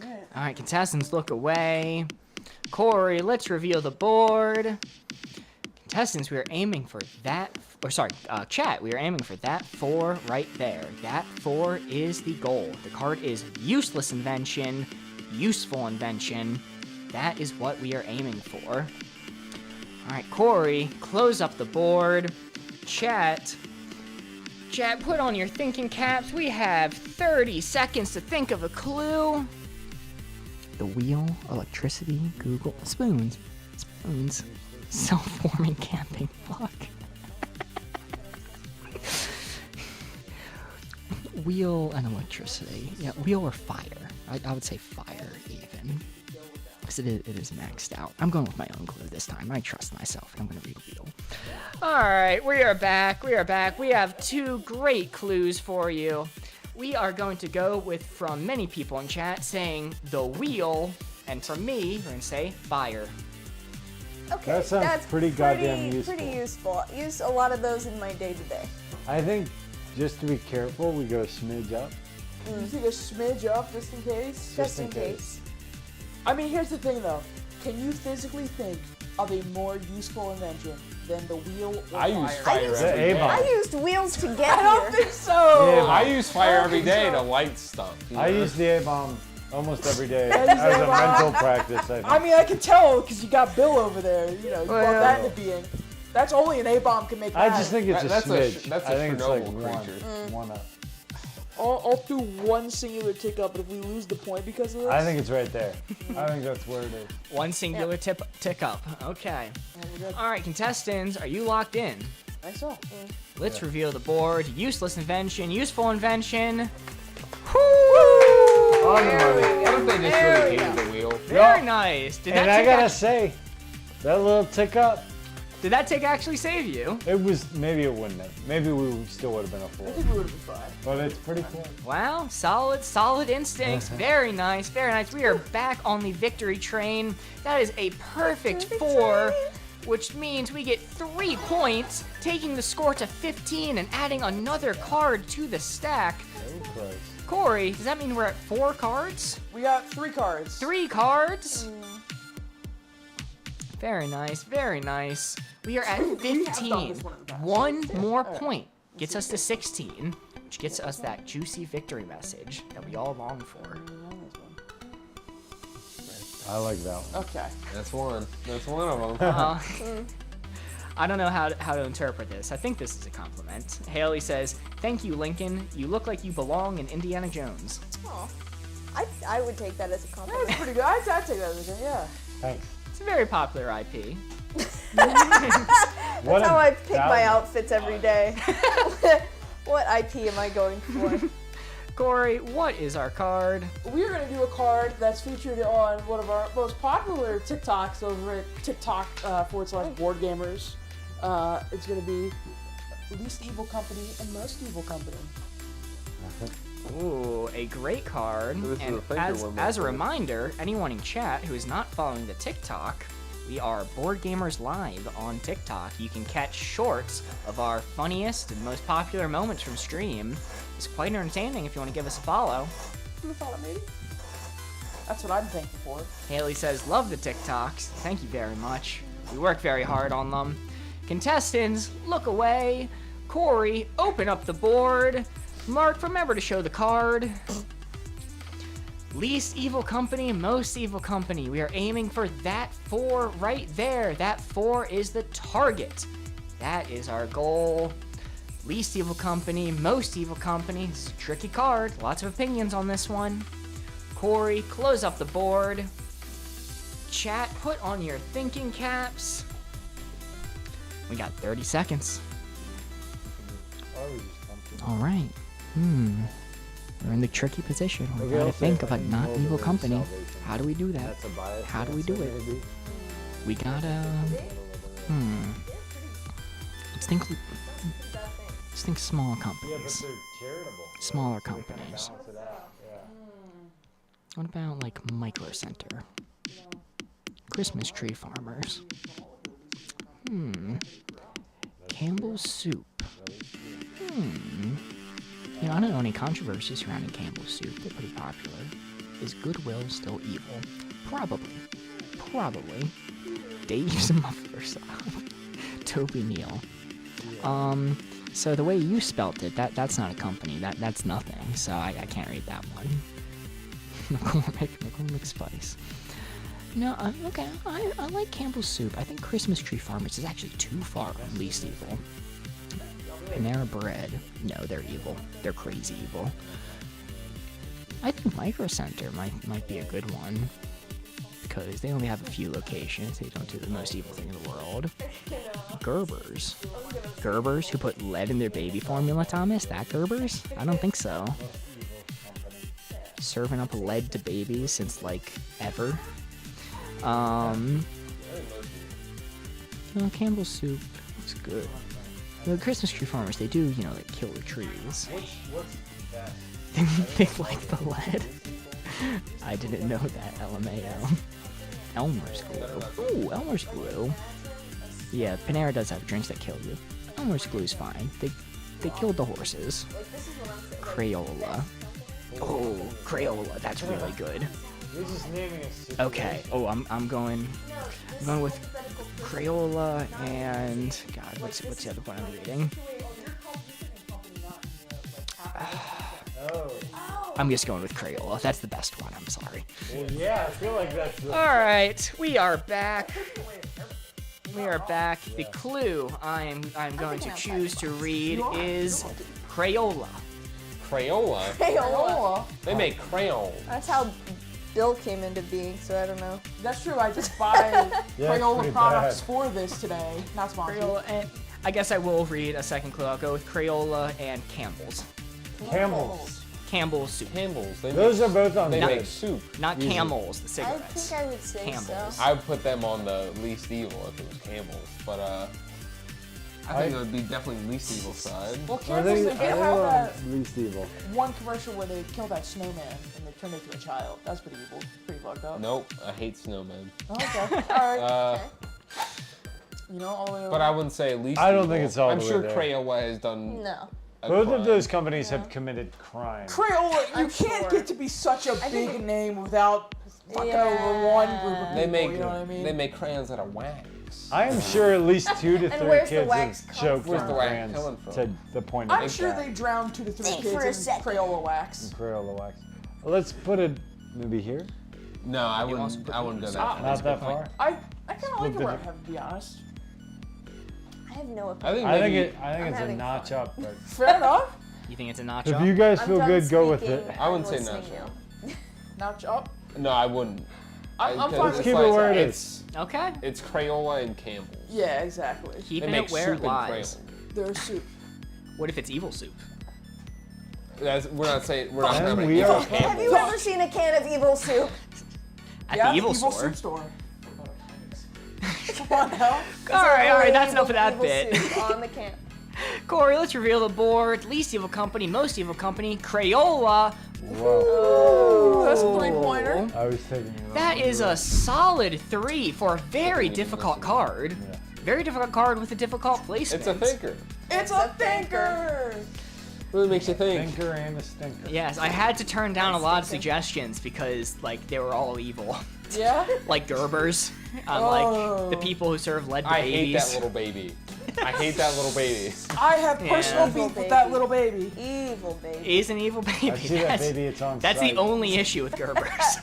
All right, contestants, look away. Corey, let's reveal the board. Contestants, we are aiming for that, or sorry, chat, we are aiming for that 4 right there. That 4 is the goal. The card is useless invention, useful invention. That is what we are aiming for. All right, Corey, close up the board. Chat, put on your thinking caps. We have 30 seconds to think of a clue. The wheel, electricity, Google, spoons, self-forming camping, fuck. Wheel and electricity. Yeah, wheel or fire. I would say fire even. Because it is maxed out. I'm going with my own clue this time. I trust myself. I'm going to read wheel. Alright, we are back. We have 2 great clues for you. We are going to go with, from many people in chat, saying the wheel, and from me, we're going to say fire. Okay, That sounds that's pretty goddamn useful. Pretty useful. I use a lot of those in my day-to-day. I think just to be careful, we go a smidge up. You think a smidge up just in case? Just in case. I mean, here's the thing though. Can you physically think of a more useful invention than the wheel or I use fire used- every day. A-bomb. I used wheels to get I don't here. think so. Yeah, I use fire every think day so. to light stuff. you I know? use the A-bomb almost every day I use the as a A-bomb. mental practice, I think. I mean, I can tell because you got Bill over there. You know, you brought that Well. into being. That's only an A-bomb can make I that. just think it's That's a a smidge. that's I a think it's like Chernobyl creature. one up. I'll do one singular tick up, but if we lose the point because of this, I think it's right there. I think that's where it is. One singular tick up. Okay. we're good. All right, contestants, are you locked in? I think so. Let's reveal the board. Useless invention, useful invention. On the money. What if they just There really we hated the wheel? Very nice. Did And that I tick gotta act- say, that little tick up, did that tick actually save you? it was, maybe it wouldn't have. Maybe we still would have been a 4. I think we would have been fine. But it's pretty cool. Wow, solid instincts. Very nice, very nice. We are back on the victory train. That is a perfect Victory 4, train. which means we get 3 points, taking the score to 15 and adding another card to the stack. Oh, Christ. Corey, does that mean we're at 4 cards? We got 3 cards. 3 cards? Very nice, very nice. We are at We have done 15. this one in the past. One more point gets us to 16, which gets us that juicy victory message that we all long for. I like that one. Okay. That's one. That's one of them. Uh, I don't know how to interpret this. I think this is a compliment. Haley says, "Thank you, Lincoln. You look like you belong in Indiana Jones." Aw. I would take that as a That compliment. was pretty good. I'd take that as a yeah. Thanks. It's a very popular IP. What That's how a I pick my value. outfits every day. What IP am I going for? Corey, what is our card? We are going to do a card that's featured on one of our most popular TikToks over at TikTok /Boardgamers. It's going to be Least Evil Company and Most Evil Company. Ooh, a great card. So this is And a thinker one, as a right? reminder, anyone in chat who is not following the TikTok, we are Boardgamers Live on TikTok. You can catch shorts of our funniest and most popular moments from stream. It's quite entertaining if you want to give us a follow. Who thought maybe? That's what I'm thankful for. Haley says, love the TikToks. Thank you very much. We work very hard on them. Contestants, look away. Corey, open up the board. Mark, remember to show the card. Least evil company, most evil company. We are aiming for that 4 right there. That 4 is the target. That is our goal. Least evil company, most evil company. It's a tricky card. Lots of opinions on this one. Corey, close up the board. Chat, put on your thinking caps. We got 30 seconds. All right. We're in the tricky position. We gotta think of a not evil company. How do we do that? How do we do it? We gotta. Let's think small companies. Smaller companies. What about like Micro Center? Christmas tree farmers. Campbell's Soup. You know, I don't know any controversy surrounding Campbell's Soup. They're pretty popular. Is Goodwill still evil? Probably. Dave's Muffler Shop. Toppi Neil. So the way you spelt it, that's not a company. That's nothing. So I can't read that one. McCormick Spice. No, okay. I like Campbell's Soup. I think Christmas Tree Farmers is actually too far from least evil. Panera Bread. No, they're evil. They're crazy evil. I think Micro Center might be a good one. Because they only have a few locations. They don't do the most evil thing in the world. Gerber's. Gerber's who put lead in their baby formula, Thomas? That Gerber's? I don't think so. Serving up lead to babies since, like, ever. Campbell's Soup. It's good. The Christmas tree farmers, they do, you know, like, kill the trees. What's that? They like the lead. I didn't know that, LMAO. Elmer's Glue. Ooh, Elmer's Glue. Yeah, Panera does have drinks that kill you. Elmer's Glue is fine. They killed the horses. Crayola. Oh, Crayola, that's really good. You're just naming a Okay. Oh, I'm going with Crayola and God, what's the other one I'm reading? I'm just going with Crayola. That's the best one. I'm sorry. Well, yeah, I feel like that's the... All right, we are back. The clue I'm going to choose to read is Crayola. Crayola? They make crayons. That's how Bill came into being, so I don't know. That's true. I just buy Yeah, it's Crayola pretty products bad. for this today. Not sponsored. Crayola, and I guess I will read a second clue. I'll go with Crayola and Campbell's. Campbell's Soup. Campbell's. Those are both on They the make soup. Not Camels, the I cigarettes. think I would say Campbell's. so. I would put them on the least evil if it was Campbell's, but I think it would be definitely least evil side. Well, I Campbell's, think they did have that least evil. one commercial where they killed that snowman and they turned it into a child. That's pretty evil. Pretty fucked up. Nope, I hate snowmen. Oh, okay. All right. You know, all the way But over. I wouldn't say least I don't evil. think it's all I'm the way sure there. Crayola has done No. a Both crime. of those companies have committed crime. Crayola, you I'm can't sure. get to be such a big think- name without fucking Yeah. over one group of people. They make you know what I mean? they make crayons out of wax. I am sure at least 2 to 3 where's the kids wax have come choked from? Where's on the wax crayons coming from? to the point I'm of sure death. they drowned 2 to 3 Think for a kids in second. Crayola wax. Crayola wax. Well, let's put it maybe here. No, I You also wouldn't. put I them wouldn't go in that the far. soup. Not that Good point. far. I kind of like it Split where I the- have to be honest. I have no I opinion. think I think maybe, it's a having notch fun. up, but Fair enough. You think it's a notch if up? you guys I'm feel done good, go with speaking. it. I wouldn't say I'm listening notch now. Notch up. No, I wouldn't. I'm Because fine it's with keep it like- where it it's, Okay. It's Crayola and Campbell's. Yeah, exactly. They Keeping make it where soup it and lies. crayons. There's soup. What if it's evil soup? We're not saying we're not And talking about we evil are- Have Campbell's. you ever seen a can of evil soup? At Yeah, the evil store. soup store. Come on now. All right, Really that's enough of evil- that evil bit. soup on the can. Corey, let's reveal the board. Least evil company, most evil company, Crayola. Whoa. That's a 3-pointer. I was taking it wrong. That is a solid 3 for a very difficult card. Yeah. Very difficult card with a difficult placement. It's a thinker. It's a thinker. Really makes you think. Thinker and a stinker. Yes, I had to turn down a lot of suggestions because, like, they were all evil. Yeah. Like Gerbers, Oh. like the people who serve lead to I hate babies. that little baby. I hate that little baby. I have personal Yeah. beef with that little baby. Evil baby. He's an evil baby. I see that baby, it's on That's site. the only issue with Gerbers.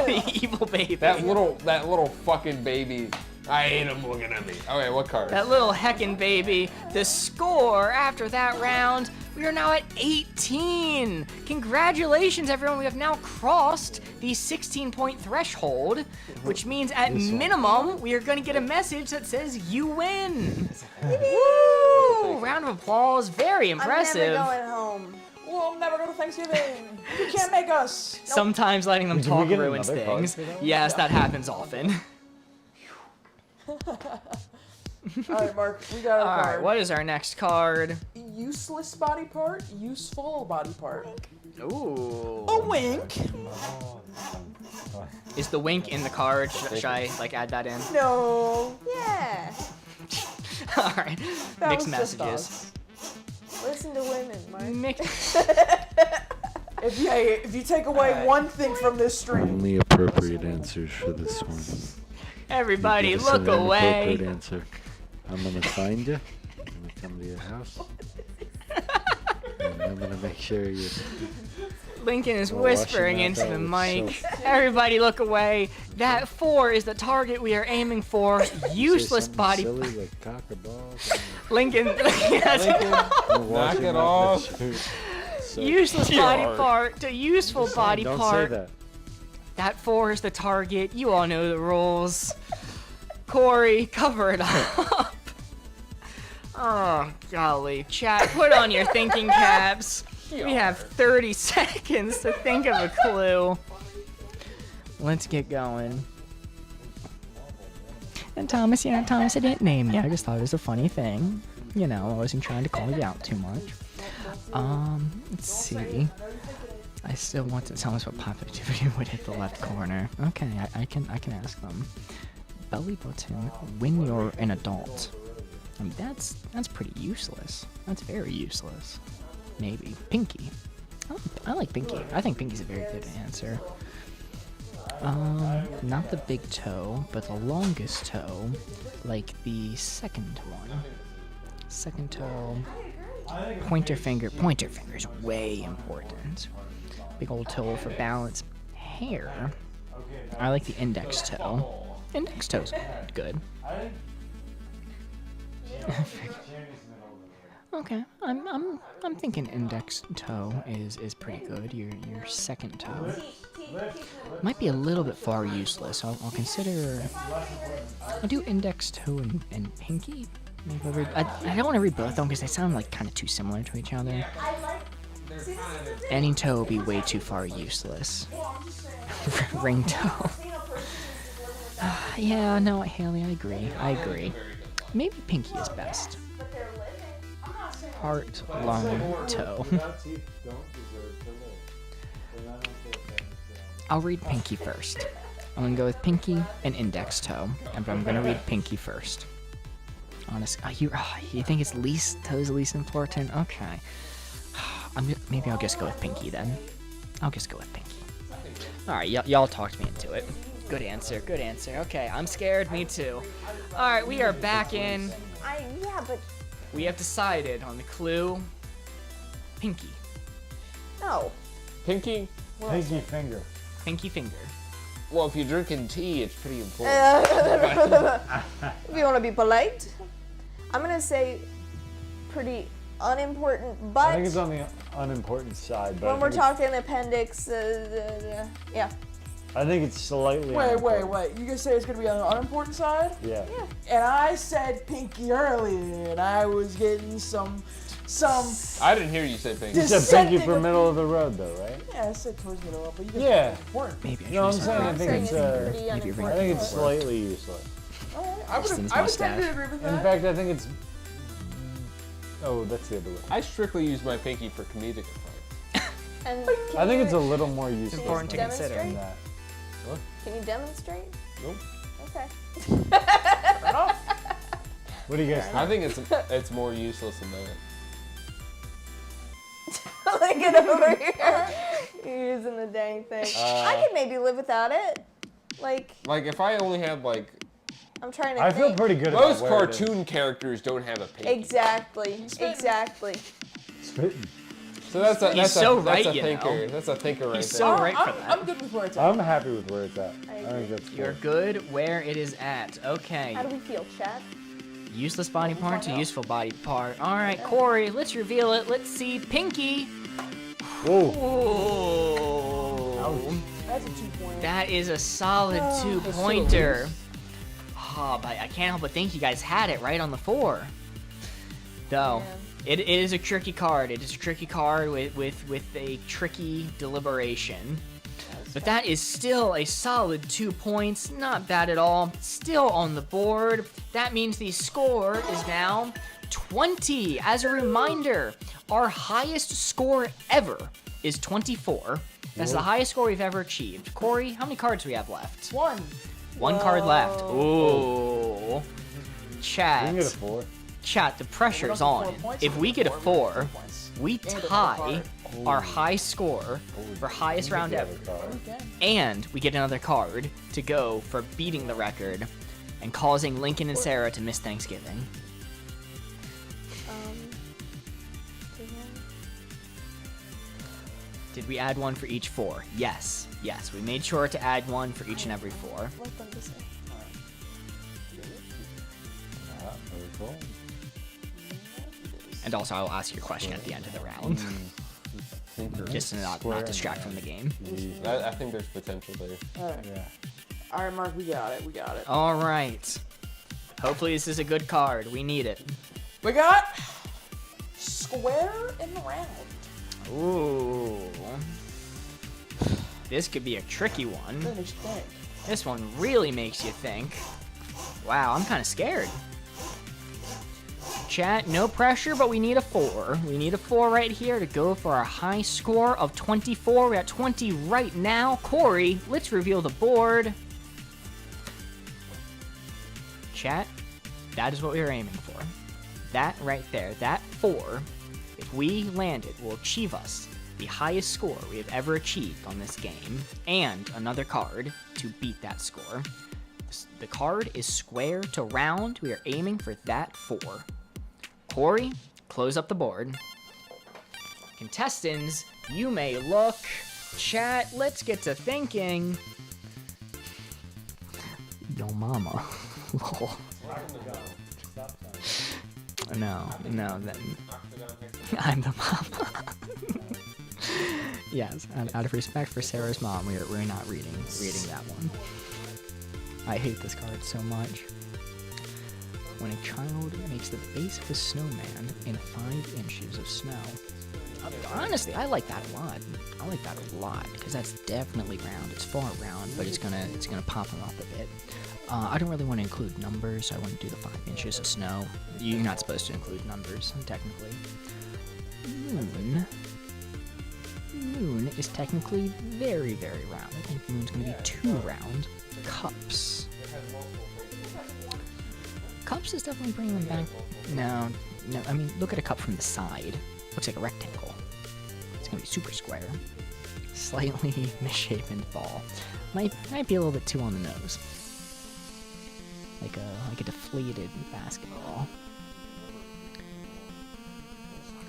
The evil baby. That little fucking baby I hate him looking at me. Okay, what card? That little heckin' baby. The score after that round, we are now at 18. Congratulations, everyone. We have now crossed the 16-point threshold, which means at minimum, we are going to get a message that says you win. Woo! Round of applause. Very impressive. I'm never going home. We'll never go to Thanksgiving. You can't make us. Sometimes letting them talk get ruins another card things. for that? Yes, that happens often. All right, Mark, we got our All card. right, what is our next card? Useless body part, useful body part. Ooh. A wink. Is the wink in the card? Should I like add that in? No. Yeah. All right. That Mixed was just messages. us. Listen to women, Mark. Mixed. If you take away Alright. one thing from this stream, Only appropriate answers for this one. Everybody, Give us look an away. inappropriate answer. I'm gonna find you. I'm gonna come to your house. And I'm gonna make sure you. Lincoln is Well, wash your whispering mouth into out the with mic. soap. Everybody, look away. That 4 is the target we are aiming for. Useless Say something body. silly like cock or balls. Lincoln. Knock it off. Useless body part to useful body Don't part. say that. That 4 is the target. You all know the rules. Corey, cover it up. Oh, golly. Chat, put on your thinking caps. We have 30 seconds to think of a clue. Let's get going. And Thomas, Thomas, I didn't name you. I just thought it was a funny thing. I wasn't trying to call you out too much. Let's see. I still want to tell us what pop activity would hit the left corner. Okay, I can ask them. Belly button when you're an adult. I mean, that's pretty useless. That's very useless. Maybe. Pinky. I like Pinky. I think Pinky's a very good answer. Not the big toe, but the longest toe, like the second one. Second toe. Pointer finger. Pointer finger is way important. Big old toe for balance. Hair. I like the index toe. Index toe's good. Okay, I'm thinking index toe is pretty good. Your second toe might be a little bit far useless. I'll consider. I'll do index toe and pinky. Maybe I don't want to read both of them because they sound like kind of too similar to each other. Any toe would be way too far useless. Ring toe. Yeah, no, Haley, I agree. Maybe pinky is best. Heart, long, toe. I'll read pinky first. I'm gonna go with pinky and index toe, and I'm gonna read pinky first. Honest, you think it's toe's least important? Okay. Maybe I'll just go with pinky then. I'll just go with pinky. All right, y'all talked me into it. Good answer. Okay, I'm scared. Me too. All right, we are back in. Yeah, but We have decided on the clue. Pinky. no. Pinky? Pinky finger. Pinky finger. Well, if you're drinking tea, it's pretty important. If you want to be polite, I'm gonna say pretty unimportant, but I think it's on the unimportant side, but when we're talking appendix, yeah. I think it's slightly wait. unimportant. You gonna say it's gonna be on the unimportant side? Yeah. And I said pinky earlier, and I was getting some. I didn't hear you say pinky. You said pinky for middle of the road, though, right? Yeah, I said towards middle up, but you just Yeah. important. Maybe I You know what I'm should saying? I I'm think saying it's pretty maybe unimportant. I think it's slightly useless. I would Kristen's tend to mustache. agree with In that. fact, I think it's. Oh, that's the other way. I strictly use my pinky for comedic effect. And I think it's a little more useful important to than consider. demonstrate? that. Can you demonstrate? Nope. Okay. What do you guys think? I think it's more useless than that. Look at over here. You're using the dang thing. I could maybe live without it. Like, Like if I only had like I'm trying to I feel think. pretty good most about where it is. cartoon characters don't have a pinky. Exactly. Spitting. So that's a He's so right, that's a you thinker. know. That's a thinker right He's there. so right for that. I'm good with where it's at. I'm happy with where it's at. I think that's cool. You're good where it is at. Okay. How do we feel, chat? Useless body part to useful body part. All right, Corey, let's reveal it. Let's see. Pinky. Whoa. Oh. That's a 2-point. That is a solid 2-pointer. Oh, but I can't help but think you guys had it right on the 4. Though, it is a tricky card. It is a tricky card with a tricky deliberation. But that is still a solid 2 points. Not bad at all. Still on the board. That means the score is now 20. As a reminder, our highest score ever is 24. That's the highest score we've ever achieved. Corey, how many cards do we have left? 1. 1 card left. Ooh. We Chat. can get a 4. Chat, the pressure's We're up to on. 4 points. If we get a 4, 4 points. we And a tie card. our high score for highest round ever. Okay. And we get another card to go for beating the record and causing Lincoln and Sarah to miss Thanksgiving. Did we add one for each 4? Yes. Yes, we made sure to add one for each and every 4. Let them decide. Very cool. And also, I will ask your question at the end of the round. Thinker. Just to not distract from the game. I think there's potential there. Alright. Yeah. Alright, Mark, we got it. We got it. All right. Hopefully this is a good card. We need it. We got square in the round. Ooh. This could be a tricky one. Finish thing. This one really makes you think. Wow, I'm kind of scared. Chat, no pressure, but we need a 4. We need a 4 right here to go for our high score of 24. We're at 20 right now. Corey, let's reveal the board. Chat, that is what we were aiming for. That right there, that 4, if we land it, will achieve us the highest score we have ever achieved on this game, and another card to beat that score. The card is square to round. We are aiming for that 4. Corey, close up the board. Contestants, you may look. Chat, let's get to thinking. Yo mama. No, that, I'm the mama. Yes, out of respect for Sarah's mom, we're not reading that one. I hate this card so much. When a child makes the base of a snowman in 5 inches of snow. Honestly, I like that a lot. I like that a lot because that's definitely round. It's far round, but it's gonna pop them up a bit. I don't really want to include numbers. I wouldn't do the 5 inches of snow. You're not supposed to include numbers, technically. Moon is technically very, very round. I think the moon's gonna be 2 round. Cups. Cups is definitely bringing them back. No, I mean, look at a cup from the side. Looks like a rectangle. It's gonna be super square. Slightly misshapen ball. Might be a little bit too on the nose. Like a deflated basketball.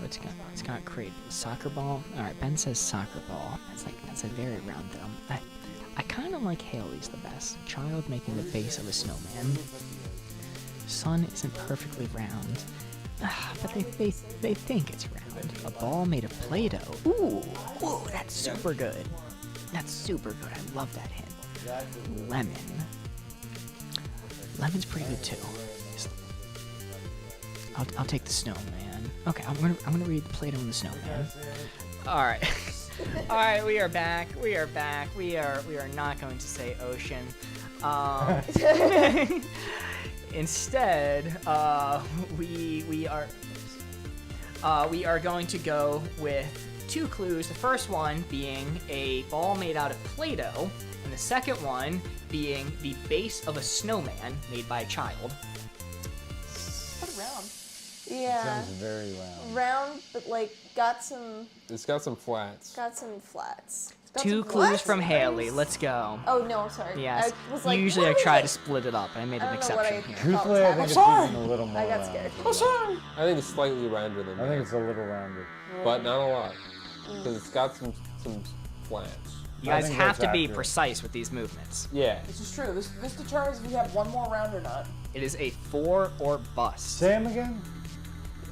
It's got create soccer ball. All right, Ben says soccer ball. That's a very round though. I kind of like Haley's the best. Child making the face of a snowman. Sun isn't perfectly round, but they think it's round. A ball made of Play-Doh. Ooh, that's super good. That's super good. I love that hint. Lemon. Lemon's pretty good too. I'll take the snowman. Okay, I'm gonna read the Play-Doh and the snowman. All right. All right, we are back. We are not going to say ocean. Instead, we are going to go with 2 clues. The first one being a ball made out of Play-Doh, and the second one being the base of a snowman made by a child. Put it round. Yeah. Sounds very round. Round, but like got some It's got some flats. flats. 2 clues from Haley. Let's go. Oh no, sorry. Yes. I was like, Usually I what is try it? to split it up, and I made I an don't know what exception here. Truthfully, I think it's sorry. even a little more I got round. scared. Oh, sorry. I think it's slightly rounder than I that, think it's a little rounded. but not a lot. because it's got some slants. You I guys think have that's to be accurate. precise with these movements. Yeah. This is true. This determines if we have one more round or not. It is a 4 or bust. Say him again?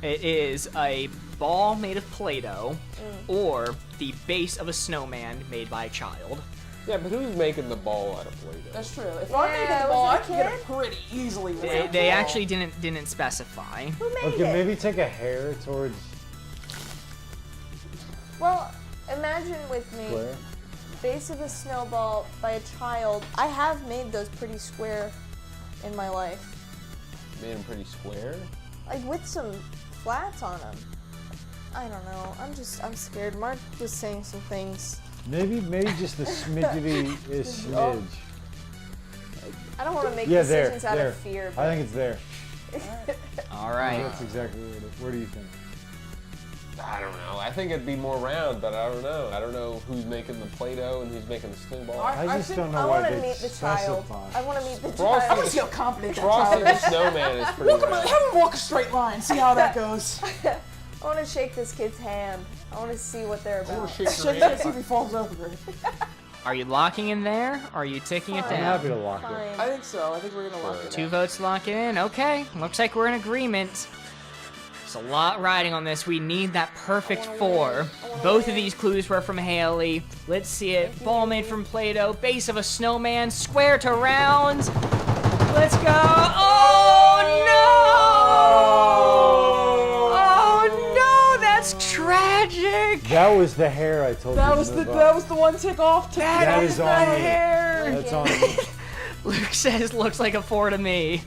It is a ball made of Play-Doh or the base of a snowman made by a child. Yeah, but who's making the ball out of Play-Doh? That's true. If I'm making Yeah, the ball, was I it a can get it kid? pretty easily. with They, that they ball. actually didn't specify. Who made Okay, it? maybe take a hair towards Well, imagine with me, square. base of a snowball by a child. I have made those pretty square in my life. Made them pretty square. Like with some flats on them. I don't know. I'm scared. Mark was saying some things. Maybe just a smidgety-ish smidge. I don't want to make Yeah, there, decisions out there. of fear. I think it's there. All right. That's exactly what it is. Where do you think? I don't know. I think it'd be more round, but I don't know. I don't know who's making the Play-Doh and who's making the snowball. I just think- don't I know want why to they meet the child. specify. I want to meet the Frosty I want child. to see how confident that Frosty child the is. Snowman is pretty Look, round. have him walk a straight line. See how that goes. I want to shake this kid's hand. I want to see what they're about. Shake your Shake hand. it, see if he falls over it. Are you locking in there? Or are you taking it Fine. I'm down? happy to lock it. Fine. I think so. I think we're gonna lock it. 2 votes lock it in. Okay, looks like we're in agreement. There's a lot riding on this. We need that perfect 4. Both of these clues were from Haley. Let's see it. Ball made from Play-Doh, base of a snowman, square to round. Let's go. Oh no! Oh no, that's tragic. That was the hair I told you That to was the move up. that was the one tick off. That is the on me. hair. That's on me. Luke says looks like a 4 to me.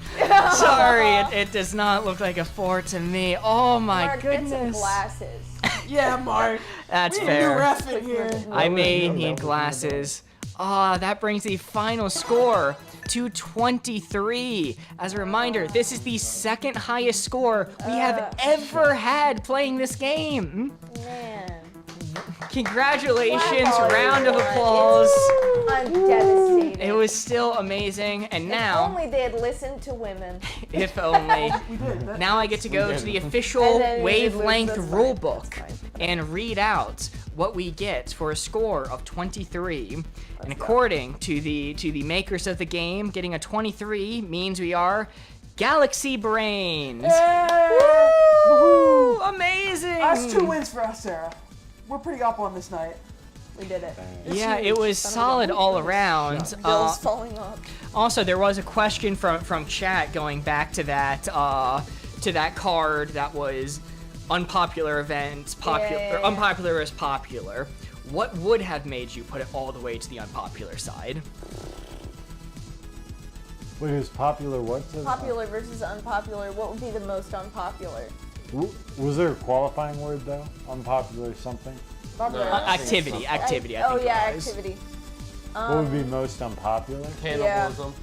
Sorry, it does not look like a 4 to me. Oh my Mark, get some goodness. glasses. Yeah, Mark. That's We need a new fair. ref in here. I may need glasses. Ah, that brings the final score to 23. As a reminder, this is the second highest score we have ever had playing this game. Man. Congratulations, Wow. round of applause. I'm devastated. It was still amazing, and If now, only they had listened to women. if only, We did. now I get to go to the And official then we did lose, Wavelength that's fine, rulebook that's fine. and read out what we get for a score of 23. And according to the makers of the game, getting a 23 means we are Galaxy Brains. Woo! Amazing! That's 2 wins for us, Sarah. We're pretty up on this night. We did it. Yeah, it was solid all around. Bill's falling off. Also, there was a question from chat going back to that card that was unpopular events, popular, Yeah. or unpopular is popular. What would have made you put it all the way to the unpopular side? Wait, it was popular what? Popular versus unpopular. What would be the most unpopular? Was there a qualifying word though? Unpopular something? Popular. Activity, I think Oh yeah, it was. activity. What would be most unpopular? Cannibalism,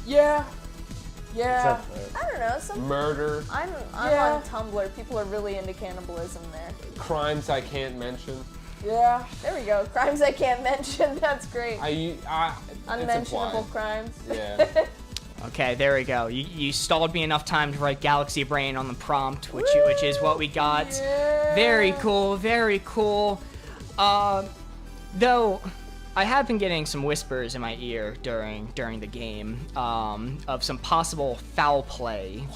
Yeah. What's Yeah. up there? I don't know. Some murder, I'm Yeah. on Tumblr. People are really into cannibalism there. crimes I can't mention. Yeah. There we go. Crimes I can't mention. That's great. It's Unmentionable implied. crimes. Yeah. Okay, there we go. You stalled me enough time to write Galaxy Brain on the prompt, which is what we got. Yeah. Very cool, very cool. Though I have been getting some whispers in my ear during the game of some possible foul play,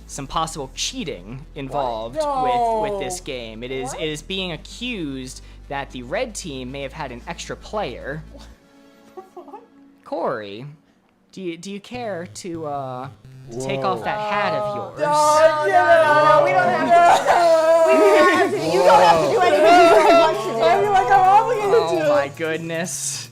some possible cheating involved No. with this game. It is being accused that the red team may have had an extra player. Corey, do you care to take off that hat of yours? Oh, yeah. No, we don't have to. We don't have to. You don't have to do anything you don't want to do. I feel like I'm obligated Oh to. my goodness.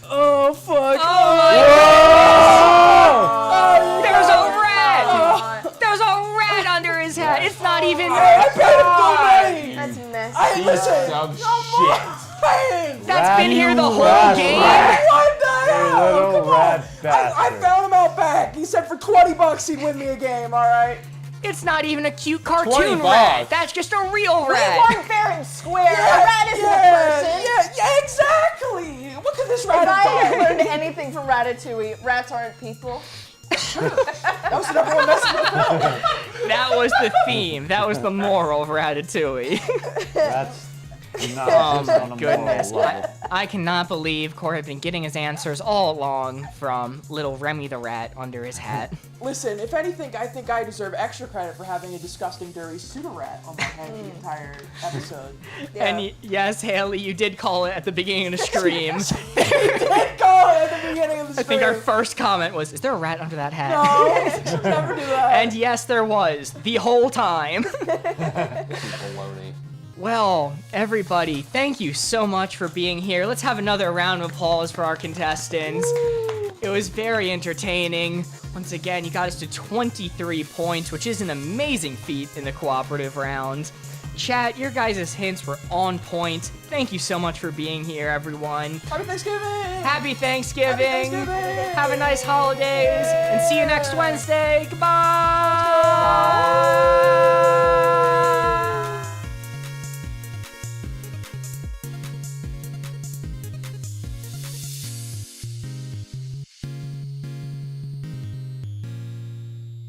Oh fuck. Oh my Oh, There's a rat! There's a rat under his hat. It's not even. I paid him good money. That's messy. Hey, listen. Dumb shit. Pain. That's been here the whole Rat. game. What the hell? little Come on. rat I bastard. found him out back. He said for $20 he'd win me a game. All right. It's not even a cute cartoon 20 rat. bucks. That's just a real We rat. want fair and square. A rat isn't a person. Yeah, exactly. What could this If rat I have have done? learned anything from Ratatouille, rats aren't people. That was the number one message of the film. That was the theme. That was the moral of Ratatouille. That's Not Oh just on my a goodness. moral level. I cannot believe Core had been getting his answers all along from little Remy the rat under his hat. Listen, if anything, I think I deserve extra credit for having a disgusting, dirty pseudo-rat on my head the entire episode. Yeah. And yes, Haley, you did call it at the beginning of the stream. Did call it at the beginning of the I think our stream. first comment was, is there a rat under that hat? No, never do that. And yes, there was, the whole time. Baloney. Well, everybody, thank you so much for being here. Let's have another round of applause for our contestants. It was very entertaining. Once again, you got us to 23 points, which is an amazing feat in the cooperative round. Chat, your guys' hints were on point. Thank you so much for being here, everyone. Happy Thanksgiving! Happy Thanksgiving! Happy Thanksgiving! Have a nice holidays, and see you next Wednesday. Goodbye!